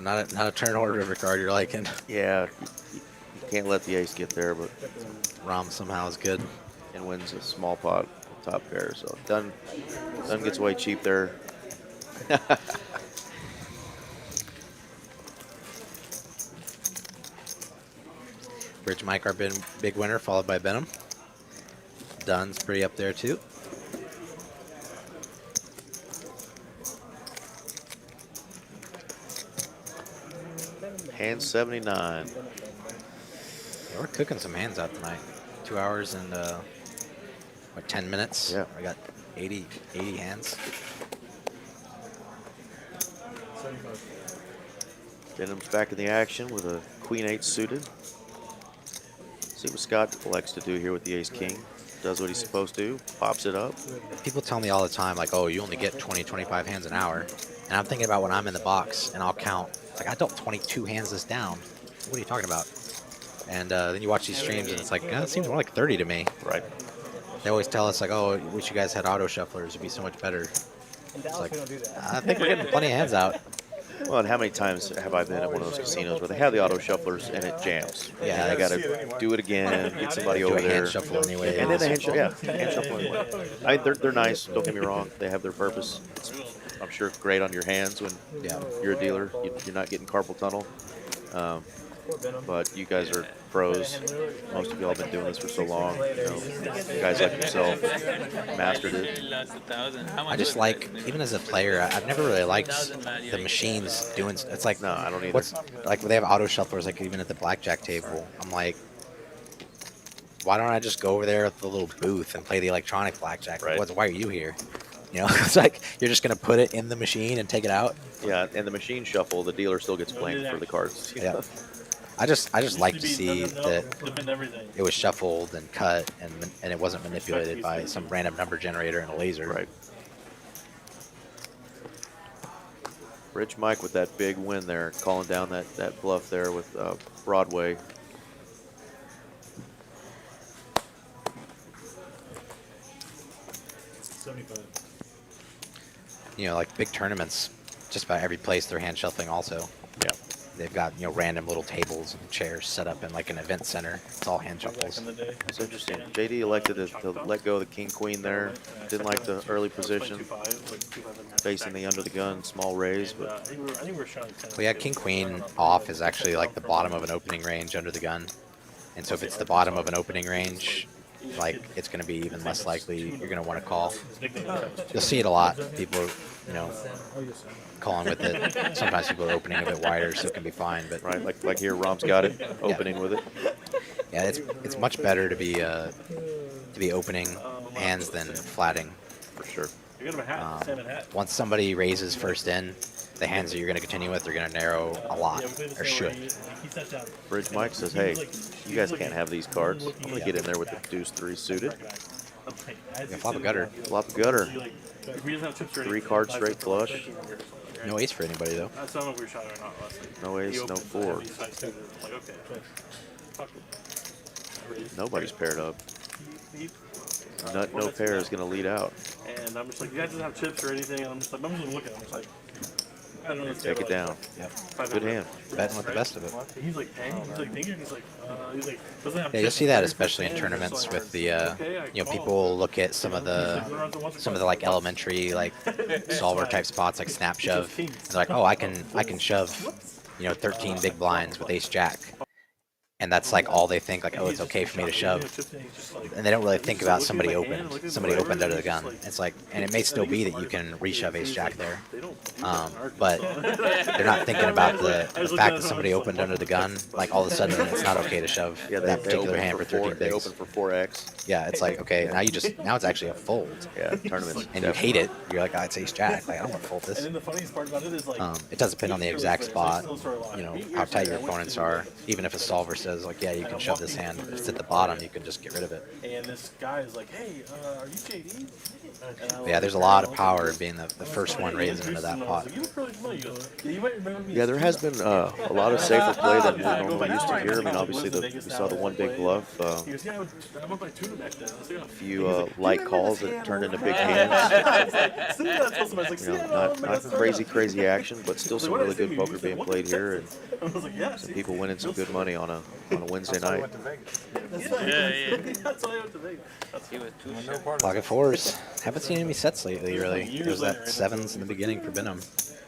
Not a turn order river card you're liking. yeah, you can't let the ace get there, but Rom somehow is good. and wins a small pot top pair. So Dunn gets away cheap there. Bridge Mike, our big winner, followed by Benham. Dunn's pretty up there too. Hand 79. Yeah, we're cooking some hands out tonight. 2 hours and what, 10 minutes? Yeah. I got 80 hands. Denham's back in the action with a Queen 8 suited. See what Scott elects to do here with the Ace King. Does what he's supposed to, pops it up. People tell me all the time, like, oh, you only get 20, 25 hands an hour. And I'm thinking about when I'm in the box and I'll count. It's like, I dealt 22 hands this down. What are you talking about? And then you watch these streams and it's like, it seems more like 30 to me. Right. They always tell us, like, oh, I wish you guys had auto shufflers. It'd be so much better. In Dallas, we don't do that. I think we're getting plenty of hands out. Well, and how many times have I been at one of those casinos where they have the auto shufflers and it jams? Yeah, They got to do it again, get somebody do over a there. hand shuffle anyway. And then the hand shuffle, hand shuffle anyway. They're nice, don't get me wrong. They have their purpose. I'm sure great on your hands when you're a dealer. You're not getting carpal tunnel. But you guys are pros. Most of y'all have been doing this for so long. You know, guys like yourself mastered it. I just like, even as a player, I've never really liked the machines doing. It's like, No, I don't either. what's like when they have auto shufflers, like even at the blackjack table. I'm like, why don't I just go over there at the little booth and play the electronic blackjack? Right. Why are you here? You know, it's like you're just gonna put it in the machine and take it out. Yeah, and the machine shuffle, the dealer still gets blamed for the cards. Yeah. I just like to see that it was shuffled and cut and it wasn't manipulated by some random number generator and a laser. Right. Rich Mike with that big win there, calling down that bluff there with Broadway. You know, like big tournaments, just about every place they're hand shuffling also. Yeah. They've got, you know, random little tables and chairs set up in like an event center. It's all hand shuffles. It's interesting. JD elected to let go of the king queen there. Didn't like the early position, facing the under the gun small raise. But Well, yeah, king queen off is actually like the bottom of an opening range under the gun. And so if it's the bottom of an opening range, like it's going to be even less likely you're going to want to call. You'll see it a lot. People, you know, calling with it. Sometimes people are opening a bit wider, so it can be fine. But right, like here, Rom's got it, opening with it. Yeah, it's much better to be opening hands than flatting. For sure. Once somebody raises first in, the hands that you're going to continue with are going to narrow a lot, or should. Bridge Mike says, hey, you guys can't have these cards. I'm going to get in there with the deuce 3 suited. Yeah, flop a gutter. Flop a gutter. 3 card straight flush. No ace for anybody, though. No ace, no 4. Nobody's paired up. Nut, no pair is going to lead out. And I'm just like, you guys doesn't have chips or anything. And I'm just looking. I'm just like, I don't know. Take it down. Yep. Good hand. Betting with the best of it. He's like, dang. He's like thinking. He's like, doesn't have Yeah, you'll chips. see that especially in tournaments with the, you know, people look at some of the like elementary like solver type spots like snap shove. And they're like, oh, I can shove, you know, 13 big blinds with ace jack. And that's like all they think, like, oh, it's okay for me to shove. And they don't really think about somebody opened under the gun. It's like, and it may still be that you can reshove ace jack there. But they're not thinking about the fact that somebody opened under the gun. Like all of a sudden it's not okay to shove that particular hand for 13 They bigs. open for 4x. Yeah, it's like, okay, now it's actually a fold. Yeah, tournaments. And you hate it. You're like, oh, it's ace jack. Like, I don't want to fold this. And then the funniest part about it is like, It does depend on the exact spot, you know, how tight your opponents are. Even if a solver says, like, yeah, you can shove this hand, if it's at the bottom, you can just get rid of it. and this guy is like, hey, are you JD? And I was Yeah, there's a lot of power in being the first one raising into that pot. like, you look really familiar. He goes, yeah, you might remember me. Yeah, there has been a lot of safer play than we normally used to hear. I mean, obviously, we saw the one big bluff. He goes, yeah, I went by tuna back then. I was like, A few light calls that turned into big hands. You know, not crazy action, but still some really good poker being played here, and I was like, yeah. some people winning some good money on a Wednesday night. That's why I went to Vegas. Pocket fours. Haven't seen any sets lately, really. There's that sevens in the beginning for Benham.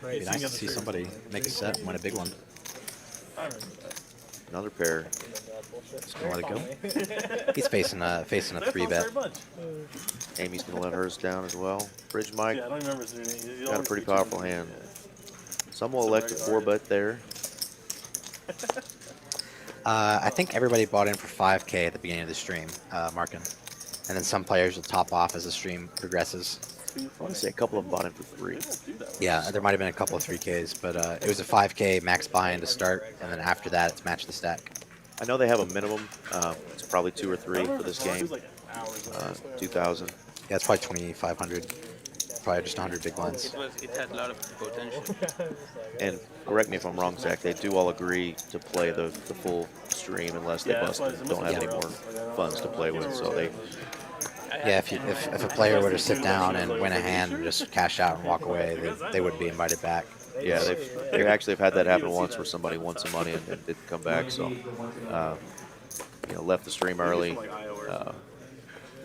It'd be nice to see somebody make a set and win a big one. Another pair. Just gonna let it go. He's facing a 3-bet. Amy's gonna let hers down as well. Bridge Mike Yeah, I don't remember his name. got a pretty powerful hand. Some will elect a 4-bet there. I think everybody bought in for 5K at the beginning of the stream, Markin. And then some players will top off as the stream progresses. I want to say a couple of them bought in for 3. Yeah, there might have been a couple of 3Ks, but it was a 5K max buy-in to start, and then after that, it's match the stack. I know they have a minimum. It's probably 2 or 3 for this game. 2,000. Yeah, it's probably 2,500. Probably just 100 big blinds. It had a lot of potential. And correct me if I'm wrong, Zach, they do all agree to play the full stream unless they don't have any more funds to play with. So they. Yeah, if a player were to sit down and win a hand and just cash out and walk away, they wouldn't be invited back. Yeah, they actually have had that happen once where somebody won some money and didn't come back. So, left the stream early.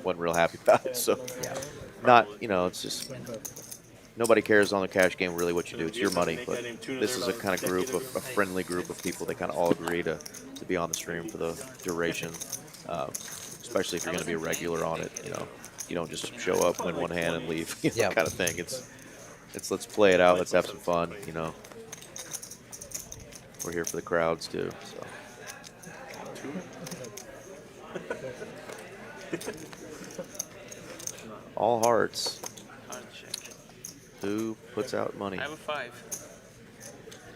Wasn't real happy about it. So, not, it's just nobody cares on the cash game really what you do. It's your money. But this is a kind of group, a friendly group of people that kind of all agree to be on the stream for the duration. Especially if you're going to be a regular on it, you don't just show up, win one hand, and leave, kind of thing. It's let's play it out, let's have some fun, We're here for the crowds too. So. All hearts. Who puts out money? I have a 5.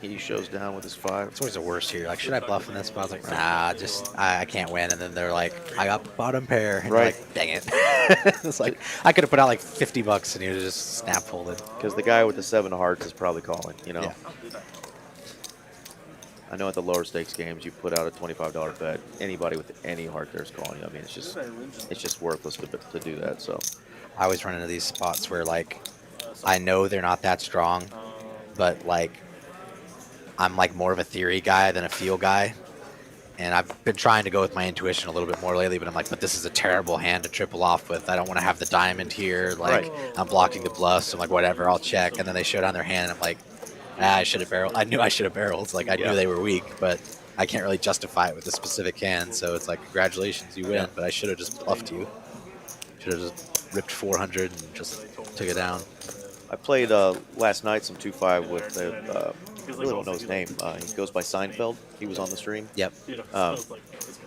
He shows down with his 5. It's always the worst here. Like, should I bluff in this? But I was like, nah, I can't win. And then they're like, I got bottom pair. And right. Like, dang it. It's like, I could have put out like $50 and he was just snap folded. Because the guy with the 7 of hearts is probably calling, Yeah. I know at the lower stakes games, you put out a $25 bet. Anybody with any heart there is calling you. I mean, it's just worthless to do that. So I always run into these spots where, like, I know they're not that strong, but, like, I'm, like, more of a theory guy than a feel guy. And I've been trying to go with my intuition a little bit more lately, but I'm like, but this is a terrible hand to triple off with. I don't want to have the diamond here. Like, I'm blocking the bluffs. I'm like, whatever, I'll check. And then they show down their hand, and I'm like, I should have barreled. I knew I should have barreled. Like, I knew they were weak, but I can't really justify it with a specific hand. So it's like, congratulations, you win. But I should have just bluffed you. Should have just ripped 400 and just took it down. I played last night some 2-5 with I really don't know his name. He goes by Seinfeld. He was on the stream. Yep.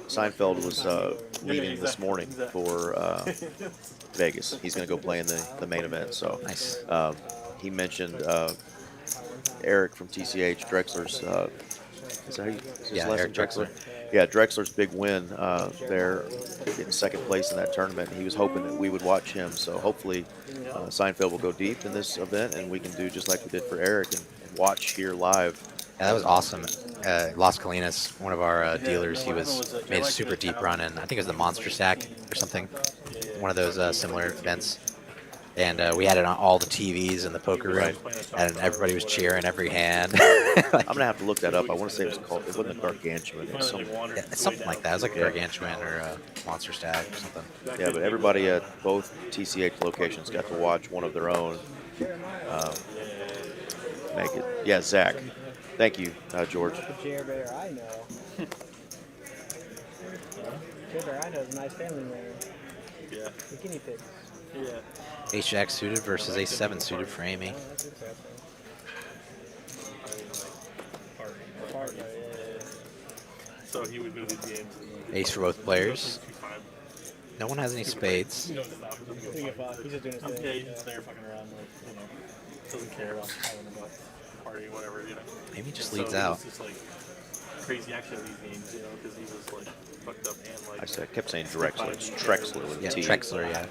Seinfeld was leaving this morning for Vegas. He's going to go play in the main event. So nice. He mentioned Eric from TCH, Drexler's. Is that how you? Eric Drexler. Yeah, Drexler's big win there, getting second place in that tournament. He was hoping that we would watch him. So hopefully Seinfeld will go deep in this event, and we can do just like we did for Eric and watch here live. Yeah, that was awesome. Las Colinas, one of our dealers, he made a super deep run in, I think it was the Monster Stack or something, one of those similar events. And we had it on all the TVs in the poker room, and everybody was cheering every hand. I'm gonna have to look that up. I want to say it was called. It wasn't a gargantuan. It was it's something like that. It was like a gargantuan or a monster stack or something. Yeah, but everybody at both TCH locations got to watch one of their own make it. Yeah, Zach. Thank you, George. Jer Bear I know. Jer Bear I know is a nice family man. Yeah. The guinea pigs. Yeah. Ace-Jack suited versus Ace-7 suited for Amy. Oh, that's interesting. So he would go to the games. Ace for both players. No one has any spades. He's just doing his thing. Yeah, he's just there fucking around, doesn't care about having a party, whatever, Amy just leads out. It's just like crazy action of these games, because he was like fucked up and like. I kept saying Drexler. It's Trexler with a T. Trexler, yeah.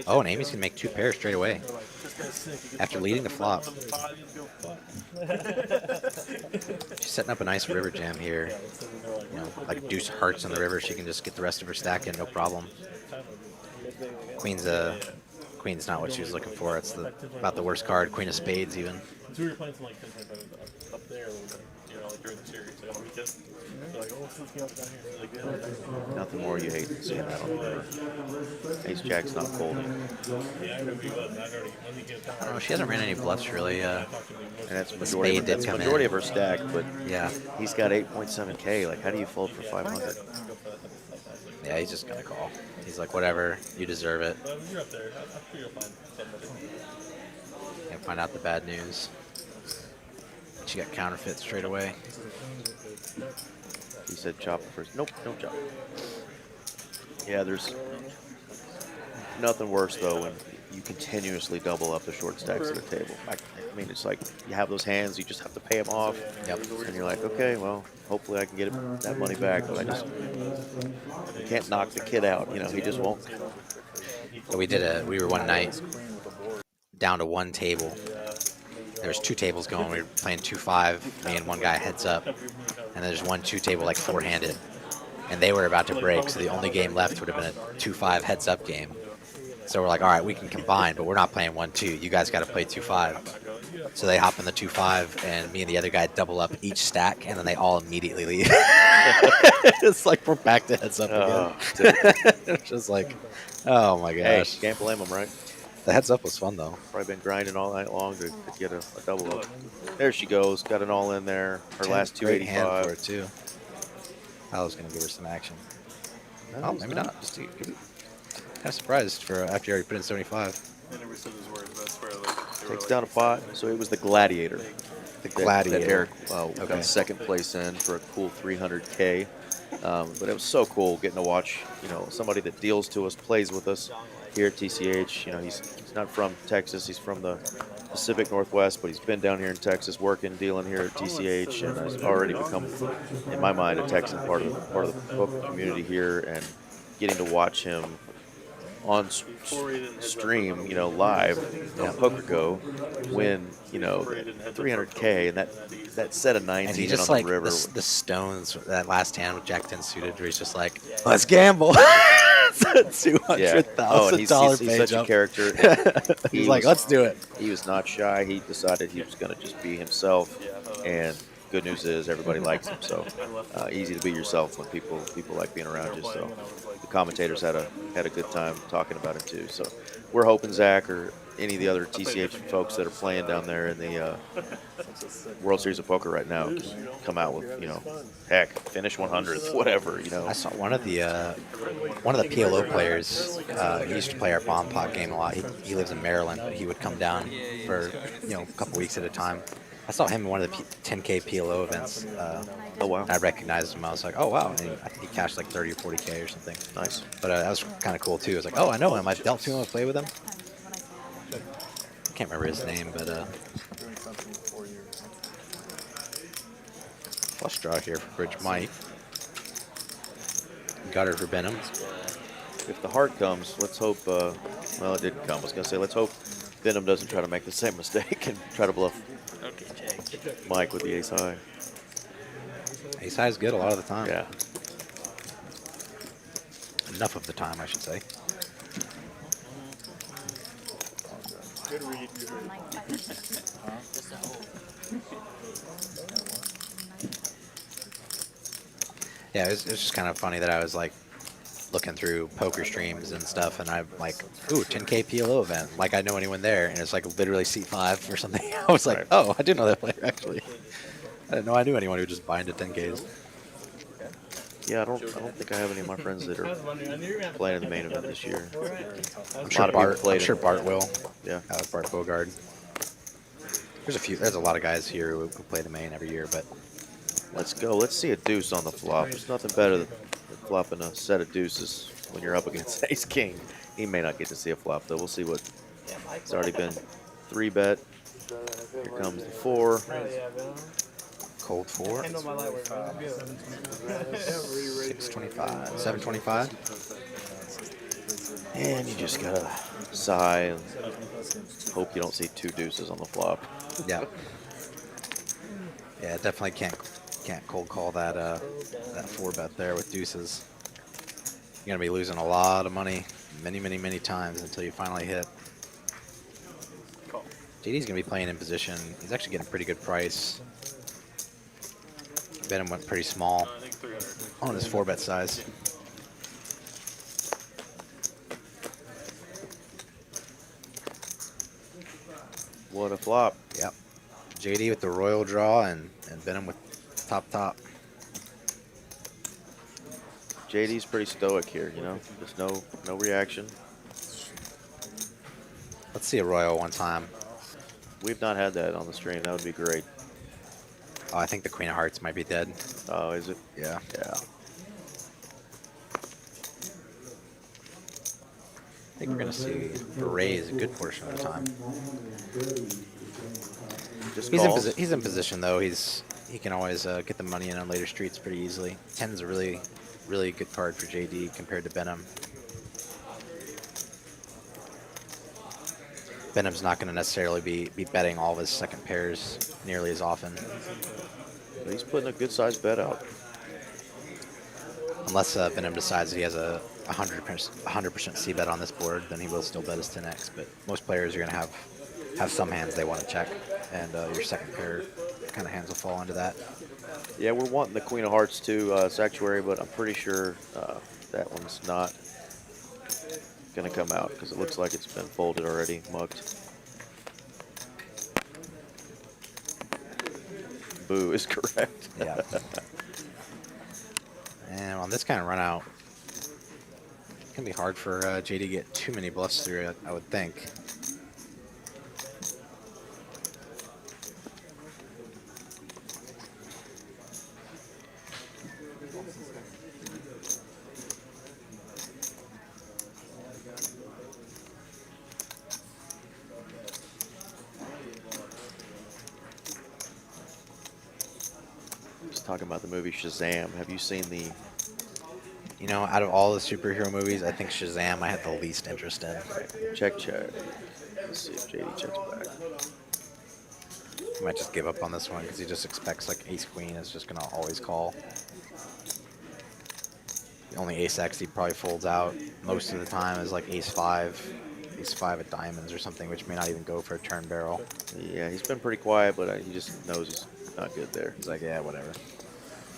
Oh, and Amy's gonna make 2 pairs straight away after leading the flop. She's setting up a nice river jam here. Like deuce hearts on the river, she can just get the rest of her stack in, no problem. Queen's not what she was looking for. It's about the worst card. Queen of spades even. So we were playing some like up there a little bit, like during the series, like on the weekend. They're like, oh, what's this game down here? Nothing more you hate than seeing that on the river. Ace Jack's not folding. Yeah, I remember he was. I don't know, she hasn't ran any bluffs really. And that's majority of her stack, but yeah, he's got 8.7K. Like, how do you fold for 500? Yeah, he's just gonna call. He's like, whatever, you deserve it. You're up there. I'm sure you'll find somebody. Can't find out the bad news. She got counterfeit straight away. He said chop first. Nope, don't chop. Yeah, there's Nothing worse though when you continuously double up the short stacks at the table. I mean, it's like you have those hands, you just have to pay them off. Yep. And you're like, okay, well, hopefully I can get that money back, but I just can't knock the kid out. You know, he just won't. But we were one night down to one table. There was 2 tables going. We were playing 2-5. Me and one guy heads up, and there's 1-2 table like 4-handed, and they were about to break. So the only game left would have been a 2-5 heads up game. So we're like, all right, we can combine, but we're not playing 1-2. You guys got to play 2-5. So they hop in the 2-5, and me and the other guy double up each stack, and then they all immediately leave. It's like we're back to heads up again. It's just like, oh my Hey, gosh. can't blame him, right? The heads up was fun though. Probably been grinding all night long to get a double up. There she goes, got an all in there. Her last Great hand for 285. it too. I was gonna give her some action. Oh, maybe not. Just kind of surprised for after you already put in 75. I never said those words, but I swear, like, they were Takes like, down a pot. So it was the Gladiator. The That Gladiator. Eric Okay. got second place in for a cool 300K. But it was so cool getting to watch, you know, somebody that deals to us, plays with us here at TCH. You know, he's not from Texas. He's from the Pacific Northwest, but he's been down here in Texas working, dealing here at TCH, and has already become, in my mind, a Texan part of the poker community here. And getting to watch him on stream, you know, live on Poker Go, win, you know, 300K, and that set of 90 And he on just the like river. the stones, that last hand with Jack 10 suited, where he's just like, let's gamble. It's a $200,000 he's page such a up. character. He's like, let's do it. He was not shy. He decided he was going to just be himself, and good news is everybody likes him. So easy to be yourself when people like being around you. So the commentators had a good time talking about it too. So we're hoping Zach or any of the other TCH folks that are playing down there in the World Series of Poker right now can come out with, you know, heck, finish 100th, whatever, you know. I saw one of the PLO players. He used to play our bomb pot game a lot. He lives in Maryland, but he would come down for, you know, a couple weeks at a time. I saw him in one of the 10K PLO events. Oh, wow. I recognized him. I was like, oh, wow. And I think he cashed like 30 or 40K or something. Nice. But that was kind of cool, too. I was like, oh, I know him. I've dealt to him. I play with him. I can't remember his name, but flush draw here for Bridge Mike. Gutter for Benham. If the heart comes, let's hope, well, it didn't come. I was going to say, let's hope Venom doesn't try to make the same mistake and try to bluff Mike with the ace high. Ace high is good a lot of the time. Yeah. Enough of the time, I should say. Good read, good read. Yeah, it was just kind of funny that I was like looking through poker streams and stuff, and I'm like, ooh, 10K PLO event. Like I know anyone there, and it's like literally C5 or something. I was like, oh, I didn't know that player actually. I didn't know I knew anyone who just buy into 10Ks. Yeah, I don't think I have any of my friends that are playing in the main event this year. I'm sure Bart will. Yeah. Bart Bogard. There's a lot of guys here who play the main every year, but Let's go. Let's see a deuce on the flop. There's nothing better than flopping a set of deuces when you're up against ace king. He may not get to see a flop though. We'll see what. It's already been 3-bet. Here comes the 4. cold 4. 625, 725. And you just gotta sigh and hope you don't see 2 deuces on the flop. Yeah. Yeah, definitely can't cold call that that 4-bet there with deuces. You're gonna be losing a lot of money many times until you finally hit. JD's gonna be playing in position. He's actually getting a pretty good price. Benham went pretty small on his 4-bet size. What a flop. Yep. JD with the royal draw and Benham with top. JD's pretty stoic here, you know. There's no reaction. Let's see a royal one time. We've not had that on the stream. That would be great. Oh, I think the Queen of Hearts might be dead. Oh, is it? Yeah. Yeah. think we're going to see Berets a good portion of the time. Just He's in, calls. he's in position, though. He can always get the money in on later streets pretty easily. 10 is a really, really good card for JD compared to Benham. Benham's not going to necessarily be betting all of his second pairs nearly as often. But he's putting a good-sized bet out. Unless Benham decides that he has a 100% C bet on this board, then he will still bet his 10x. But most players are going to have some hands they want to check, and your second pair kind of hands will fall into that. Yeah, we're wanting the Queen of Hearts too, Sanctuary, but I'm pretty sure that one's not going to come out because it looks like it's been folded already, mugged. Boo is correct. Yeah. And on this kind of run out, it's going to be hard for JD to get too many bluffs through it, I would think. Just talking about the movie Shazam. Have you seen the... You know, out of all the superhero movies, I think Shazam I had the least interest in. Check. Let's see if JD checks back. He might just give up on this one because he just expects like ace queen is just going to always call. The only ace X he probably folds out most of the time is like ace five of diamonds or something, which may not even go for a turn barrel. Yeah, he's been pretty quiet, but he just knows he's not good there. He's like, yeah, whatever.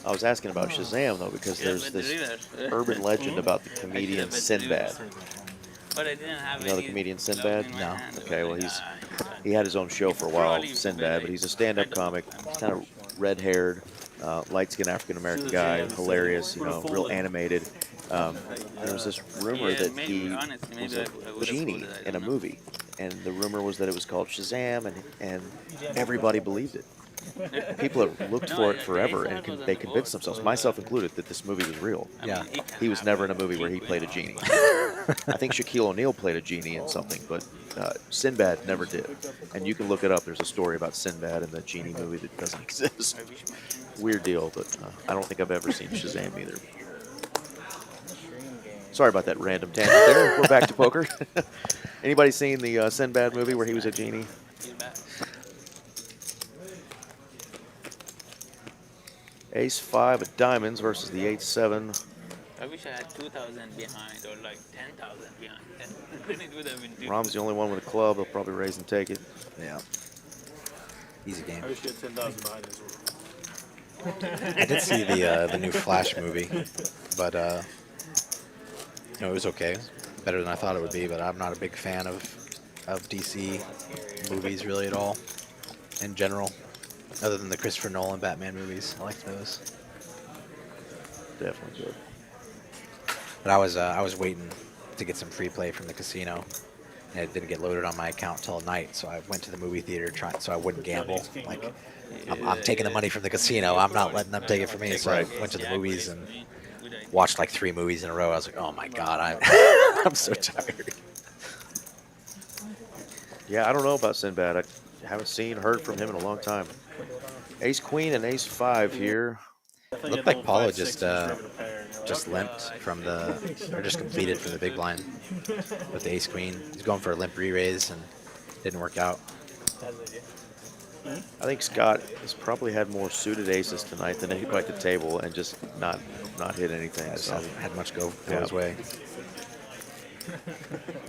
I was asking about Shazam, though, because there's this urban legend about the comedian Sinbad. But I didn't have You know the comedian Sinbad? No. Okay, well, he had his own show for a while, Sinbad, but he's a stand-up comic, kind of red-haired, light-skinned African-American guy, hilarious, you know, real animated. There was this rumor that he was a genie in a movie, and the rumor was that it was called Shazam, and everybody believed it. People have looked for it forever, and they convinced themselves, myself included, that this movie was real. Yeah. He was never in a movie where he played a genie. I think Shaquille O'Neal played a genie in something, but Sinbad never did. And you can look it up. There's a story about Sinbad in the genie movie that doesn't exist. Weird deal, but I don't think I've ever seen Shazam either. Sorry about that random tangent there. We're back to poker. Anybody seen the Sinbad movie where he was a genie? Ace 5 of diamonds versus the 8-7. I wish I had 2,000 behind or like 10,000 behind. Then it would have been different. Rom's the only one with a club. He'll probably raise and take it. Yeah. Easy game. I wish you had 10,000 behind as well. I did see the new Flash movie, but you know, it was okay. Better than I thought it would be, but I'm not a big fan of DC movies really at all in general. Other than the Christopher Nolan Batman movies, I like those. Definitely good. But I was waiting to get some free play from the casino, and it didn't get loaded on my account till night. So I went to the movie theater so I wouldn't gamble. Like I'm taking the money from the casino. I'm not letting them take it from me. So I went to the movies and watched like 3 movies in a row. I was like, oh my god, I'm so tired. Yeah, I don't know about Sinbad. I haven't heard from him in a long time. Ace Queen and Ace 5 here. Looked like Paula just limped from or just completed from the big blind with the Ace Queen. He's going for a limp re-raise and didn't work out. I think Scott has probably had more suited aces tonight than anybody at the table and just not hit anything. Just So. hasn't had much go his way.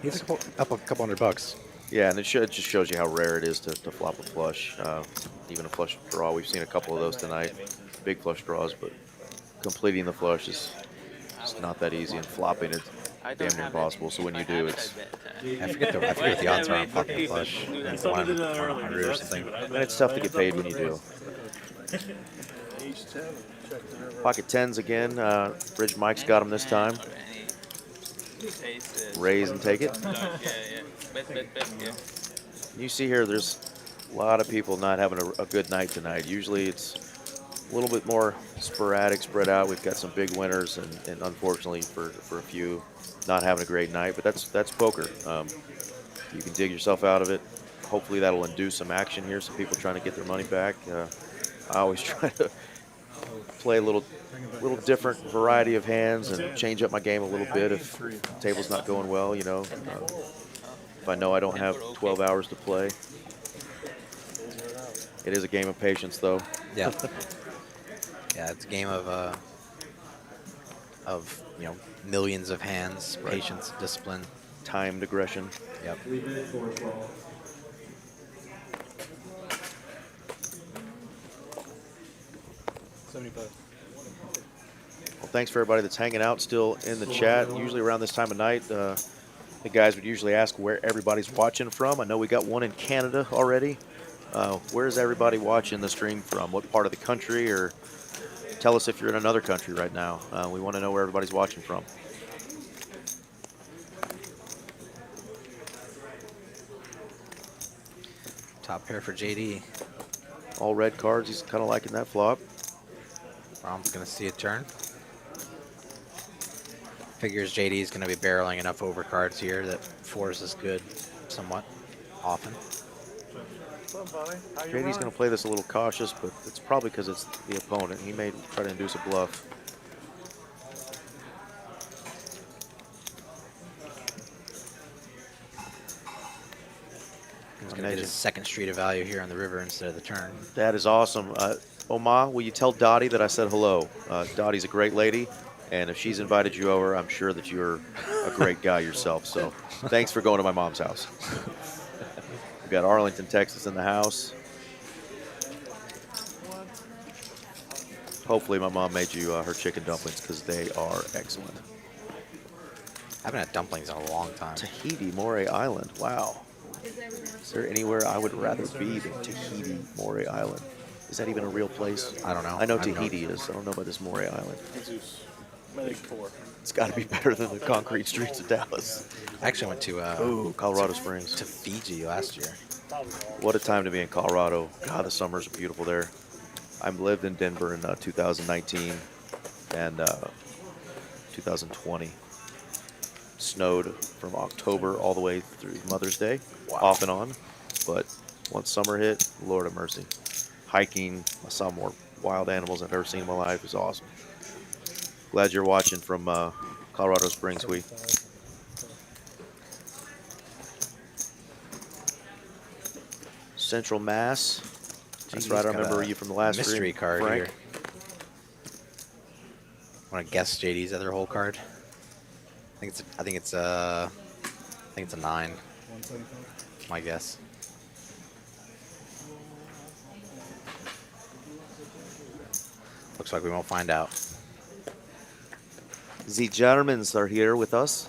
He's up a couple $100. Yeah, and it just shows you how rare it is to flop a flush, even a flush draw. We've seen a couple of those tonight, big flush draws, but completing the flush is just not that easy, and flopping it damn near impossible. So when you do, it's I forget what the odds are on flopping a flush. Like 100 or something. and it's tough to get paid when you do. Pocket 10s again. Bridge Mike's got them this time. Raise and take it. You see here, there's a lot of people not having a good night tonight. Usually it's a little bit more sporadic, spread out. We've got some big winners, and unfortunately for a few, not having a great night. But that's poker. You can dig yourself out of it. Hopefully that'll induce some action here, some people trying to get their money back. I always try to play a little different variety of hands and change up my game a little bit if the table's not going well, you know. If I know I don't have 12 hours to play. It is a game of patience, though. Yeah. Yeah, it's a game of you know, millions of hands, patience, discipline, timed aggression. Yep. 75. Well, thanks for everybody that's hanging out still in the chat. Usually around this time of night, the guys would usually ask where everybody's watching from. I know we got one in Canada already. Where's everybody watching the stream from? What part of the country? Or tell us if you're in another country right now. We want to know where everybody's watching from. Top pair for JD. All red cards. He's kind of liking that flop. Brom's going to see a turn. Figures JD is going to be barreling enough overcards here that 4s is good somewhat often. JD's going to play this a little cautious, but it's probably because it's the opponent. He may try to induce a bluff. He's going to get his second street of value here on the river instead of the turn. That is awesome. Oma, will you tell Dottie that I said hello? Dottie's a great lady, and if she's invited you over, I'm sure that you're a great guy yourself. So thanks for going to my mom's house. We've got Arlington, Texas in the house. Hopefully my mom made you her chicken dumplings because they are excellent. I haven't had dumplings in a long time. Tahiti, Moray Island. Wow. Is there anywhere I would rather be than Tahiti, Moray Island? Is that even a real place? I don't know. I know Tahiti is. I don't know about this Moray Island. It's got to be better than the concrete streets of Dallas. I actually went to Colorado Springs. To Fiji last year. What a time to be in Colorado. God, the summers are beautiful there. I lived in Denver in 2019 and 2020. Snowed from October all the way through Mother's Day, off and on. But once summer hit, Lord of mercy. Hiking, I saw more wild animals I've ever seen in my life. It was awesome. Glad you're watching from Colorado Springs, we. Central Mass. That's right. I remember you from the last mystery stream, card Frank. here. Want to guess JD's other hole card? I think it's a 9. My guess. Looks like we won't find out. The Germans are here with us.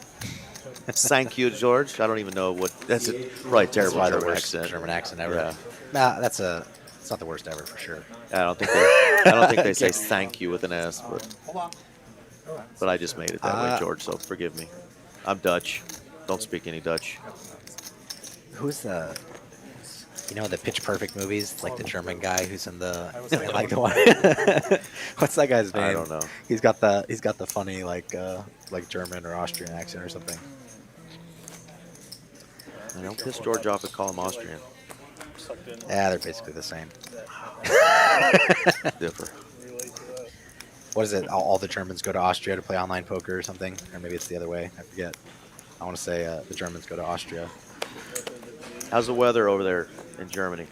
Thank you, George. I don't even know what. That's probably terrible That's German the worst accent. German accent ever. Yeah. Nah, it's not the worst ever for sure. I don't think they say thank you with an S, but I just made it that way, George. So forgive me. I'm Dutch. Don't speak any Dutch. Who's the? You know the Pitch Perfect movies? It's like the German guy who's in the like the one. What's that guy's name? I don't know. He's got the funny like German or Austrian accent or something. I don't piss George off and call him Austrian. Yeah, they're basically the same. Differ. What is it? All the Germans go to Austria to play online poker or something? Or maybe it's the other way. I forget. I want to say the Germans go to Austria. How's the weather over there in Germany?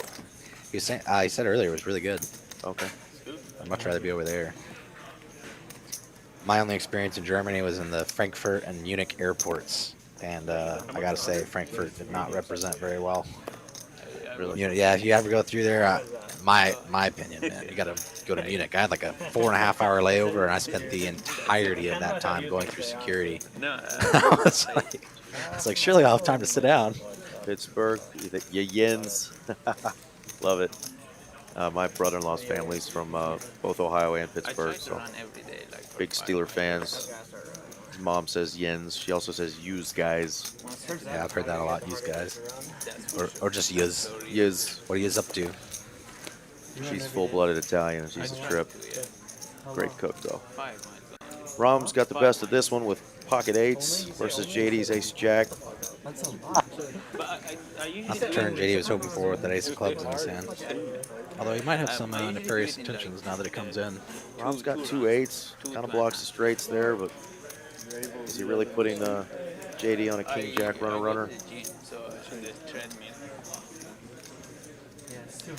He said earlier it was really good. Okay. I'd much rather be over there. My only experience in Germany was in the Frankfurt and Munich airports. And I got to say, Frankfurt did not represent very well. Really? Yeah, if you ever go through there, my opinion, man, you got to go to Munich. I had like a 4.5-hour layover, and I spent the entirety of that time going through security. I was like, surely I'll have time to sit down. Pittsburgh, you Yens. Love it. My brother-in-law's family's from both Ohio and Pittsburgh, so big Steeler fans. His mom says Yens. She also says used guys. Yeah, I've heard that a lot. Used guys, or just Yuz. Yuz. What are Yuz up to? She's full-blooded Italian. She's a trip. Great cook, though. 5 points. Rom's got the best of this one with pocket eights versus JD's ace jack. But I usually Not the turn JD was hoping for with that ace of clubs in his hand. Although he might have some nefarious intentions now that it comes in. Rom's got 2 eights. Kind of blocks the straights there, but is he really putting JD on a king jack runner? So I should just trade me.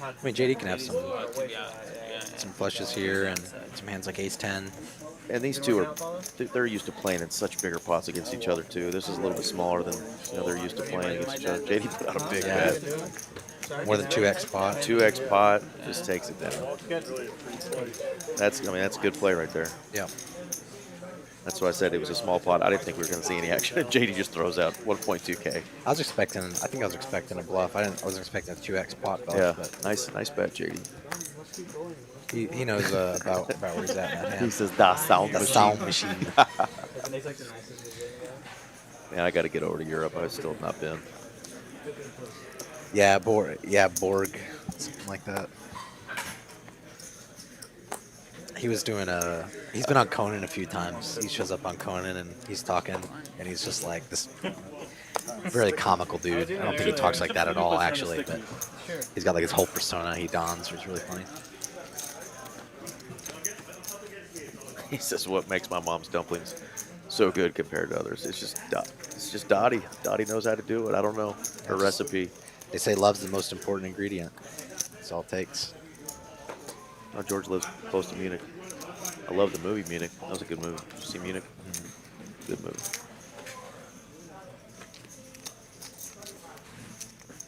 I mean, JD can have some Yeah. flushes here and some hands like ace 10. And these two are, they're used to playing in such bigger pots against each other too. This is a little bit smaller than they're used to playing against each other. JD put out a big bet. More than 2x pot. 2x pot just takes it down. That's a good play right there. Yeah. That's why I said it was a small pot. I didn't think we were going to see any action. JD just throws out 1.2K. I was expecting a bluff. I wasn't expecting a 2x pot bluff. Yeah, But nice bet, JD. he knows about where he's at in that hand. He says, "Da sound The machine." sound machine. Man, I got to get over to Europe. I've still not been. Yeah, Borg. Something like that. He was doing he's been on Conan a few times. He shows up on Conan and he's talking, and he's just like this really comical dude. I don't think he talks like that at all, actually, but he's got like his whole persona he dons, which is really funny. He says, "What makes my mom's dumplings so good compared to others? It's just Dottie. Dottie knows how to do it. I don't know her recipe." They say love's the most important ingredient. That's all it takes. Oh, George lives close to Munich. I love the movie Munich. That was a good movie. Did you see Munich? Good movie.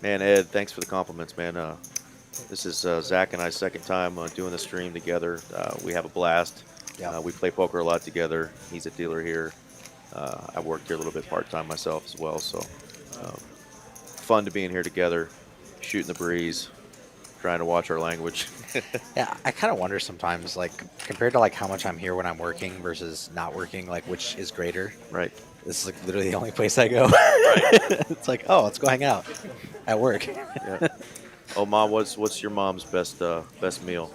Man, Ed, thanks for the compliments, man. This is Zach and I's second time doing the stream together. We have a blast. Yeah. We play poker a lot together. He's a dealer here. I work here a little bit part-time myself as well, so fun to be in here together, shooting the breeze, trying to watch our language. Yeah, I kind of wonder sometimes, like, compared to like how much I'm here when I'm working versus not working, like which is greater. Right. This is like literally the only place I go. It's like, oh, let's go hang out at work. Yeah. Oh, Mom, what's your mom's best meal?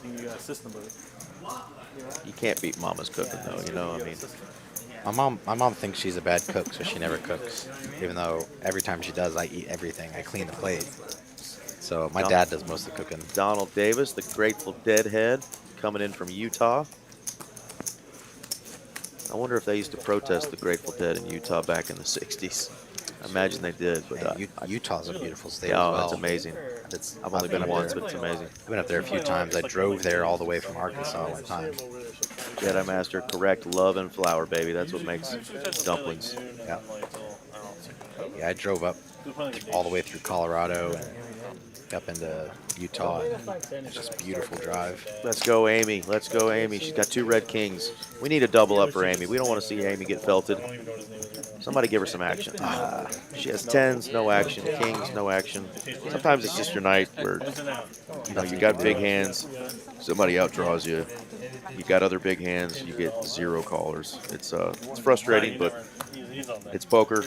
The system of it. You can't beat Mama's cooking, though. You know, I mean, My mom thinks she's a bad cook, so she never cooks. Even though every time she does, I eat everything. I clean the plate. So my dad does most of the cooking. Donald Davis, the Grateful Dead head, coming in from Utah. I wonder if they used to protest the Grateful Dead in Utah back in the 60s. I imagine they did, but Man, Utah's a beautiful state yeah, as well. it's amazing. I've only been once, but it's amazing. I've been up there a few times. I drove there all the way from Arkansas one time. Jedi Master, correct, love and flour, baby. That's what makes dumplings. Yeah. Yeah, I drove up all the way through Colorado and up into Utah. It's just a beautiful drive. Let's go, Amy. Let's go, Amy. She's got 2 red kings. We need a double up for Amy. We don't want to see Amy get felted. Somebody give her some action. She has 10s, no action. Kings, no action. Sometimes it's just your night where you got big hands. Somebody outdraws you. You got other big hands. You get 0 callers. It's frustrating, but it's poker.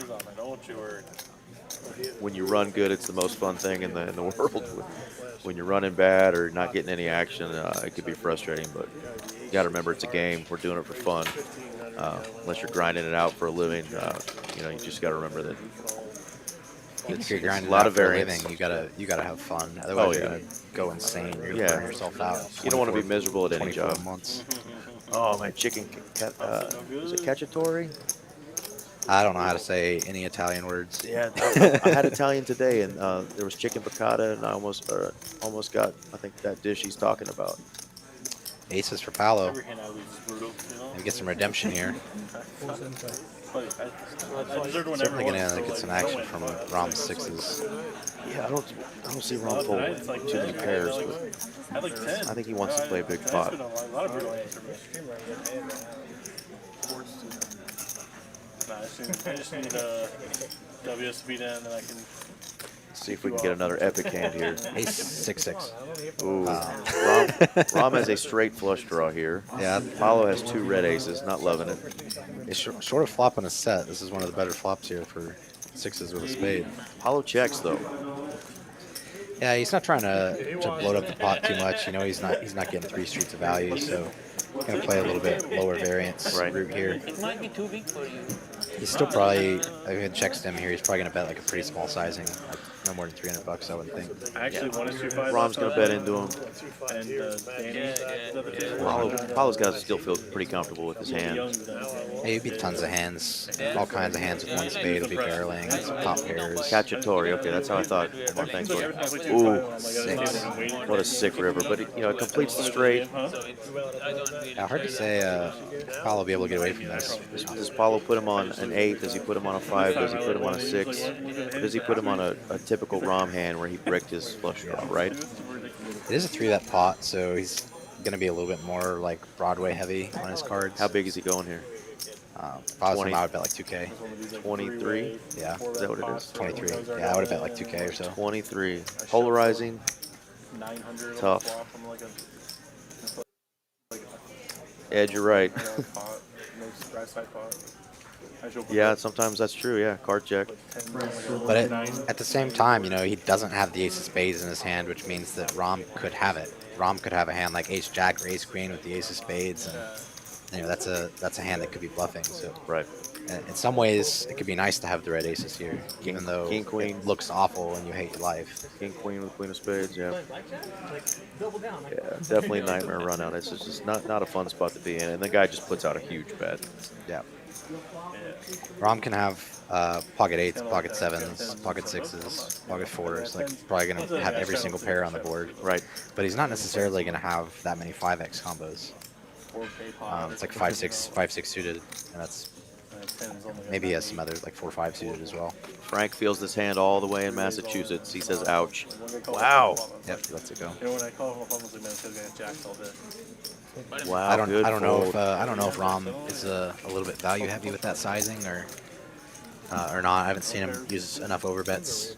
When you run good, it's the most fun thing in the world. When you're running bad or not getting any action, it could be frustrating. But you got to remember, it's a game. We're doing it for fun. Unless you're grinding it out for a living, you just got to remember that. If you're grinding a lot out of for a variance. living, you gotta have fun. Otherwise, you're gonna go insane. You're gonna burn yourself out. You don't want to be miserable at any 24 job. months. Oh, my chicken. Is it cacciatore? I don't know how to say any Italian words. Yeah, I had Italian today, and there was chicken piccata, and I almost got, I think, that dish he's talking about. Aces for Paolo. Every hand I lose is brutal, you know? Maybe get some redemption here. I deserve to win Certainly every gonna one, get so, some like, action don't from win, but- Rom 6s. Yeah, I don't see Ron fold Tonight, it's like too many 10, pairs, like, but I had like 10. I think he wants to play a big pot. It's been a lot of brutal hands for me. Nah, I just need WS to beat in, and then I can. See if we can get another epic hand here. Ace 6-6. Ooh, Rom has a straight flush draw here. Yeah. Paulo has 2 red aces, not loving it. It's short of flopping a set. This is one of the better flops here for 6s with a spade. Paulo checks though. Yeah, he's not trying to bloat up the pot too much. You know, he's not getting 3 streets of value, so he's gonna play a little bit lower variance route here. It might be too big for you. He's still probably, I haven't checked him here. He's probably gonna bet like a pretty small sizing, like no more than $300, I would think. I actually wanted 2.5. Rom's gonna bet into him. And Danny, Paulo's got to still feel pretty comfortable with his hand. Hey, it'd be tons of hands, all kinds of hands with one spade. It'll be barreling, some top pairs. Cacciatore, okay, that's how I thought. More thanks for it. Ooh, 6. What a sick river, but it, it completes the straight. Yeah, hard to say. Paulo will be able to get away from this. Does Paulo put him on an 8? Does he put him on a 5? Does he put him on a 6? Or does he put him on a typical Rom hand where he bricked his flush draw, right? It is a 3-bet pot, so he's going to be a little bit more like Broadway heavy on his cards. How big is he going here? If I was him, I would bet like 2K. 23? Yeah. Is that what it is? 23. Yeah, I would have bet like 2K or so. 23. Polarizing. Tough. Ed, you're right. Yeah, sometimes that's true. Yeah, card check. But at the same time, he doesn't have the ace of spades in his hand, which means that Rom could have it. Rom could have a hand like ace jack or ace queen with the ace of spades, and that's a hand that could be bluffing. So right. In some ways, it could be nice to have the red aces here, even though King queen it looks awful and you hate your life. King queen with queen of spades. Yeah. Yeah, definitely a nightmare run out. It's just not a fun spot to be in, and the guy just puts out a huge bet. Yeah. Rom can have pocket 8s, pocket 7s, pocket 6s, pocket 4s. Like probably gonna have every single pair on the board. Right. But he's not necessarily gonna have that many 5x combos. It's like 5-6 suited, and that's maybe he has some other like 4-5 suited as well. Frank feels this hand all the way in Massachusetts. He says, "Ouch!" Wow. Yep, he lets it go. When I call him up, I'm like, man, this guy's jacks all day. Wow. I don't know if Rom is a little bit value heavy with that sizing or not. I haven't seen him use enough overbets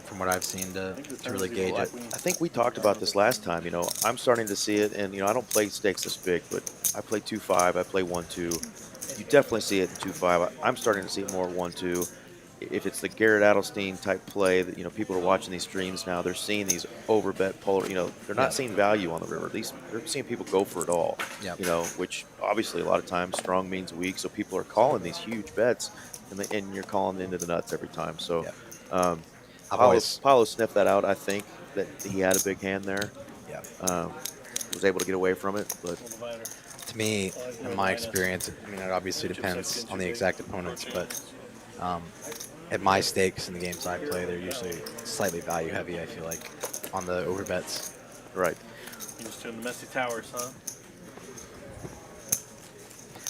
from what I've seen to really gauge it. I think we talked about this last time. I'm starting to see it, and I don't play stakes this big, but I play 2-5, I play 1-2. You definitely see it in 2-5. I'm starting to see more 1-2. If it's the Garrett Adelstein type play that people are watching these streams now, they're seeing these overbet polar. They're not seeing value on the river. They're seeing people go for it all. Yep. Which obviously a lot of times strong means weak, so people are calling these huge bets, and you're calling into the nuts every time. So, Paulo sniffed that out. I think that he had a big hand there. Yeah. Was able to get away from it, but to me, in my experience, it obviously depends on the exact opponents, but at my stakes in the games I play, they're usually slightly value heavy, I feel like, on the overbets. Right. You're just doing the messy towers, huh?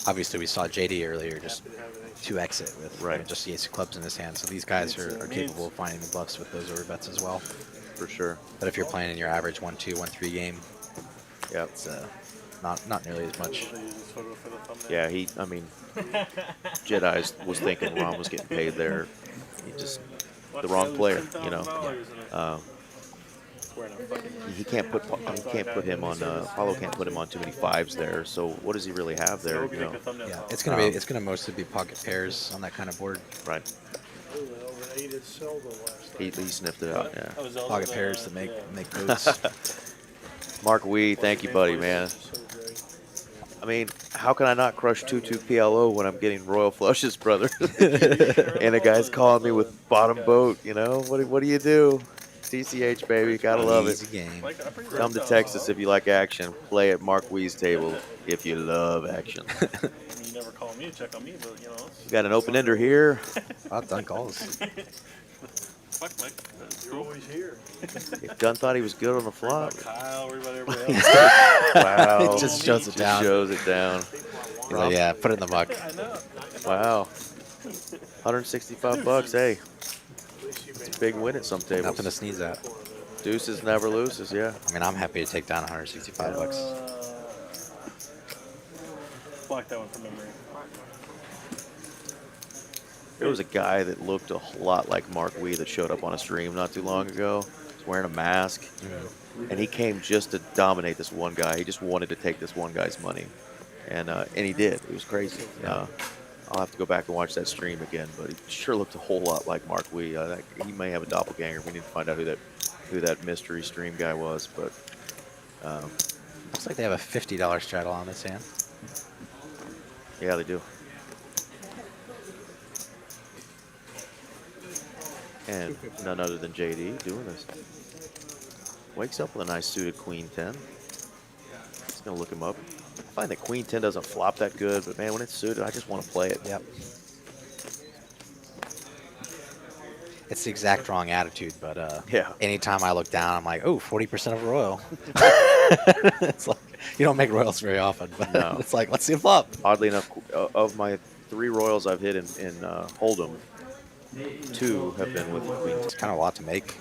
Obviously, we saw JD earlier just 2x it with just the ace of clubs in his hand, so these guys are capable of finding the bluffs with those overbets as well. For sure. But if you're playing in your average 1-2, 1-3 game, it's not nearly as much. Yeah, Jedi's was thinking Rom was getting paid there. He just the wrong player, He can't put him on. Paulo can't put him on too many 5s there. So what does he really have there? Yeah, it's gonna mostly be pocket pairs on that kind of board. Right. He sniffed it out. Yeah. Pocket pairs that make codes. Mark Wee, thank you, buddy, man. I mean, how can I not crush 2-2 PLO when I'm getting royal flushes, brother? And a guy's calling me with bottom boat, What do you do? TCH, baby, gotta love it. Game. Come to Texas if you like action. Play at Mark Wee's table if you love action. You never call me to check on me, but We got an open ender here. I've done calls. Fuck, Mike. You're always here. If Gunn thought he was good on the flop. Kyle, everybody, everybody else. Wow. It just shows it down. Shows it down. He's like, yeah, put it in the muck. Wow. $165, hey. It's a big win at some tables. Nothing to sneeze at. Deuces never loses, yeah. I mean, I'm happy to take down $165. Block that one from memory. There was a guy that looked a lot like Mark Wee that showed up on a stream not too long ago. He's wearing a mask. And he came just to dominate this one guy. He just wanted to take this one guy's money. And he did. It was crazy. I'll have to go back and watch that stream again, but he sure looked a whole lot like Mark Wee. He may have a doppelganger. We need to find out who who that mystery stream guy was, but Looks like they have a $50 straddle on this hand. yeah, they do. And none other than JD doing this. Wakes up with a nice suited queen 10. Just gonna look him up. I find that queen 10 doesn't flop that good, but man, when it's suited, I just want to play it. Yep. It's the exact wrong attitude, but Yeah. anytime I look down, I'm like, oh, 40% of a royal. It's like, you don't make royals very often, but No. it's like, let's see him flop. Oddly enough, of my 3 royals I've hit in Hold'em, 2 have been with queen 10 It's kind of a lot to make.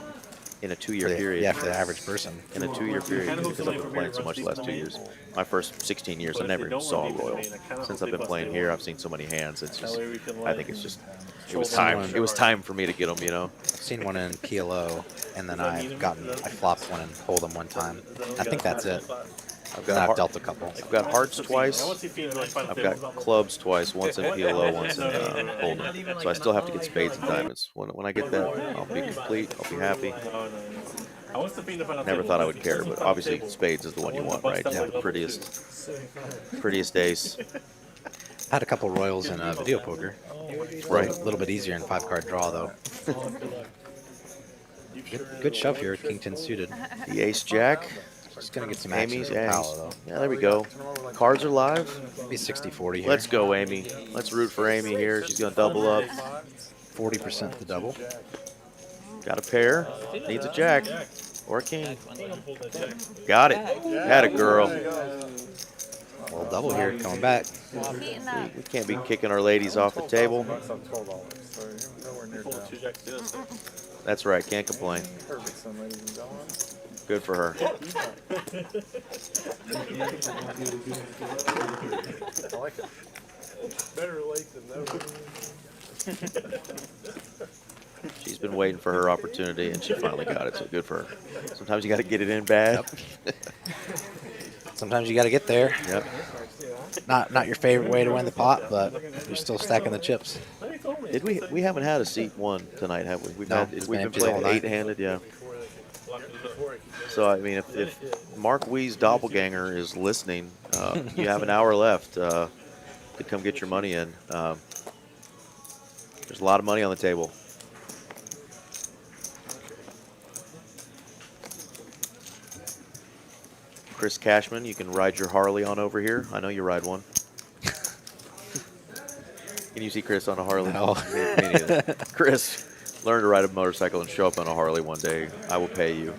in a 2-year period. Yeah, for the average person. In a 2-year period, because I've been playing so much the last 2 years. My first 16 years, I never even saw a royal. Since I've been playing here, I've seen so many hands. It's just, I think it's just, it was time. It was time for me to get them, you know. I've seen one in PLO, and then I flopped one and Hold'em one time. I think that's it. I've dealt a couple. I've got hearts twice. I've got clubs twice. Once in PLO, once in Hold'em. So I still have to get spades and diamonds. When I get that, I'll be complete. I'll be happy. Never thought I would care, but obviously spades is the one you want, right? Yeah, the prettiest ace. I had a couple royals in video poker. Right. A little bit easier in 5-card draw, though. Good shove here, King 10 suited. The ace jack. Just gonna get some Amy's action with Paolo, though. Yeah, there we go. Cards are live. Be 60-40 here. Let's go, Amy. Let's root for Amy here. She's gonna double up. 40% the double. Got a pair. Needs a jack or a king. Got it. Had a girl. Well, double here, coming back. We can't be kicking our ladies off the table. That's right. Can't complain. Good for her. I like it. Better late than never. She's been waiting for her opportunity, and she finally got it, so good for her. Sometimes you got to get it in bad. Yep. Sometimes you got to get there. Yep. Not your favorite way to win the pot, but you're still stacking the chips. Did we haven't had a seat 1 tonight, have we? We've It's been empty playing all night. 8-handed, yeah. So I mean, if Mark Wee's doppelganger is listening, you have an hour left to come get your money in. There's a lot of money on the table. Chris Cashman, you can ride your Harley on over here. I know you ride one. Can you see Chris on a Harley? No. Me neither. Chris, learn to ride a motorcycle and show up on a Harley one day. I will pay you.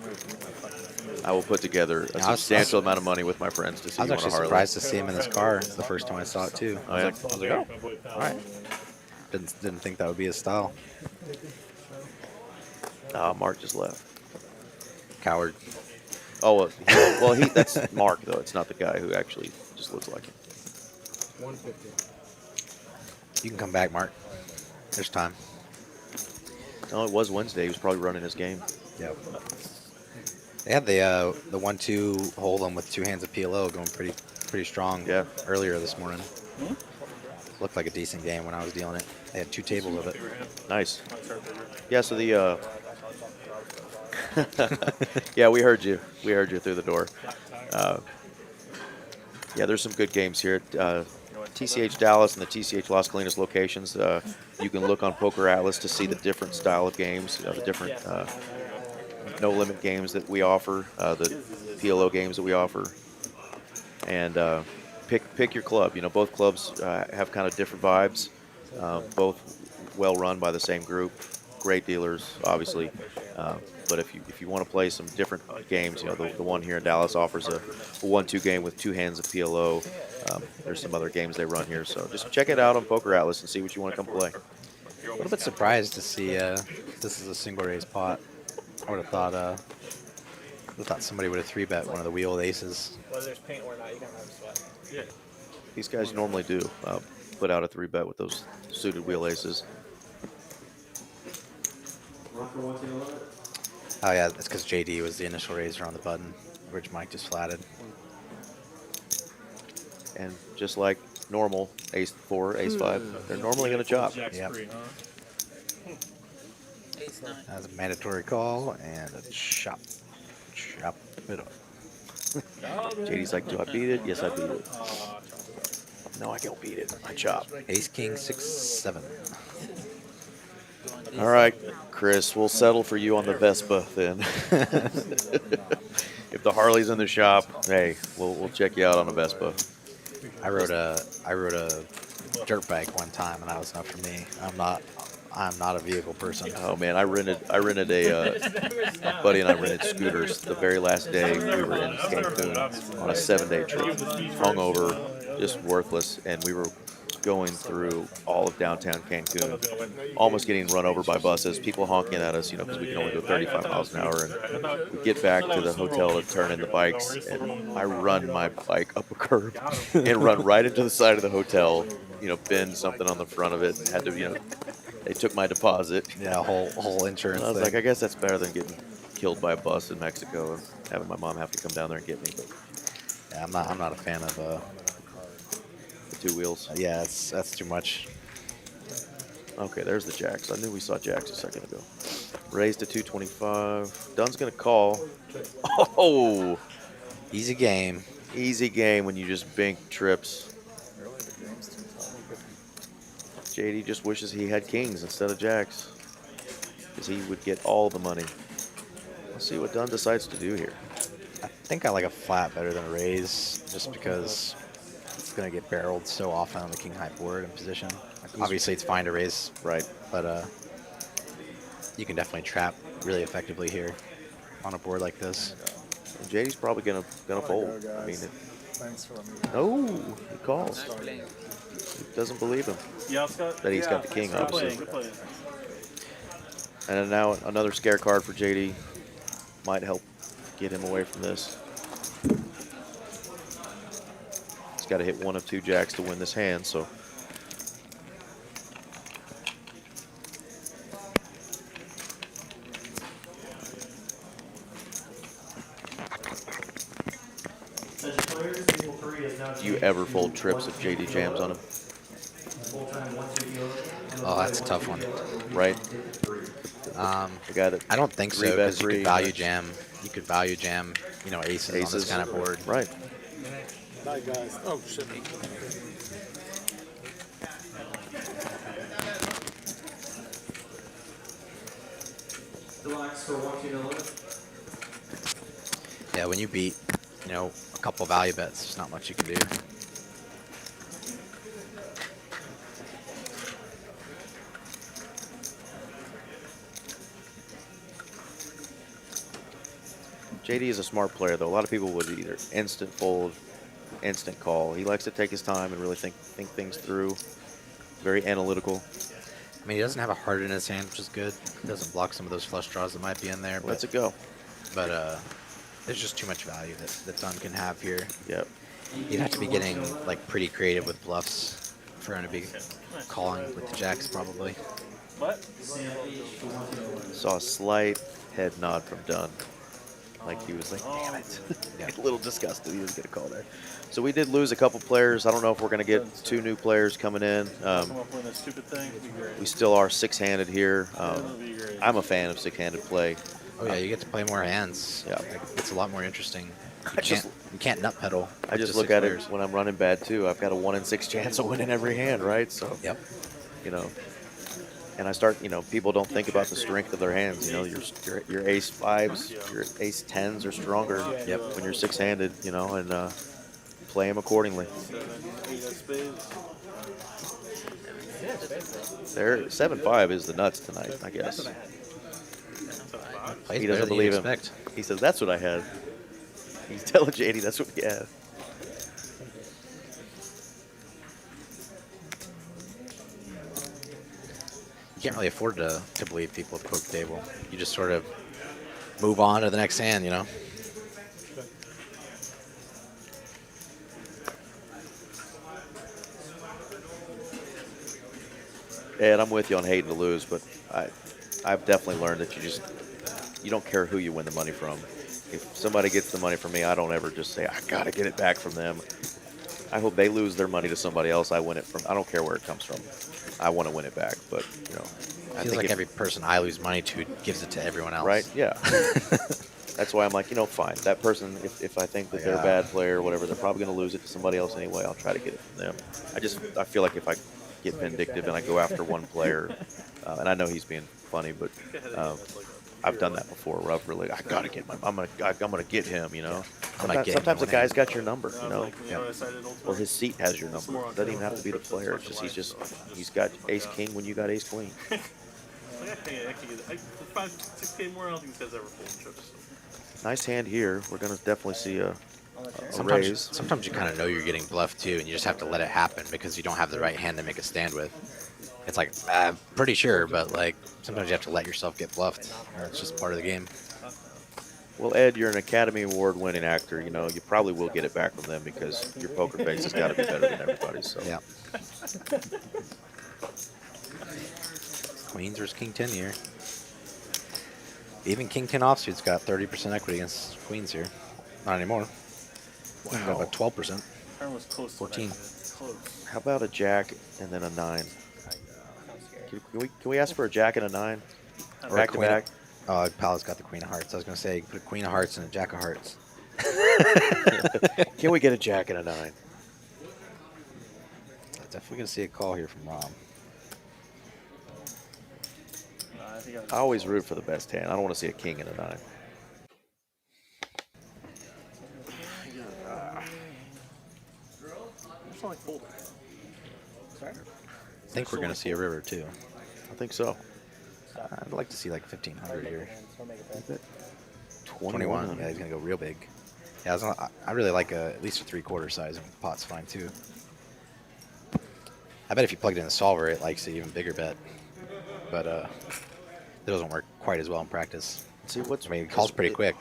I will put together a substantial amount of money with my friends to see I was you on a actually Harley. surprised to see him in this car the first time I saw it, too. Oh, yeah? I was like, oh, all right. Didn't think that would be his style. Mark just left. Coward. Oh, well, that's Mark, though. It's not the guy who actually just looks like him. 150. You can come back, Mark. There's time. No, it was Wednesday. He was probably running his game. Yep. They had the 1-2 Hold'em with 2 hands of PLO going pretty strong. Yeah. Earlier this morning. Looked like a decent game when I was dealing it. They had 2 tables of it. Nice. Yeah. So the yeah, we heard you. We heard you through the door. Yeah, there's some good games here at TCH Dallas and the TCH Las Colinas locations. You can look on Poker Atlas to see the different style of games, the different no-limit games that we offer, the PLO games that we offer, and pick your club. You know, both clubs have kind of different vibes. Both well run by the same group. Great dealers, obviously. But if you want to play some different games, you know, the one here in Dallas offers a 1-2 game with 2 hands of PLO. There's some other games they run here, so just check it out on Poker Atlas and see what you want to come play. A little bit surprised to see this is a single raise pot. I would have thought somebody would have 3-bet one of the wheeled aces. Whether there's paint or not, you gotta have a sweat. Yeah. These guys normally do put out a 3-bet with those suited wheel aces. Oh yeah, that's because JD was the initial raiser on the button, which Mike just flatted. And just like normal, ace 4, ace 5, they're normally going to chop. Yep. Ace nine. That's a mandatory call and a chop. Chop it up. JD's like, do I beat it? Yes, I beat it. No, I don't beat it. I chop. Ace, king, 6, 7. All right, Chris, we'll settle for you on the Vespa then. If the Harley's in the shop, hey, we'll check you out on a Vespa. I rode a dirt bike one time, and that was enough for me. I'm not a vehicle person. Oh man, I rented my buddy and I rented scooters the very last day we were in Cancun on a 7-day trip, hungover, just worthless, and we were going through all of downtown Cancun, almost getting run over by buses, people honking at us, because we can only go 35 miles an hour. And we get back to the hotel to turn in the bikes, and I run my bike up a curb and run right into the side of the hotel, bend something on the front of it, had to, they took my deposit. Yeah, whole insurance And I was thing. like, I guess that's better than getting killed by a bus in Mexico and having my mom have to come down there and get me. But Yeah, I'm not a fan of the 2 wheels. yeah, that's too much. Okay, there's the jacks. I knew we saw jacks a second ago. Raised to 225. Dunn's gonna call. Oh, Easy game. easy game when you just bink trips. JD just wishes he had kings instead of jacks, because he would get all the money. Let's see what Dunn decides to do here. I think I like a flat better than a raise, just because it's gonna get barreled so often on the king high board in position. Like, obviously, it's fine to raise, Right. but you can definitely trap really effectively here on a board like this. And JD's probably gonna fold. I mean, Thanks for no, he calls. Nice playing. He doesn't believe him Yeah, Scott. that he's got the king, Good playing, obviously. good playing. And then now another scare card for JD might help get him away from this. He's got to hit 1 of 2 jacks to win this hand, so. Do you ever fold trips if JD jams on him? Oh, that's a tough one. Right? The guy that I don't think so, 3-bet because you free, could value jam. You could value jam, aces on this kind of board. Right. Bye, guys. Oh, shit. Yeah, when you beat, a couple value bets, there's not much you can do. JD is a smart player, though. A lot of people would either instant fold, instant call. He likes to take his time and really think things through. Very analytical. I mean, he doesn't have a heart in his hand, which is good. He doesn't block some of those flush draws that might be in there. But, Lets it go. But there's just too much value that Dunn can have here. Yep. You'd have to be getting pretty creative with bluffs for him to be calling with the jacks, probably. What? Saw a slight head nod from Dunn. Like he was like, damn it. Yeah. A little disgusted he was going to call there. So we did lose a couple players. I don't know if we're going to get 2 new players coming in. Come up with a stupid thing. It'd be great. We still are 6-handed here. It'd be great. I'm a fan of 6-handed play. Oh yeah, you get to play more hands. Yeah. It's a lot more interesting. You can't nut pedal. I just to look 6 at players. it when I'm running bad too. I've got a 1 in 6 chance of winning every hand, right? So, Yep. And I start, people don't think about the strength of their hands. Your ace 5s, your ace 10s are stronger. Yep. When you're 6-handed, and play them accordingly. 7, 8 of spades. There, 7-5 is the nuts tonight, I guess. Plays He better doesn't than you'd believe him. expect. He says, that's what I had. He's telling JD that's what he had. You can't really afford to believe people at the poker table. You just sort of move on to the next hand, And I'm with you on hating to lose, but I've definitely learned that you don't care who you win the money from. If somebody gets the money from me, I don't ever just say, I got to get it back from them. I hope they lose their money to somebody else. I win it from. I don't care where it comes from. I want to win it back, but I Feels think like if- every person I lose money to gives it to everyone else. Right? Yeah. That's why I'm like, fine. That person, if I think that they're a Yeah. bad player or whatever, they're probably going to lose it to somebody else anyway. I'll try to get it from them. I feel like if I get vindictive and I go after one player, and I know he's being funny, but I've done that before where I've really, I got to get I'm gonna get him, Sometimes the guy's got your number, or his seat has your number. It doesn't even have to be the player. It's just he's got ace king when you got ace queen. I can get 5, 6K more. I don't think this guy's ever folded trips. Nice hand here. We're gonna definitely see a raise. Sometimes you kind of know you're getting bluffed too, and you just have to let it happen because you don't have the right hand to make a stand with. It's like, I'm pretty sure, but like sometimes you have to let yourself get bluffed. It's just part of the game. Well, Ed, you're an Academy Award winning actor. You probably will get it back from them because your poker face has got to be better than everybody's. So. Yeah. Queens versus King 10 here. Even King 10 offsuit's got 30% equity against Queens here. Not anymore. Wow. Got about 12%. Turn was close. 14. Close. How about a jack and then a 9? Can we ask for a jack and a 9? Or back to back? Oh, Pal's got the Queen of Hearts. I was going to say, you put a Queen of Hearts and a Jack of Hearts. Can we get a jack and a 9? Definitely going to see a call here from Rom. I always root for the best hand. I don't want to see a king and a 9. I think we're going to see a river too. I think so. I'd like to see like 1,500 here. 21. Yeah, he's going to go real big. Yeah, I really like at least a 3/4 size. Pot's fine too. I bet if you plugged in the solver, it likes an even bigger bet. But it doesn't work quite as well in practice. See what's it calls pretty quick.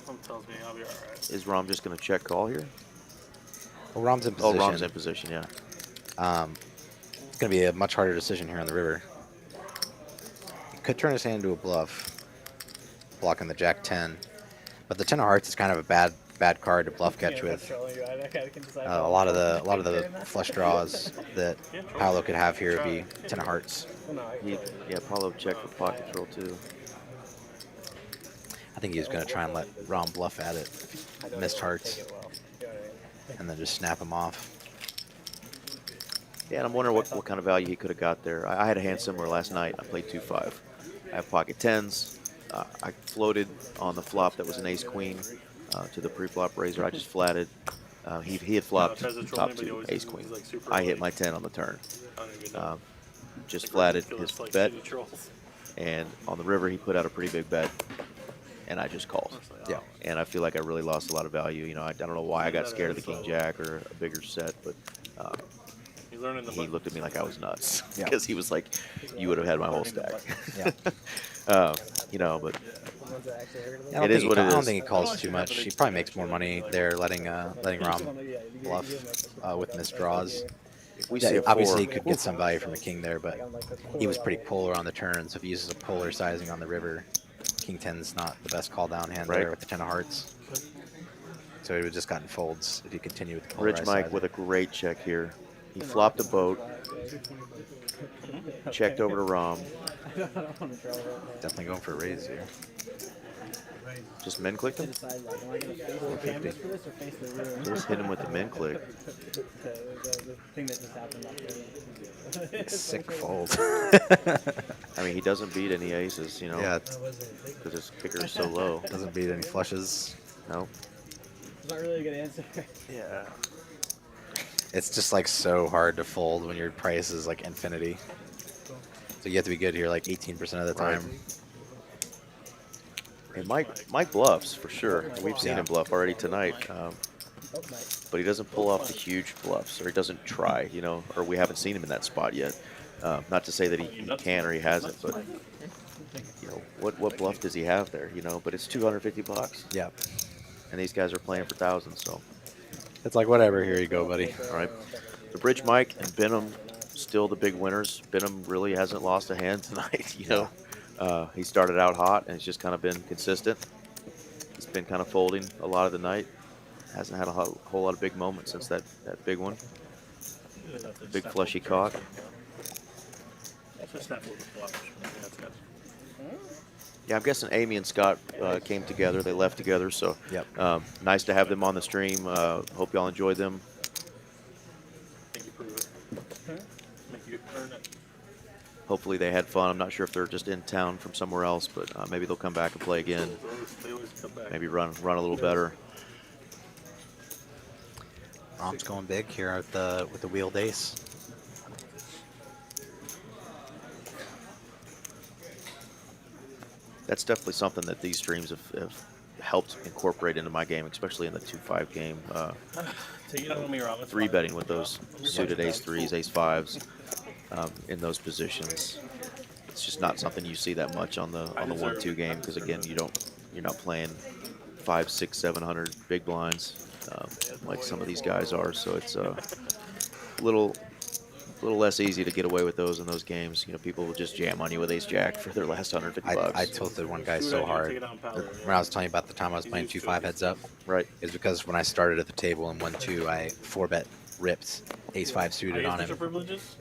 Something tells me I'll be all right. Is Rom just going to check call here? Well, Rom's in position. Oh, Rom's in position, yeah. It's going to be a much harder decision here on the river. He could turn his hand into a bluff, blocking the Jack 10. But the 10 of Hearts is kind of a bad card to bluff catch with. A lot of the flush draws that Paolo could have here would be 10 of Hearts. Yeah, Paolo checked for pot control too. I think he was going to try and let Rom bluff at it. Missed hearts. And then just snap him off. Yeah, and I'm wondering what kind of value he could have got there. I had a hand similar last night. I played 2-5. I have pocket 10s. I floated on the flop that was an ace-queen to the pre-flop raiser. I just flatted. He had flopped top 2, ace-queen. I hit my 10 on the turn. Just flatted his bet. And on the river, he put out a pretty big bet. And I just called. Yeah. And I feel like I really lost a lot of value. I don't know why I got scared of the king jack or a bigger set, but he looked at me like I was nuts because he was like, "You would have had my whole stack." Yeah. But it is what it is. I don't think he calls too much. He probably makes more money there letting Rom bluff with missed draws. Obviously, he could get some value from a king there, but he was pretty polar on the turn. So if he uses a polar sizing on the river, King 10's not the best call down hand there with the 10 of Hearts. So he would have just gotten folds if you continue with the polarized Rich Mike sizing. with a great check here. He flopped a boat, checked over to Rom. Definitely going for a raise here. Just min clicked him? 450. Just hit him with the min click. Sick fold. I mean, he doesn't beat any aces, Yeah. because his kicker is so low. Doesn't beat any flushes. Nope. It's not really a good answer. Yeah. It's just like so hard to fold when your price is like infinity. So you have to be good here like 18% of the time. And Mike bluffs for sure. We've seen him bluff already tonight. But he doesn't pull off the huge bluffs, or he doesn't try, or we haven't seen him in that spot yet. Not to say that he can or he hasn't, but what bluff does he have there? But it's $250. Yeah. And these guys are playing for thousands, so it's like whatever. Here you go, buddy. All right. The Bridge Mike and Benham still the big winners. Benham really hasn't lost a hand tonight. He started out hot and he's just kind of been consistent. He's been kind of folding a lot of the night. Hasn't had a whole lot of big moments since that big one. Big flush he caught. That's just not what the flush. That's good. Yeah, I'm guessing Amy and Scott came together. They left together, so nice to have them on the stream. Hope y'all enjoyed them. Make you prove it. Make you earn it. Hopefully they had fun. I'm not sure if they're just in town from somewhere else, but maybe they'll come back and play again. They always come back. Maybe run a little better. Rom's going big here with the wheeled ace. That's definitely something that these streams have helped incorporate into my game, especially in the 2-5 game. Take it on me, Rob. 3-betting with those suited ace 3s, ace 5s in those positions. It's just not something you see that much on the 1-2 game because again, you're not playing 500, 600, 700 big blinds like some of these guys are. So it's a little less easy to get away with those in those games. You know, people will just jam on you with ace jack for their last 150 bucks. I tilted one guy so hard. When I was telling you about the time I was playing 2-5 heads up, right? Is because when I started at the table in 1-2, I 4-bet ripped ace 5 suited on him,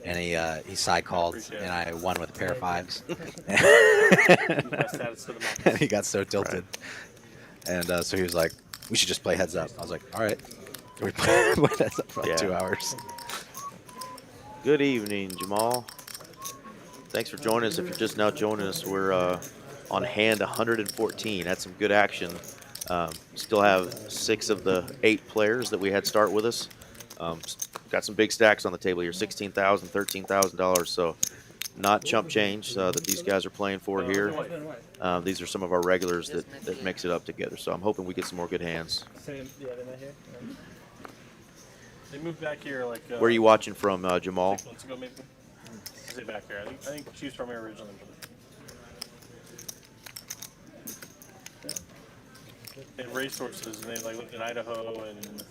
and he side called, and I won with a pair of 5s. And he got so tilted, and so he was like, "We should just play heads up." I was like, "All right." We played heads up for like 2 hours. Good evening, Jamal. Thanks for joining us. If you're just now joining us, we're on hand 114. That's some good action. Still have 6 of the 8 players that we had start with us. Got some big stacks on the table here, $16,000, $13,000. So not chump change that these guys are playing for here. These are some of our regulars that mix it up together. So I'm hoping we get some more good hands. They moved back here like. Where are you watching from, Jamal? 6 months ago, maybe. I say back here. I think she was from here originally. And racehorses, and they like lived in Idaho and.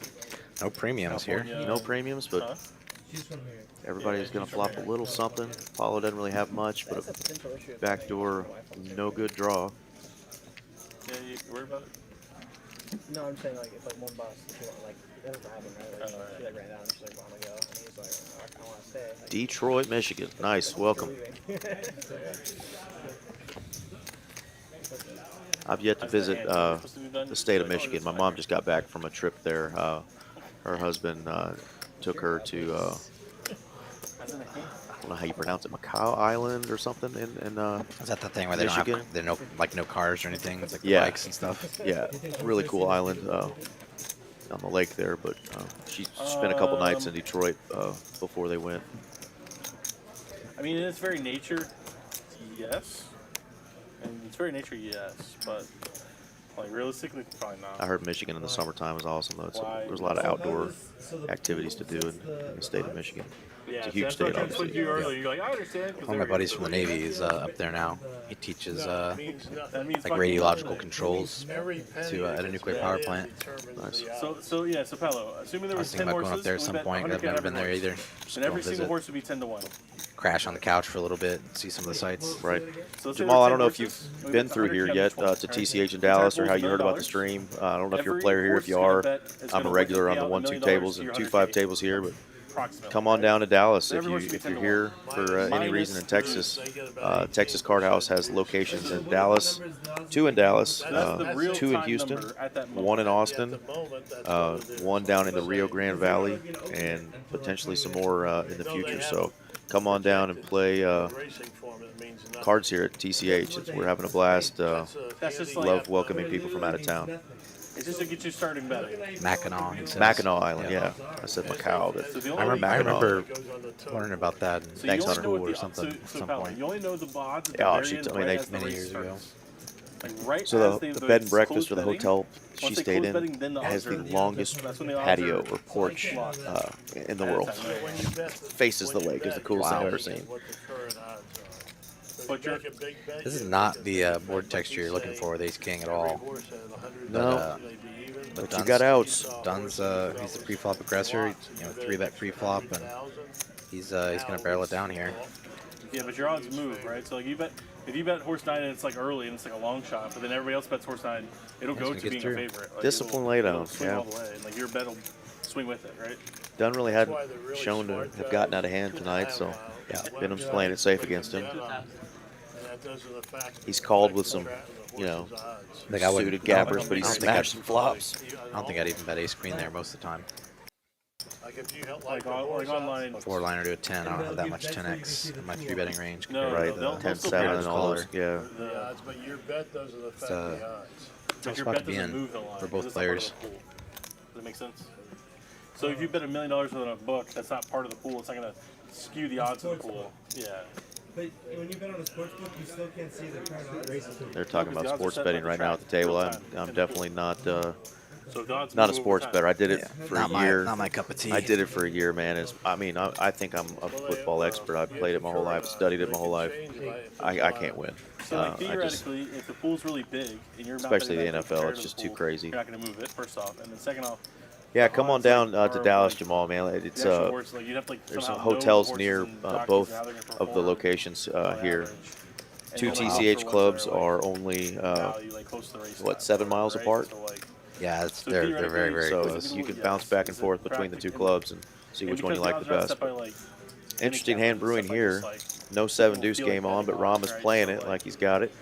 No premiums here. No premiums, but everybody's going to flop a little something. Paulo doesn't really have much, but a backdoor, no good draw. Yeah, you worried about it? No, I'm saying like if like one boss, like that doesn't happen, right? Like, she like ran out and she's like, "I want to go," and he's like, "I want to stay." Like, Detroit, Michigan. Nice, welcome. I've yet to visit the state of Michigan. My mom just got back from a trip there. Her husband took her to, I don't know how you pronounce it, Macau Island or something in Is that the thing where they Michigan? don't have no cars or anything? It's like the Yeah. bikes and stuff. Yeah, really cool island on the lake there, but she spent a couple nights in Detroit before they went. I mean, it's very nature, yes. And it's very nature, yes, but like realistically, probably not. I heard Michigan in the summertime is awesome though. There's a lot of outdoor activities to do in the state of Michigan. It's a huge state, obviously. You're like, I understand. One of my buddies from the Navy is up there now. He teaches like radiological controls at a nuclear power plant. Nice. So Paolo, assuming there I was was 10 thinking about horses, going up there at some point. I've never been there either. And every single horse would be 10 to 1. Crash on the couch for a little bit, see some of the sites. Right. So Jamal, I don't know if you've been through here yet to TCH in Dallas or how you heard about the stream. I don't know if you're a player here. If you are, I'm a regular on the 1-2 tables and 2-5 tables here, but come on down to Dallas if you're here for any reason in Texas. Texas Card House has locations in Dallas, 2 in Dallas, 2 in Houston, 1 in Austin, 1 down in the Rio Grande Valley, and potentially some more in the future. So come on down and play cards here at TCH. We're having a blast. Love welcoming people from out of town. It's just to get you starting better. Mackinac, he says. Mackinac Island, yeah. I said Macau, but I remember learning about that in Thanks, Hunter. school or something at some point. You only know the bods. Yeah, she told me they many years ago. So the bed and breakfast or the hotel she stayed in has the longest patio or porch in the world. Faces the lake. Is the coolest thing I've ever seen. This is not the board texture you're looking for with Ace King at all. No, but you got outs. Dunn's he's a pre-flop aggressor. 3-bet pre-flop, and he's gonna barrel it down here. Yeah, but your odds move, right? So like if you bet horse 9 and it's like early and it's like a long shot, but then everybody else bets horse 9, it'll go to being a favorite. Like, Discipline lay down, swing yeah. all the way. And like your bet will swing with it, right? Dunn really That's hadn't why they're really shown to smart have guys. gotten out of hand Keep tonight, an so eye out. Yeah. Benham's playing it safe against him. And that does with the fact He's that called it with affects some, the you know, horse's odds. Like I wouldn't- suited I don't gappers, think- but he I don't think smashed I'd- some flops. I don't think I'd even bet ace queen there most of the time. Like if you held Like, the on, horse like odds, online. 4-liner to a 10. I don't have that much 10x in my 3-betting range. No, Right, they'll- the they'll 10-7 still and all those. Yeah. the odds, but your bet doesn't affect It's, the odds. Like tough your spot bet to be doesn't in move the line for 'cause both it's not part of players. the pool. Does that make sense? So if you bet $1 million within a book, that's not part of the pool. It's not gonna skew the odds of the pool. Yeah. But when you bet on a sports book, you still can't see the current races. They're talking because the about odds are sports set betting by the right now at the track table. real I'm, time I'm in the definitely pool. not So the odds not a move over sports time. bettor. I did it Yeah. for Not a my- year. not my cup of tea. I did it for a year, man. I mean, I think I'm a football expert. I've played it my whole life, studied it my whole life. I can't win. So like I just, theoretically, if the pool's really big and you're not especially betting the that NFL, compared it's to just the too pool, crazy. You're not gonna move it. First off, and then second off, Yeah, come on odds, like, down are, to Dallas, like, Jamal, man. It's the actual horse, like, you'd have to, like, there's somehow some know hotels the near horses and jockeys both and how they're gonna of the perform locations on here. average. And 2 you'll allow TCH for ones clubs that are, like, are only value, like, close to the race what, time, 7 miles right? apart? So, like, Yeah, it's, so they're very, very So close. you can yeah, bounce back and it's forth between the two practical. clubs and see and which one you because like the the odds are best. set by, like, Interesting handicap, hand it's brewing set by here. just, like, No 7 people deuce feel like game on, but betting Rom odds, is right? playing So, it like, like he's got it.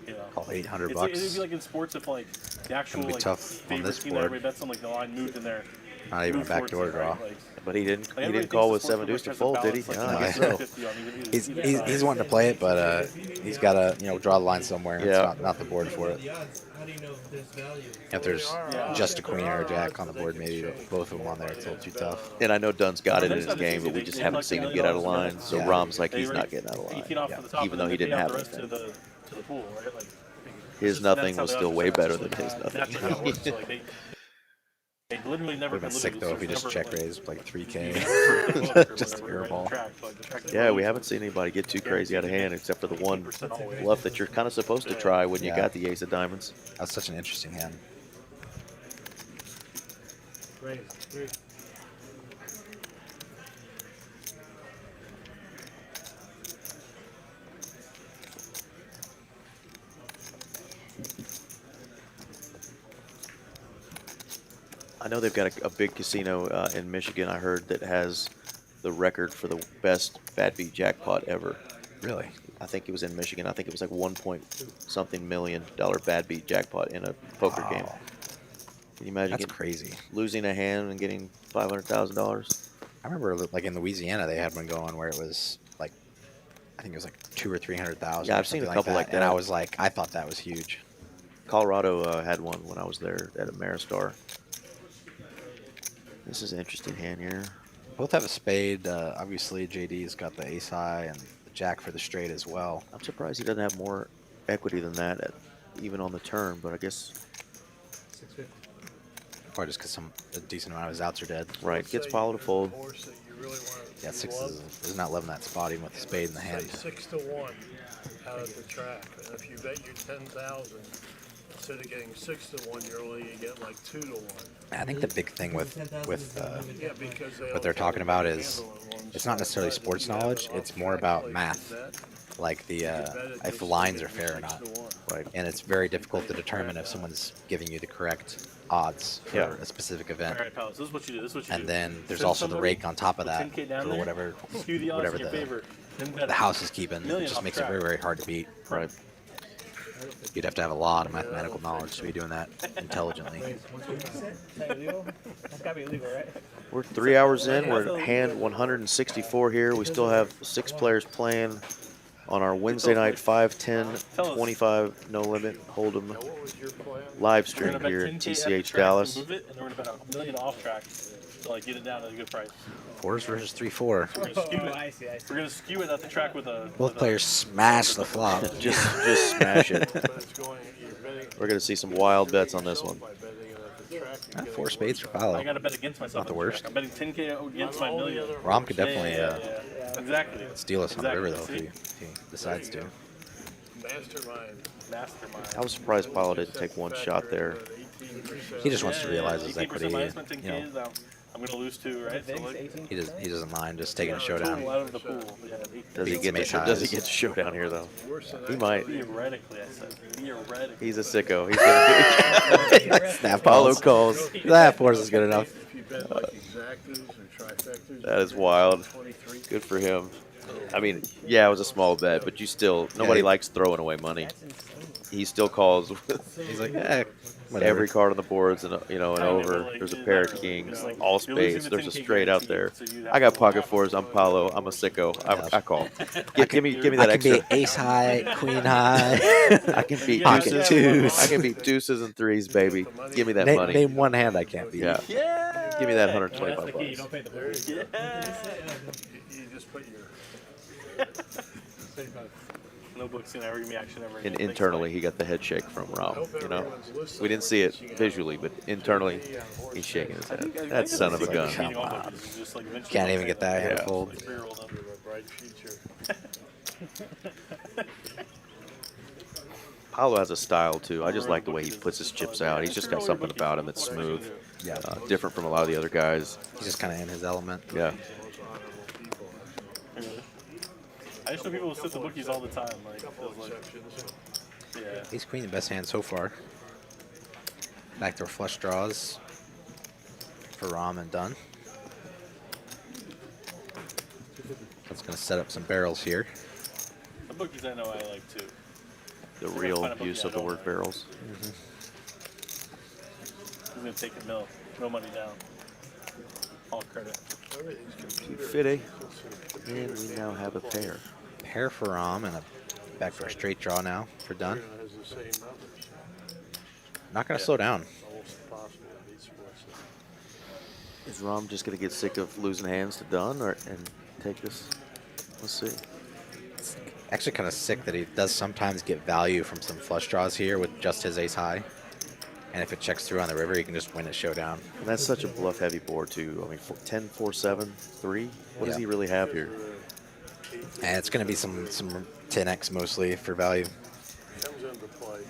you know. Call $800 It'd bucks. be like in sports if like the actual Gonna be like tough on favorite this team that board. everybody bets on, like the line moved in there. Not even a moved towards backdoor it, draw. right? Like, But he didn't. like, He didn't everybody call with thinks the 7 deuce sports to book fold, did he? has to Yeah, I balance, guess like, so. 50-50 on either He's, side. he's wanting to play it, but he's got to draw the line somewhere. And Yeah. It's not the board for it. The odds, how do you know if there's value? If there's just a queen or a jack on the board, maybe both of them on there, it's a little too tough. And I know Dunn's got it in his game, but we just haven't seen him get out of line. So Yeah. Rom's like he's not getting out of line, 18 off Yeah. to the top, even and though then he they didn't pay out have the rest anything. to the pool, right? Like, His that's nothing how was the still odds way are better set. than his That's nothing. how it works. So, like, they literally never Would have been can sick lose. though So if he it's just never, check raised like 3K. like, Just whatever, pure right, ball. the track, like, the track Yeah, we is haven't seen anybody get too crazy out of hand, except for the one 18% always. bluff that you're kind of supposed to try when you Yeah. got the ace of diamonds. That's such an interesting hand. Raise. I know they've got a big casino in Michigan, I heard, that has the record for the best bad beat jackpot ever. Really? I think it was in Michigan. I think it was like $1 million bad beat jackpot in a poker game. Can you imagine That's getting, crazy. losing a hand and getting $500,000? I remember like in Louisiana they had one going where it was like, I think it was like 200,000 or 300,000. Yeah, or I've seen a something couple like And that. I was like, I thought that was huge. Colorado had one when I was there at Ameristar. This is an interesting hand here. Both have a spade. Obviously, JD's got the ace high and the jack for the straight as well. I'm surprised he doesn't have more equity than that, even on the turn, but I guess, 650. Probably just because a decent amount of his outs are dead. right, gets Paulo to fold. Yeah, six is not loving that spot even with the spade in the hand. 6 to 1 out at the track. And if you bet your 10,000, instead of getting 6 to 1, you're only gonna get like 2 to 1. I think the big thing with Yeah, because what they're talking about is it's not necessarily sports knowledge. It's more about math, like the if the lines are fair or not. Right. And it's very difficult to determine if someone's giving you the correct odds for Yeah. a specific event. All right, pals, this is what you do. This is what you do. And then there's Send also the somebody rake on top of that 10K down for there, whatever skew the odds whatever in your the favor, then bet the house is keeping. It million just off makes it track. very, very hard to beat. Right. You'd have to have a lot of mathematical knowledge to be doing that intelligently. Is that illegal? That's gotta be illegal, right? We're 3 hours in. We're at hand 164 here. We still have 6 players playing on our Wednesday night 5-10 25 no limit hold'em live We're stream gonna bet here 10K at at the TCH track Dallas. and move it, and then we're gonna bet $1 million off track to like get it down at a good price. 4s versus 3-4. We're gonna skew it. I see. We're gonna skew it at the track with a. Both with players smash the flop. Just smash it. We're gonna see some wild bets on this one. 4 spades for I Paulo. gotta bet against myself. Not the at worst. track. I'm betting 10K against my million. Rom could definitely Yeah. Exactly. steal us on the river though Exactly. if he decides to. Mastermind. I was surprised Paulo didn't take one shot there. He just wants to realize his 18% equity. minus my You 10K know, is out. I'm gonna lose 2, right? So like, he doesn't mind just taking a total showdown. out of the pool. Yeah, Does he Beats get Mace to, does he highs. get to showdown here though? He might. Theoretically, I said. Theoretically. He's a sicko. He's gonna do Snap Paulo calls. calls. That 4s is good enough. That is wild. Good for him. I mean, yeah, it was a small bet, but you still nobody likes throwing away money. He still calls. He's like, whatever. Every card on the boards and an over. There's a pair of kings, all spades. There's a straight out there. I got pocket fours. I'm Paulo. I'm a sicko. I call. Give me that extra. I can be ace high, queen high. I can beat pocket deuces. twos. I can beat deuces and threes, baby. Give me that money. Name one hand I can't beat. Yeah. Give me that 125 bucks. You just put your No book's gonna ever give me action ever. And internally, he got the head shake from Rom. We didn't see it visually, but internally, he's shaking his head. That son of a gun. Come on. Can't even get that hand fold. Paulo has a style too. I just like the way he puts his chips out. He's just got something about him that's smooth. Yeah. Different from a lot of the other guys. He's just kind of in his element. Yeah. I just know people will sit the bookies all the time. Yeah. Ace queen, the best hand so far. Backdoor flush draws for Rom and done. That's going to set up some barrels here. The bookies I know I like too. The real use of the word barrels. He's going to take a mill. No money down. All credit. Fitty. And we now have a pair. Pair for Rom and a backdoor straight draw now for done. Not going to slow down. Is Rom just going to get sick of losing hands to done and take this? Let's see. It's actually kind of sick that he does sometimes get value from some flush draws here with just his ace high. And if it checks through on the river, he can just win at showdown. And that's such a bluff heavy board too. I mean, 10, 4, 7, 3. What does he really have here? And it's going to be some 10x mostly for value.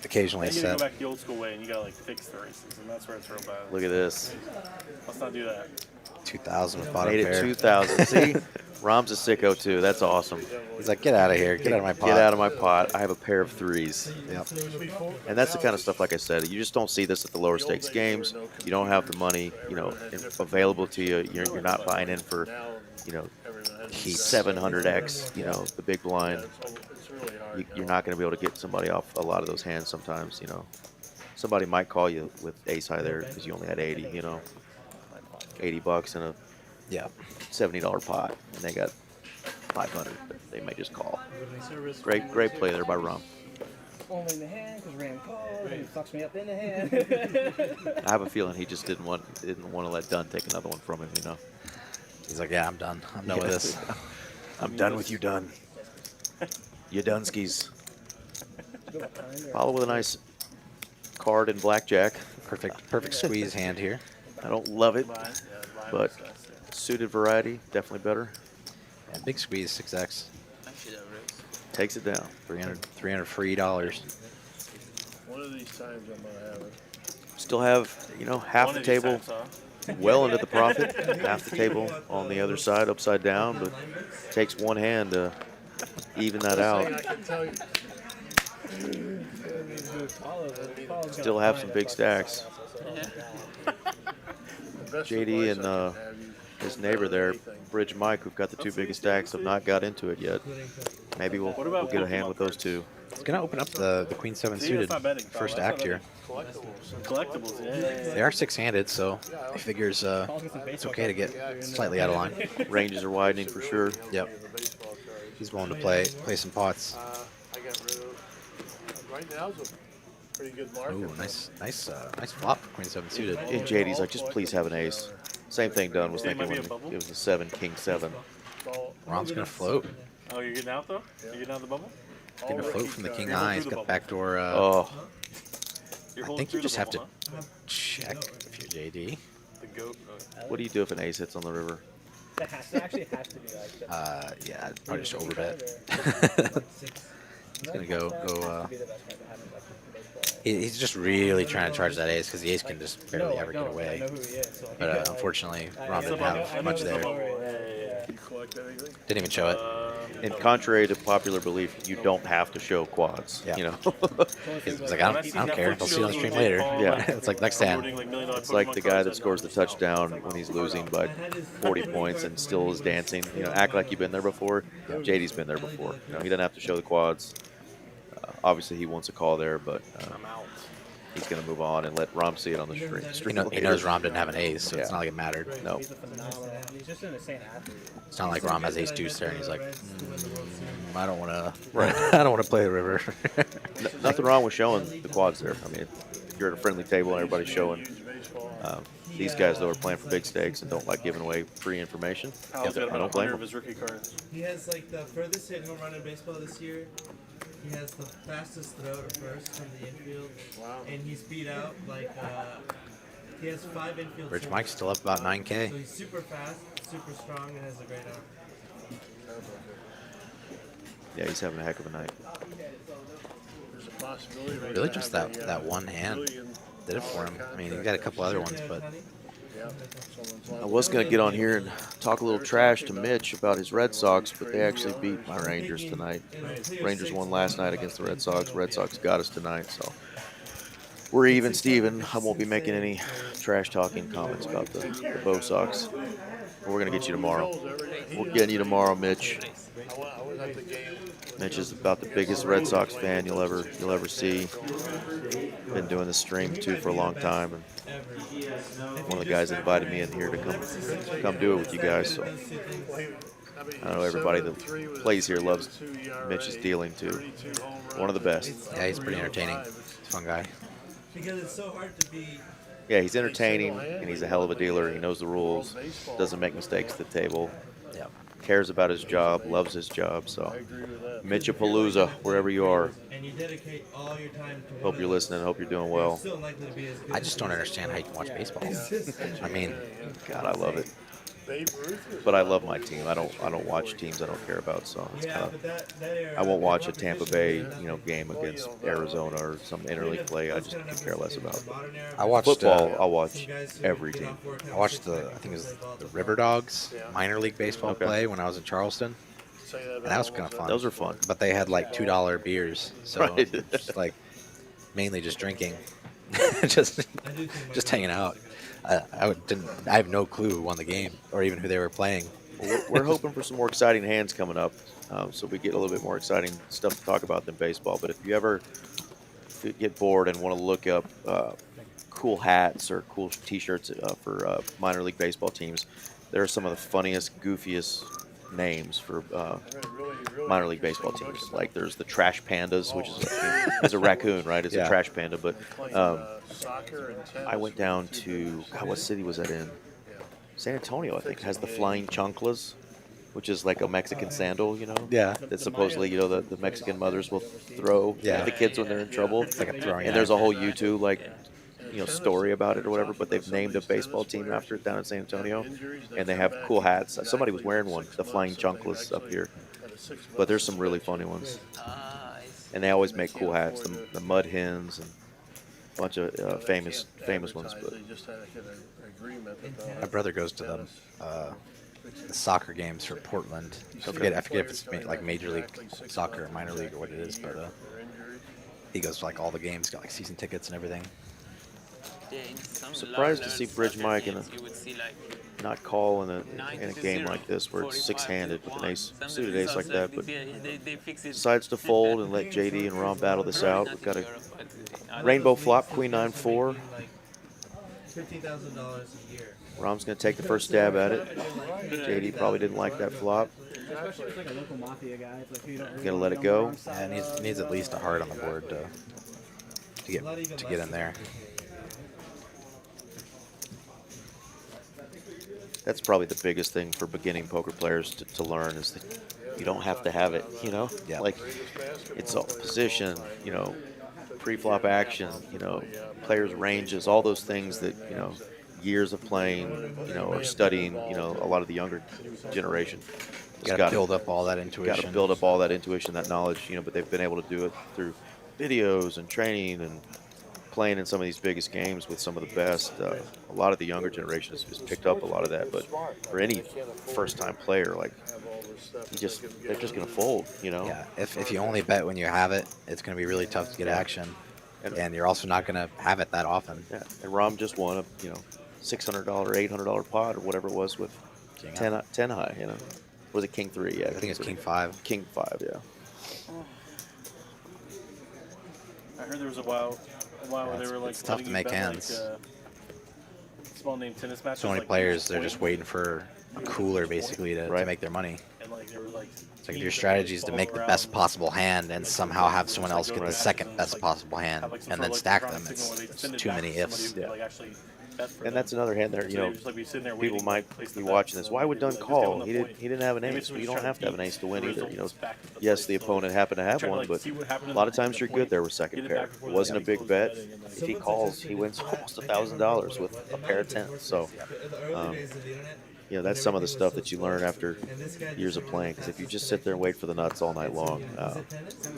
Occasionally you set. go back the old school way and you got to like fix the races, and that's where it's real bad. Look at this. Let's not do that. 2,000 with bottom Made pair. it 2,000. See? Rom's a sicko too. That's awesome. He's like, get out of here. Get out of my pot. Get out of my pot. I have a pair of threes. Yep. And that's the kind of stuff, like I said, you just don't see this at the lower stakes games. You don't have the money, available to you. You're not buying in for, 700x, the big blind. You're not going to be able to get somebody off a lot of those hands sometimes, Somebody might call you with ace high there because you only had 80, $80 in a $70 pot, and they got 500. But they may just call. Great play there by Rom. Only in the hand because Ram calls and he fucks me up in the hand. I have a feeling he just didn't want to let Dunn take another one from him. He's like, yeah, I'm done. I'm done with this. I'm done with you, Dunn. You Dunskies. Follow with a nice card in blackjack. Perfect squeeze hand here. I don't love it, but suited variety, definitely better. Yeah, big squeeze, 6x. Takes it down. $300 free dollars. One of these times I'm going to have it. Still have, half the table well into the profit, half the table on the other side, upside down, but takes one hand to even that out. Still have some big stacks. JD and his neighbor there, Bridge Mike, who've got the two biggest stacks, have not got into it yet. Maybe we'll get a hand with those two. It's going to open up the Queen 7 suited first act here. Collectibles, yeah. They are six-handed, so he figures it's okay to get slightly out of line. Ranges are widening for sure. Yep. He's willing to play some pots. Right now is a pretty good market. Ooh, nice flop for Queen 7 suited. And JD's like, just please have an ace. Same thing Dunn was thinking when it was a 7, King 7. Rom's going to float. Oh, you're getting out though? You're getting out of the bubble? Getting a float from the King High. He's got backdoor. Oh. I think you just have to check if you're JD. What do you do if an ace hits on the river? It actually has to be like that. Yeah, I'd probably just overbet. He's gonna go. He's just really trying to charge that ace because the ace can just barely ever get away. But unfortunately, Rom didn't have much there. You collect anything? Didn't even show it. And contrary to popular belief, you don't have to show quads. Yeah. You know, It's like, I don't care. They'll see it on the stream later. Yeah. It's like next hand. it's like the guy that scores the touchdown when he's losing by 40 points and still is dancing. You know, act like you've been there before. JD's been there before. You know, he doesn't have to show the quads. Obviously, he wants a call there, but he's going to move on and let Rom see it on the stream. He knows Rom didn't have an ace, so it's not like it mattered. No. He's a phenomenal. He's just an insane athlete. It's not like Rom has ace deuce there, and he's like, I don't want to. I don't want to play the river. Nothing wrong with showing the quads there. I mean, if you're at a friendly table and everybody's showing. These guys, though, are playing for big stakes and don't like giving away free information. I don't blame them. He has like the furthest hit home run in baseball this year. He has the fastest throw to first from the infield. Wow. And he's beat out like he has 5 infield. Rich Mike's still up about 9K. So he's super fast, super strong, and has a great arm. Yeah, he's having a heck of a night. Really, just that one hand did it for him. I mean, he got a couple other ones, but I was going to get on here and talk a little trash to Mitch about his Red Sox, but they actually beat my Rangers tonight. Rangers won last night against the Red Sox. Red Sox got us tonight, so we're even, Steven. I won't be making any trash talking comments about the Bo Sox. We're going to get you tomorrow. We're getting you tomorrow, Mitch. Mitch is about the biggest Red Sox fan you'll ever see. Been doing this stream too for a long time, and one of the guys invited me in here to come do it with you guys. So I know everybody that plays here loves Mitch's dealing too. One of the best. Yeah, he's pretty entertaining. He's a fun guy. Because it's so hard to be. Yeah, he's entertaining, and he's a hell of a dealer. He knows the rules, doesn't make mistakes at the table. Yeah. Cares about his job, loves his job. So, Mitchapalooza, wherever you are. And you dedicate all your time to Hope you're listening. Hope you're doing well. I just don't understand how you can watch baseball. I mean, God, I love it. But I love my team. I don't watch teams I don't care about. So it's kind of, I won't watch a Tampa Bay game against Arizona or some interleague play. I just could care less about. I watched football. I'll watch every team. I watched I think it was the River Dogs minor league baseball play when I was in Charleston. And that was kind of fun. Those are fun. But they had like $2 beers, so just like mainly just drinking, just hanging out. I have no clue who won the game or even who they were playing. Well, we're hoping for some more exciting hands coming up, so we get a little bit more exciting stuff to talk about than baseball. But if you ever get bored and want to look up cool hats or cool T-shirts for minor league baseball teams, there are some of the funniest, goofiest names for minor league baseball teams. Like there's the Trash Pandas, which is a raccoon, right? It's a trash panda. But I went down to what city was that in? San Antonio, I think, has the Flying Chanclas, which is like a Mexican sandal, Yeah. That supposedly, the Mexican mothers will throw at the kids when they're in trouble. It's like a throwing. And there's a whole YouTube story about it or whatever, but they've named a baseball team after it down in San Antonio, and they have cool hats. Somebody was wearing one, the Flying Chanclas up here, but there's some really funny ones, and they always make cool hats, the Mud Hens and a bunch of famous ones. But my brother goes to the soccer games for Portland. I forget if it's like Major League Soccer or minor league or what it is, but he goes to like all the games, got like season tickets and everything. I'm surprised to see Bridge Mike not call in a game like this where it's six-handed with an ace, suited ace like that, but decides to fold and let JD and Rom battle this out. We've got a rainbow flop, Queen 9-4. $15,000 a year. Rom's going to take the first stab at it. JD probably didn't like that flop. Gonna let it go. Yeah, needs at least a heart on the board to get in there. That's probably the biggest thing for beginning poker players to learn is that you don't have to have it, Yeah. Like, it's all position, pre-flop action, players' ranges, all those things that, years of playing, or studying, a lot of the younger generation. You got to build up all that intuition. Got to build up all that intuition, that knowledge, but they've been able to do it through videos and training and playing in some of these biggest games with some of the best, a lot of the younger generation has picked up a lot of that. But for any first-time player, like they're just gonna fold, you know. Yeah, if you only bet when you have it, it's going to be really tough to get action, and you're also not going to have it that often. Yeah, and Rom just won a $600, $800 pot or whatever it was with King 10 high. You know, was it King 3? Yeah, I think it's King 5. King 5, yeah. I heard there was a while where they were like it's tough to make hands. Small name tennis matches. So many like, players, they're just waiting for a cooler basically to make their money. And like they were like, It's like your strategy is to make the best possible hand and somehow have someone else get the second best possible hand and then stack them. It's too many ifs. like actually bet for And them. that's another hand there. You So know, they just, like, be sitting there people waiting, might place the be bet. watching this. So Why would maybe Dunn let's give call? them the He point. didn't have an Maybe ace. it's But you just don't trying have to have an beat ace to win the either. You know, results back to the yes, place. the So opponent happened to have try to, one, like, but see what happened a in lot the- of times the you're point, good there with second get it pair. back before It the wasn't a guy big closes bet. betting, and then- If he calls, he wins almost $1,000 with a pair of tens. So, you know, that's some of the stuff that you learn after years of playing. Because if you just sit there and wait for the nuts all night long,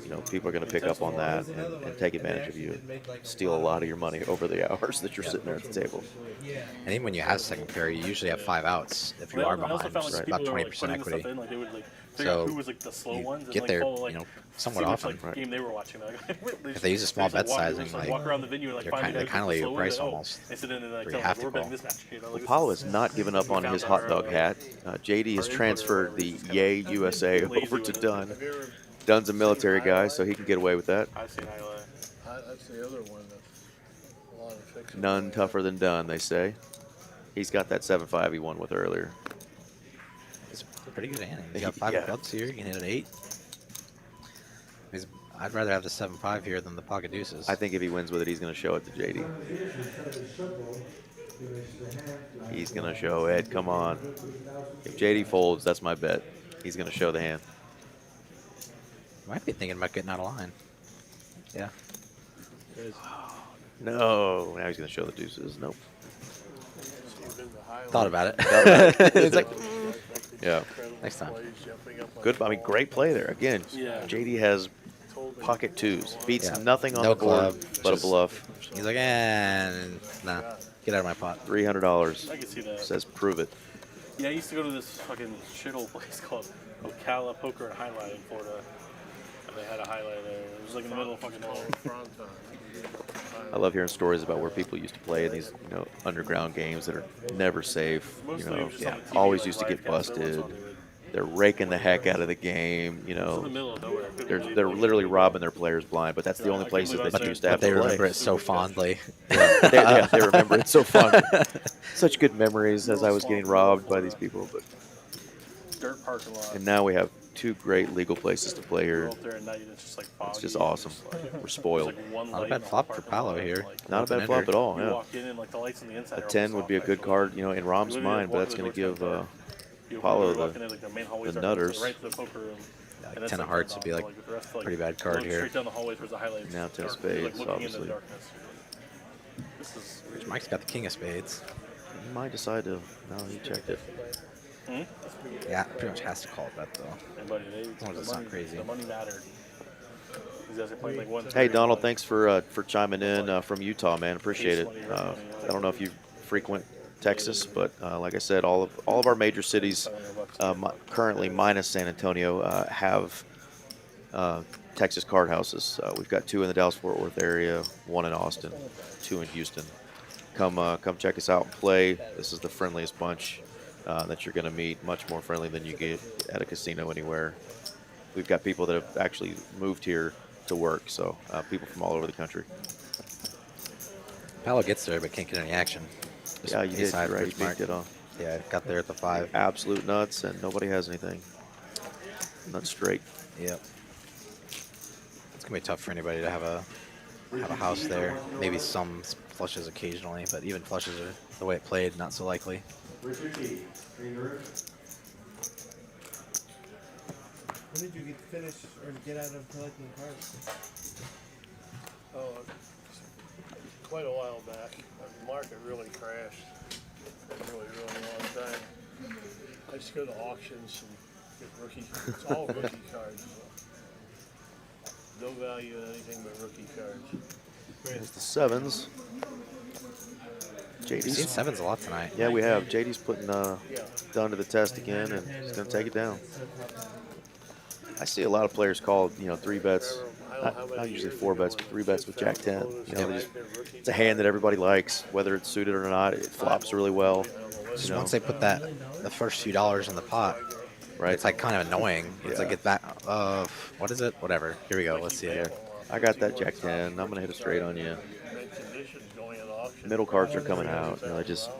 you know, people are going to pick up on that and take advantage of you, steal a lot of your money over the hours that you're sitting there at the table. And even when you have second pair, you usually have 5 outs if you Well, are I also behind, found, which like, is people about who were, like, 20% putting the stuff equity. in, like, they would, like, figure out So who was like the slow ones and get like there, follow, like, you know, see somewhat which, often. like, game they were watching. Like, If they use a small bet sizing, like, like, walk around the venue and like they're find kind- the they guy kinda who's let the you slow price one, almost, and sit in and like where tell you them, have like, to we're betting call. this match. You know, Well, like, Paulo has not given up on his hot dog hat. JD has transferred the Yay USA over to Dunn. Dunn's a military guy, so he can get away with that. I've seen highlight. That's the other one that's a lot of fiction. None tougher than Dunn, they say. He's got that 7-5 he won with earlier. It's a pretty good hand. You got 5 Yeah. clubs here, you can hit an 8. I'd rather have the 7-5 here than the pocket deuces. I think if he wins with it, he's going to show it to JD. He's going to show it. Come on. If JD folds, that's my bet. He's going to show the hand. Might be thinking about getting out of line. Yeah. No. Now he's going to show the deuces. Nope. Thought about it. It's like, yeah. next time. Good. I mean, great play there. Again, Yeah. JD has pocket twos. Beats Yeah. nothing on No the board club, but a just- bluff. He's like, nah, get out of my pot. $300. I can see that. Says prove it. Yeah, I used to go to this fucking shithole place called Ocala Poker and Highlight in Florida. And they had a highlight there. It was like in the middle of fucking nowhere. I love hearing stories about where people used to play in these, you know, underground games that are never safe. You Mostly it know, was just on the TV, always like, used to get live cast, every busted. once in a while they would- They're raking the heck out of the game. You It's in the know, middle of nowhere. they're literally robbing their players blind. But that's the Yeah, only I places couldn't that believe used I to have They to play. remember it so fondly. Yeah, they remember it so fondly. Such good memories as I was getting robbed by these people. But Dirt parking lot. and now we have 2 great legal places to play We're here. out there at night and it's just like foggy. It's just awesome. We're spoiled. There's, like, one Not a light bad in the flop parking for Paolo lot, here. like, Not a bad flop at all. you Yeah. walk in and like the lights on the inside A are 10 almost would be a off, good like, card, you know, in Rom's literally, mind, but walk that's in going the to doors, give like, you Paulo walk in, like, the main hallways the are nutters. right to the poker room. Yeah, And that's, 10 of like, hearts would be like, like the rest, like, pretty bad card going here. Straight down the hallway towards the highlights. Now 10 dark. You're, like, spades, looking obviously. into the darkness. This is Which Mike's got the king of spades. He might decide to. No, he checked it. Yeah, pretty much has to call it that though. Everybody, As long as it's not crazy. The money mattered. These guys are playing like 1-3. Hey, Donald, thanks for chiming in from Utah, man. Appreciate it. I don't know if you frequent Texas, but like I said, all of our major cities, currently minus San Antonio, have Texas card houses. We've got 2 in the Dallas-Fort Worth area, 1 in Austin, 2 in Houston. Come check us out and play. This is the friendliest bunch that you're going to meet, much more friendly than you get at a casino anywhere. We've got people that have actually moved here to work, so people from all over the country. Paolo gets there, but can't get any action. Just Yeah, you did, aside right? for You his mark. picked it on. Yeah, got there at the 5. Absolute nuts, and nobody has anything. Nuts straight. Yep. It's gonna be tough for anybody to have a house there. Maybe some flushes occasionally, but even flushes are the way it played, not so likely. When did you get finish or get out of collecting cards? Oh, quite a while back. The market really crashed. Really long time. I just go to auctions and get rookie. It's all rookie cards. No value in anything but rookie cards. There's the sevens. We've seen JD's. sevens a lot tonight. Yeah, we have. JD's putting Dunn to the test again, and he's going to take it down. I see a lot of players call, 3 bets. Not usually 4 bets, but 3 bets with Jack 10. It's a hand that everybody likes, whether it's suited or not. It flops really well. Just once they put the first few dollars in the pot, right? It's like kind of annoying. It's like it's back. What is it? Whatever. Here we go. Let's see it. I got that Jack 10. I'm gonna hit a straight on you. Middle cards are coming out. I just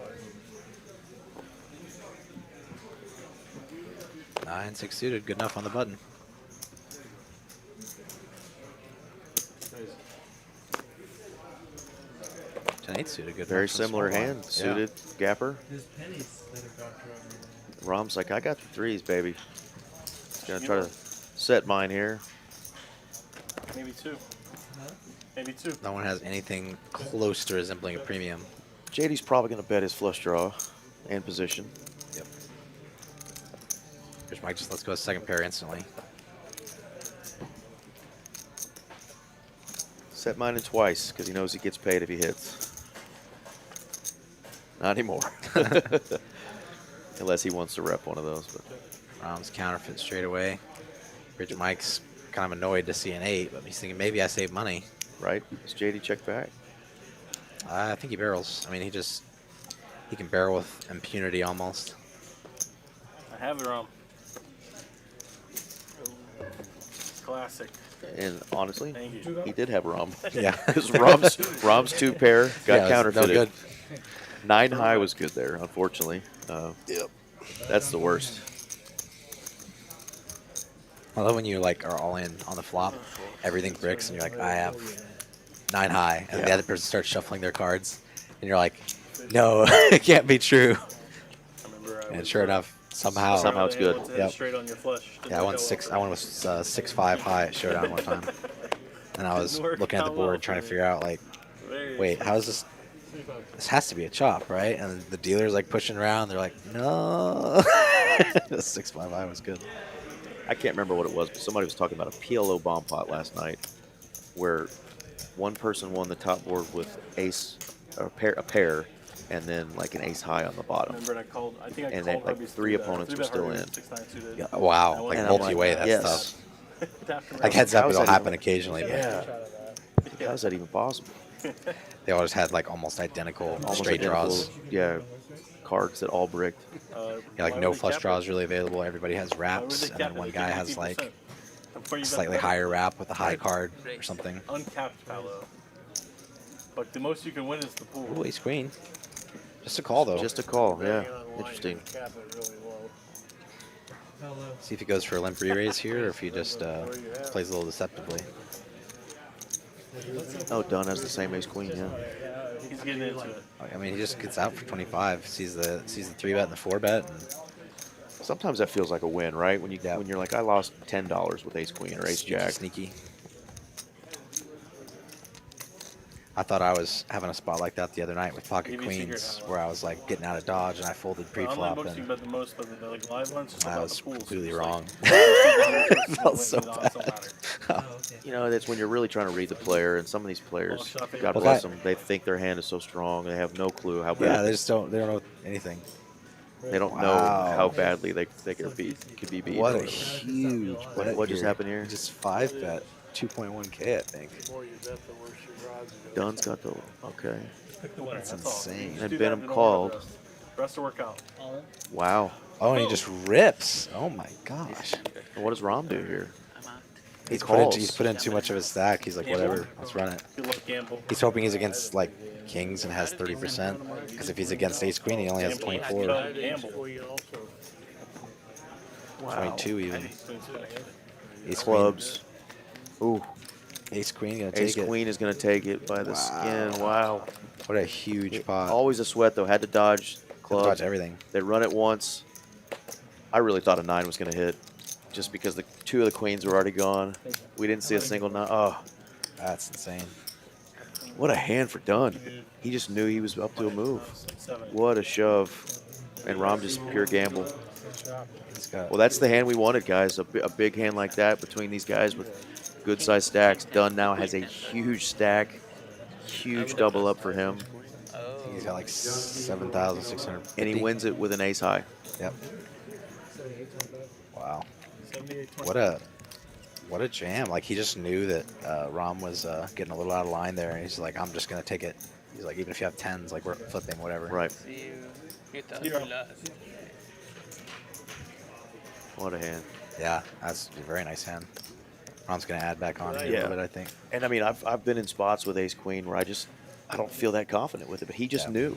9-6 suited. Good enough on the button. 10-8 suited. Good. Very similar hand. Suited gapper. There's pennies that are dropped around. Rom's like, I got the 3s, baby. Gonna try to set mine here. Maybe 2. Maybe 2. No one has anything close to resembling a premium. JD's probably gonna bet his flush draw and position. Yep. Here's Mike. Just let's go a second pair instantly. Set mine in twice because he knows he gets paid if he hits. Not anymore. Unless he wants to rep one of those. But Rom's counterfeit straight away. Rich Mike's kind of annoyed to see an 8, but he's thinking maybe I save money. Right? Does JD check back? I think he barrels. I mean, he can barrel with impunity almost. I have the Rom. Classic. And honestly, Thank you. he did have Rom. Yeah. Because Rom's 2 pair got Yeah, counterfeited. no good. 9 high was good there, unfortunately. Yep. That's the worst. I love when you are all in on the flop, everything bricks, and you're like, I have 9 high, and the other person starts shuffling their cards, and you're like, no, it can't be true. And sure enough, somehow it's good. Yep. Straight on your flush. Yeah, I won 6-5 high at Showdown one time, and I was looking at the board trying to figure out wait, how is this? This has to be a chop, right? And the dealer's pushing around. They're like, no. 6-5 high was good. I can't remember what it was, but somebody was talking about a PLO bomb pot last night where one person won the top board with a pair, and then an ace high on the bottom. Remember, I think I and called then Herbie's 3 opponents were still in. Yeah, wow, multi-way, that's tough. Heads up, it'll happen occasionally. Yeah. How is that even possible? They always had almost identical straight draws. Yeah, cards that all bricked. No flush draws really available. Everybody has wraps, and then one guy has a slightly higher wrap with a high card or something. Uncapped Palo. But the most you can win is the pool. Ooh, ace queen. Just a call though. Just a call, yeah. Interesting. See if he goes for a limp re-raise here, or if he just plays a little deceptively. Oh, Dunn has the same ace queen, yeah. He's getting into it. I mean, he just gets out for 25, sees the 3-bet and the 4-bet. And sometimes that feels like a win, right? When you're like, I lost $10 with ace queen or ace jack. Sneaky. I thought I was having a spot like that the other night with pocket queens, where I was getting out of dodge and I folded pre-flop. And bet the most, but the live ones, I was completely wrong. It felt so bad. That's when you're really trying to read the player, and some of these players, God bless them, they think their hand is so strong, they have no clue how bad. Yeah, they don't know anything. They don't know how badly they could be beat. What a huge bet. What just happened here? Just 5-bet, 2.1K, I think. Dunn's got the okay. That's insane. And Benham called. Rest to work out. Wow. Oh, and he just rips. Oh my gosh. And what does Rom do here? He's put in too much of his stack. He's like, whatever, let's run it. He's hoping he's against kings and has 30%. Because if he's against ace queen, he only has 24. 22 even. Ace clubs. Ooh. Ace queen gonna take it. Ace queen is gonna take it by the skin. Wow. What a huge pot. Always a sweat though. Had to dodge clubs. Dodge everything. They run it once. I really thought a 9 was gonna hit, just because the 2 of the queens were already gone. We didn't see a single 9. Oh, that's insane. What a hand for Dunn. He just knew he was up to a move. What a shove. And Rom just pure gamble. Well, that's the hand we wanted, guys. A big hand like that between these guys with good-sized stacks. Dunn now has a huge stack. Huge double up for him. Oh. He's got like 7,600. And he wins it with an ace high. Yep. 78.25. Wow. 78.25. What a jam. Like, he just knew that Rom was getting a little out of line there. And he's like, I'm just going to take it. He's like, even if you have 10s, like, we're flipping, whatever. Right. See you thought Zero. you lost. What a hand. Yeah, that's a very nice hand. Rom's going to add back on here a Yeah. little bit, I think. And I mean, I've been in spots with ace queen where I don't feel that confident with it, but he just knew.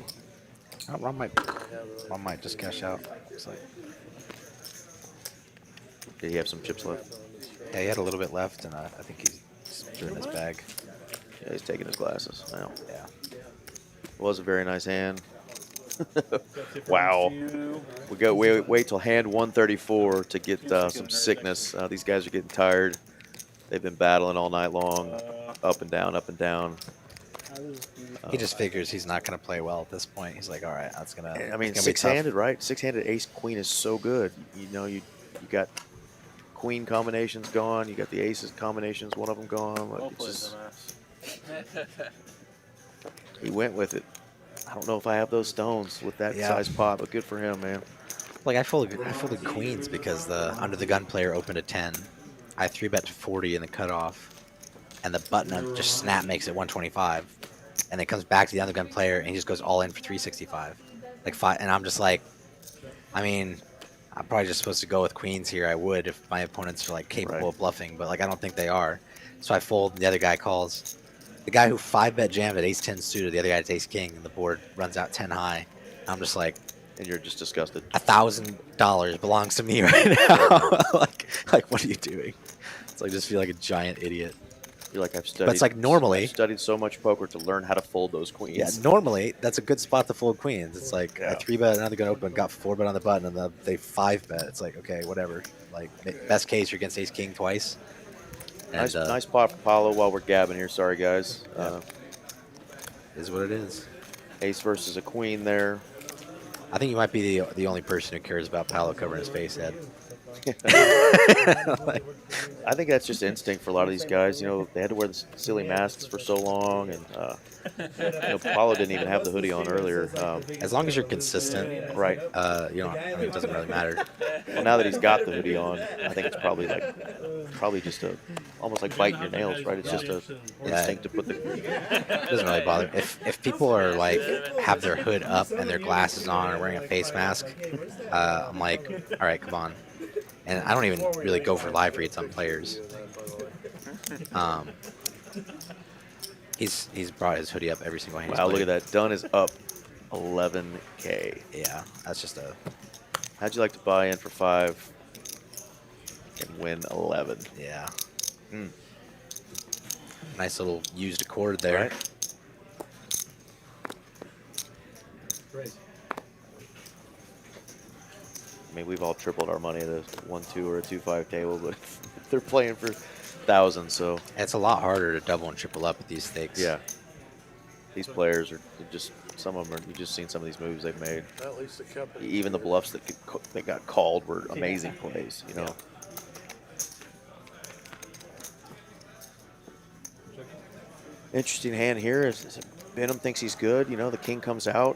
Oh, Rom might just cash out. It's like, Did he have some chips left? yeah, he had a little bit left, and I think he's doing his bag. Yeah, he's taking his glasses. Wow. Yeah. Was a very nice hand. Got Wow. 2. We go wait till hand 134 to get some sickness. These guys are getting tired. They've been battling all night long, up and down, up and down. He just figures he's not going to play well at this point. He's like, all right, that's going to. I mean, six-handed, right? Six-handed ace queen is so good. You know, you got queen combinations gone. You got the aces combinations. One of them gone. Like, it's just, he went with it. I don't know if I have those stones with that size pot, but good for him, man. Like, I folded queens because the under the gun player opened a 10. I 3-bet to 40 in the cutoff, and the button just snap makes it 125, and then comes back to the under gun player and he just goes all in for 365, like 5. And I'm just like, I mean, I'm probably just supposed to go with queens here. I would if my opponents are like capable of bluffing, but like I don't think they are. So I fold, and the other guy calls. The guy who 5-bet jammed at ace 10 suited, the other guy at ace king, and the board runs out 10 high. I'm just like, and you're just disgusted. $1,000 belongs to me right now. like, what are you doing? It's like, I just feel like a giant idiot. You're like, I've studied. But it's like normally, I've studied so much poker to learn how to fold those queens. yeah, normally that's a good spot to fold queens. It's like I 3-bet another gun open, got 4-bet on the button, and they 5-bet. It's like, okay, whatever. Like, best case, you're against ace king twice. And, Nice pot for Paulo while we're gabbing here. Sorry, guys. Is what it is. Ace versus a queen there. I think you might be the only person who cares about Paolo covering his face, Ed. I think that's just instinct for a lot of these guys. You know, they had to wear the silly masks for so long, and Paulo didn't even have the hoodie on earlier. As long as you're consistent, right? You know, I mean, it doesn't really matter. Well, now that he's got the hoodie on, I think it's probably just almost like biting your nails, right? It's just a instinct to put the. It doesn't really bother. If people are like have their hood up and their glasses on or wearing a face mask, I'm like, all right, come on. And I don't even really go for live reads on players. He's brought his hoodie up every single hand. Wow, look at that. Dunn is up 11K. Yeah, that's just a. How'd you like to buy in for 5 and win 11? Yeah. Nice little used accord there. Right. Great. I mean, we've all tripled our money at a 1-2 or a 2-5 table, but they're playing for thousands, so. It's a lot harder to double and triple up with these stakes. Yeah. These players are just, some of them are, you've just seen some of these moves they've made. At least the company. Even the bluffs that got called were amazing plays, you know. Interesting hand here. Is Benham thinks he's good. You know, the king comes out.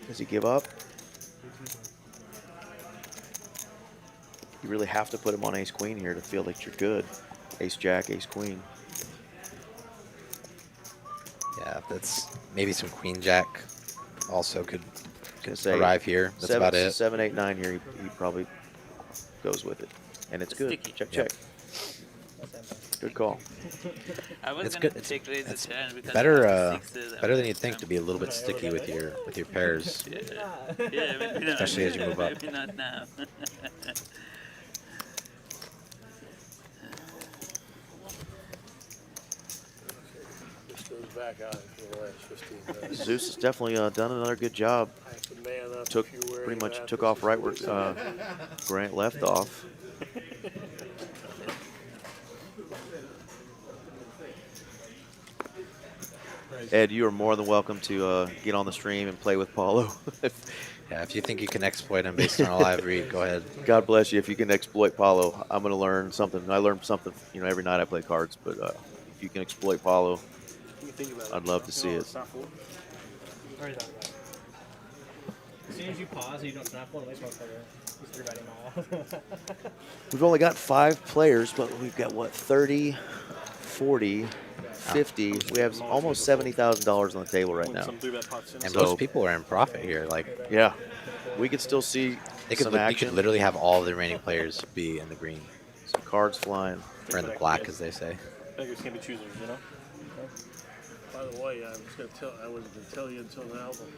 Does he give up? You really have to put him on ace-queen here to feel like you're good. Ace-jack, ace-queen. Yeah, that's maybe some queen-jack also could Say arrive here. That's about it. 7, 8, 9 here. He probably goes with it, and it's good. Sticky. Check, check. Good call. I was It's gonna good. take raise the It's turn because better, I have sixes, better than you'd think to be a little bit sticky with your pairs. Yeah, maybe not. Especially as you move up. Maybe not now. This goes back out for the last 15 minutes. Zeus has definitely done another good job. Man up Took if you're wearing pretty much that. took off right where Grant left off. Ed, you are more than welcome to get on the stream and play with Paulo. Yeah, if you think you can exploit him based on a live read, go ahead. God bless you if you can exploit Paulo. I'm going to learn something. I learn something, you know, every night I play cards. But if you can exploit Paulo, think about it. I'd love to see it. It's not full. Already thought about it. As soon as you pause and you don't snap one, it makes one player. He's 3 batting miles. We've only got 5 players, but we've got, what, 30, 40, 50. We have almost $70,000 on the table right now. And So- most people are in profit here. Like, Yeah. We could still see they could, some you action. could literally have all the remaining players be in the green. Some cards flying. Or in the black, as they say. Beggars can't be choosers, you know? By the way, I wasn't gonna tell you until now, but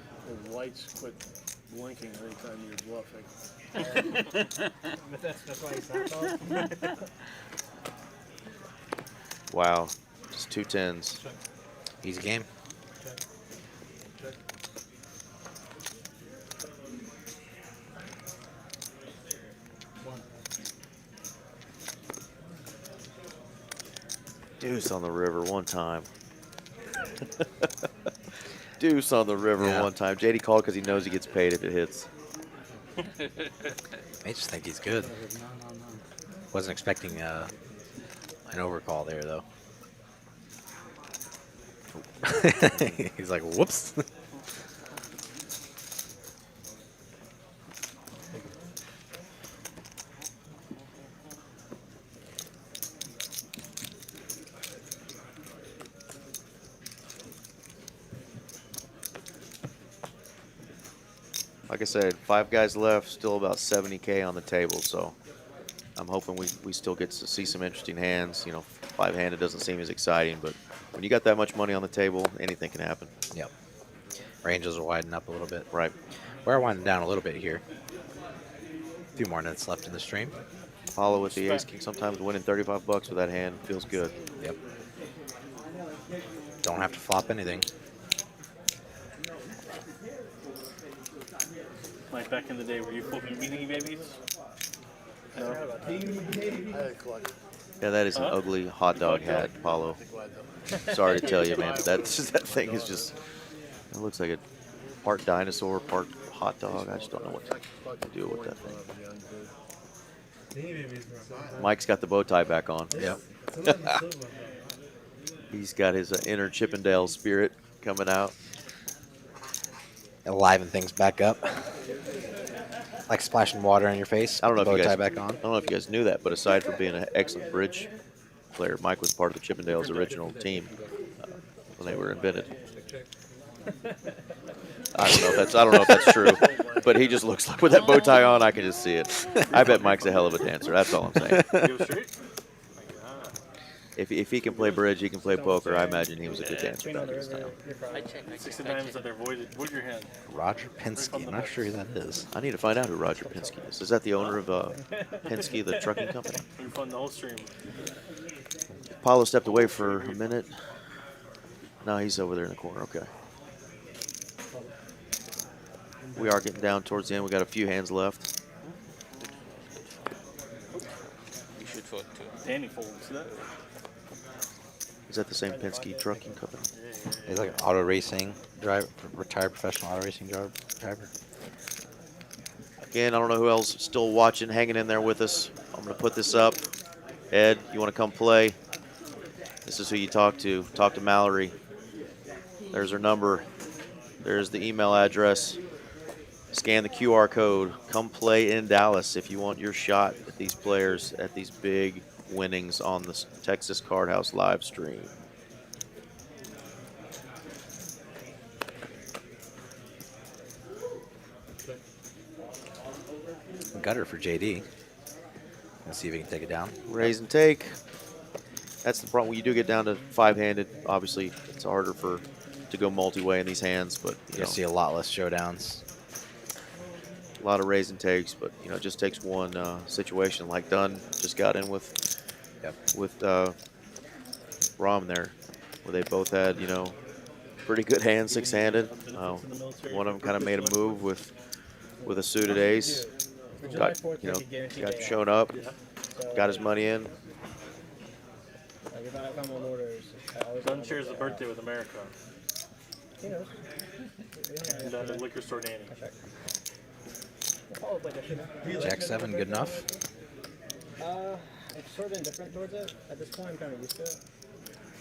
the lights quit blinking anytime you're bluffing. But that's why he's not off. Wow. Just 2 10s. Easy game. Deuce on the river one time. Deuce on the river one time. JD called because he knows he gets paid if it hits. May just think he's good. Wasn't expecting an overcall there, though. He's like, whoops. Like I said, 5 guys left, still about 70K on the table, so I'm hoping we still get to see some interesting hands. You know, 5-handed doesn't seem as exciting, but when you got that much money on the table, anything can happen. Yep. Ranges will widen up a little bit. Right. We're winding down a little bit here. A few more minutes left in the stream. Follow with the ace king, sometimes winning 35 bucks with that hand feels good. Yep. Don't have to flop anything. Like back in the day, were you flipping beanie babies? No. I had collect. Yeah, that is an ugly hot dog hat, Paulo. Sorry to tell you, man, but that thing is just, it looks like a part dinosaur, part hot dog. I just don't know what to do with that thing. Mike's got the bow tie back on. Yep. He's got his inner Chippendale spirit coming out. Liven things back up. Like splashing water on your face. I don't know if bow you tie guys, back on. I don't know if you guys knew that, but aside from being an excellent bridge player, Mike was part of the Chippendales' original team when they were invented. I don't know if that's true, but he just looks like with that bow tie on, I can just see it. I bet Mike's a hell of a dancer. That's all I'm saying. If he can play bridge, he can play poker. I imagine he was a good dancer back in his time. 60 times that they're void your hand. Roger Penske. I'm not sure who that is. I need to find out who Roger Penske is. Is that the owner of Penske, the trucking company? We fund the whole stream. Paulo stepped away for a minute. No, he's over there in the corner. Okay. We are getting down towards the end. We got a few hands left. You should vote too. Danny folds that. Is that the same Penske trucking company? He's like an auto racing driver, retired professional auto racing driver. Again, I don't know who else is still watching, hanging in there with us. I'm going to put this up. Ed, you want to come play? This is who you talk to. Talk to Mallory. There's her number. There's the email address. Scan the QR code. Come play in Dallas if you want your shot at these players at these big winnings on the Texas Card House live stream. Gutter for JD. Let's see if he can take it down. Raise and take. That's the problem. When you do get down to 5-handed, obviously it's harder to go multi-way in these hands, but You'll see a lot less showdowns. A lot of raise and takes, but it just takes one situation like Dunn just got in with Rom there, where they both had pretty good hands 6-handed. One of them kind of made a move with a suited ace, got shown up, got his money in. Dunn shares the birthday with America. He knows. And the liquor store Danny. Jack 7, good enough. It's sort of indifferent towards it. At this point, I'm kind of used to it.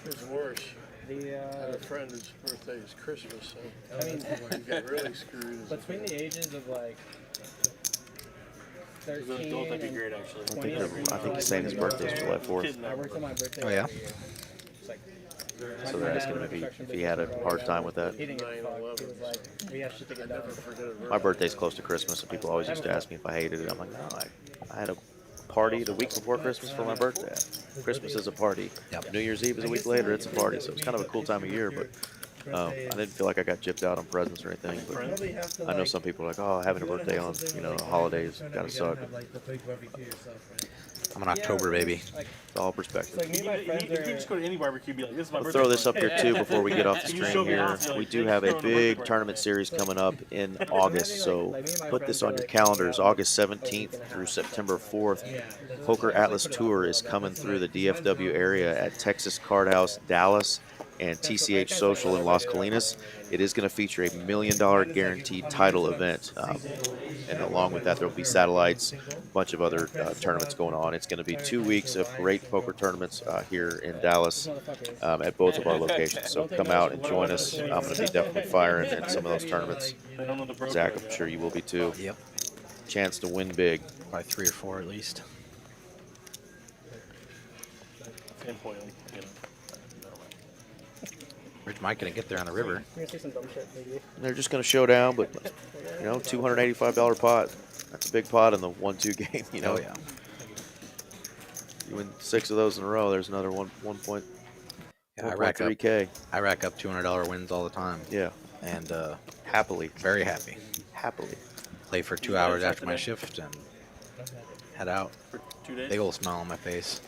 It's worse. I had a friend whose birthday is Christmas, so I mean, he got really screwed. between the ages of like As an 13 adult, that'd be and great, actually. I think he's saying his birthday's July 4th. I worked on my birthday. Oh, yeah? every year. It's like, So they're asking him if he had a hard time with that. he didn't give a fuck. He was like, we have shit to get done. My birthday's close to Christmas, and people always used to ask me if I hated it. I'm like, no, I had a party the week before Christmas for my birthday. Christmas is a party. Yep. New Year's Eve is a week later. It's a party. So it's kind of a cool time of year, but I didn't feel like I got gypped out on presents or anything. But I know some people are like, oh, having a birthday on, holidays gotta suck. I'm an October baby. It's all perspective. Like me and my friends You can just go to any barbecue and be like, this is my I'll birthday. throw this up party. here too before we get off the You show stream me here. off, you're We like, do "Hey, have a you're throwing a big birthday tournament party." series coming up in August, so put this on your calendars. August 17th through September 4th. Poker Atlas Tour is coming through the DFW area at Texas Card House, Dallas, and TCH Social in Las Colinas. It is going to feature $1 million guaranteed title event. And along with that, there will be satellites, a bunch of other tournaments going on. It's going to be 2 weeks of great poker tournaments here in Dallas at both of our locations. So come out and join us. I'm going to be definitely firing in some of those tournaments. Zach, I'm sure you will be too. Yep. Chance to win big. Probably 3 or 4 at least. And foiling, Where's Mike gonna get there on the river? You're gonna say some dumb shit, maybe. They're just going to show down, but $285 pot. That's a big pot in the 1-2 game. Oh yeah. You win 6 of those in a row. There's another 1.3K. I rack up $200 wins all the time. Yeah, And happily, very happy. happily. Play for 2 hours after my shift and head out. For 2 days. Big old smile on my face.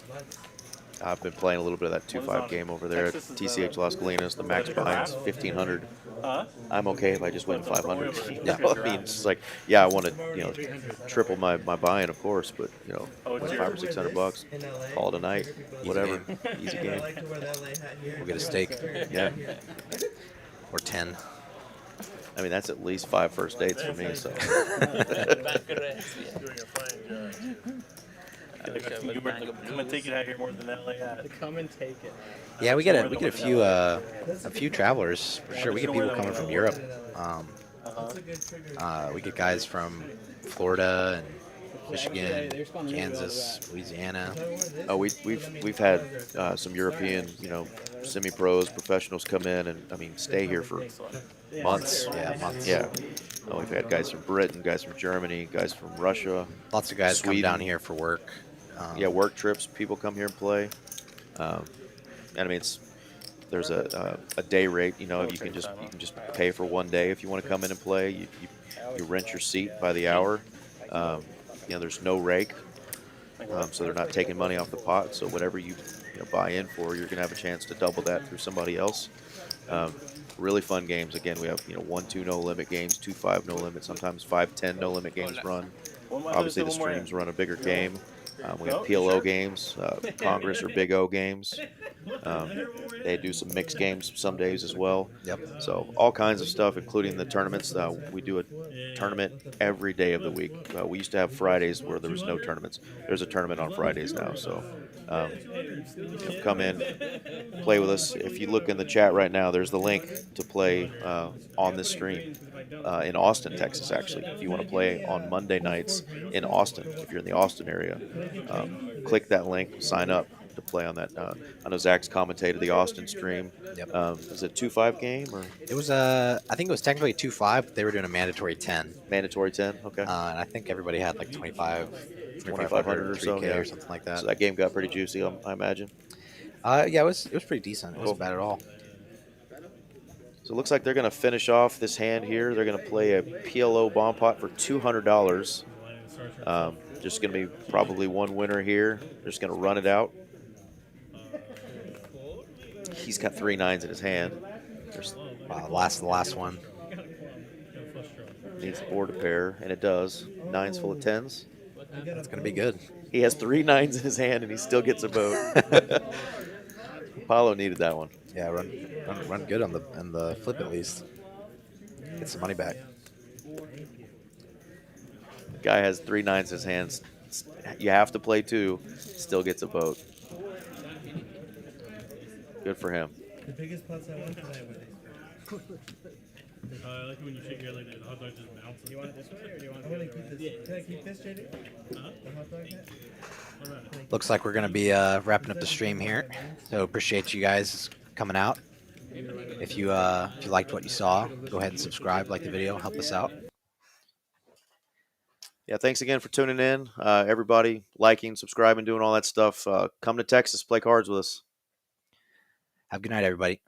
I've been playing a little bit of that 2-5 game over there at TCH Las Colinas. The max buying's 1,500. I'm okay if I just win 500. I mean, it's just like, yeah, I want to, triple my buy-in, of course, but win $500 or $600, call it a night, whatever, easy game. We'll get a steak. Yeah, Or 10. I mean that's at least 5 first dates for me. So. Doing a fine job. Come and take it out here more than LA had. Come and take it. Yeah, we get a few travelers for sure. We get people coming from Europe. We get guys from Florida and Michigan, Kansas, Louisiana. Oh, we've had some European, semi-pros, professionals come in and stay here for months. Yeah, months. Yeah. Oh, we've had guys from Britain, guys from Germany, guys from Russia. Lots of guys Sweden. come down here for work. Work trips. People come here and play. There's a day rate. You can just pay for one day if you want to come in and play. You rent your seat by the hour. There's no rake, so they're not taking money off the pot. So whatever you buy in for, you're gonna have a chance to double that through somebody else. Really fun games. Again, we have 1-2 no limit games, 2-5 no limit, sometimes 5-10 no limit games run. Obviously, the streams run a bigger game. We have PLO games, Congress or Big O games. They do some mixed games some days as well. Yep. So all kinds of stuff, including the tournaments. We do a tournament every day of the week. We used to have Fridays where there was no tournaments. There's a tournament on Fridays now. So come in, play with us. If you look in the chat right now, there's the link to play on this stream in Austin, Texas, actually. If you want to play on Monday nights in Austin, if you're in the Austin area, click that link, sign up to play on that. I know Zach's commentated the Austin stream. Yep. Is it a 2-5 game or It was I think it was technically 2-5, but they were doing a mandatory 10. mandatory 10? Okay. And I think everybody had like 2,500 or so, 3K yeah. or something like that. So that game got pretty juicy, I imagine. Yeah, it was pretty decent. It wasn't bad at all. So it looks like they're going to finish off this hand here. They're going to play a PLO bomb pot for $200. Just going to be probably one winner here. They're just going to run it out. He's got 3 9s in his hand. The last one. Needs the board to pair, and it does. 9s full of 10s. That's gonna be good. He has 3 9s in his hand, and he still gets a vote. Apollo needed that one. Yeah, run good on the flip at least. Get some money back. The guy has 3 9s in his hands. You have to play 2. Still gets a vote. Good for him. The biggest putts I won tonight were these. I like it when you shake your head like the hot dog just bounces. Do you want it this way or do you want I it want the to other keep way? this. Can I keep this, JD? Huh? The hot dog hat? Alright. Looks like we're going to be wrapping up the stream here. So appreciate you guys coming out. If you liked what you saw, go ahead and subscribe, like the video, help us out. Yeah, thanks again for tuning in. Everybody liking, subscribing, doing all that stuff. Come to Texas, play cards with us. Have a good night, everybody.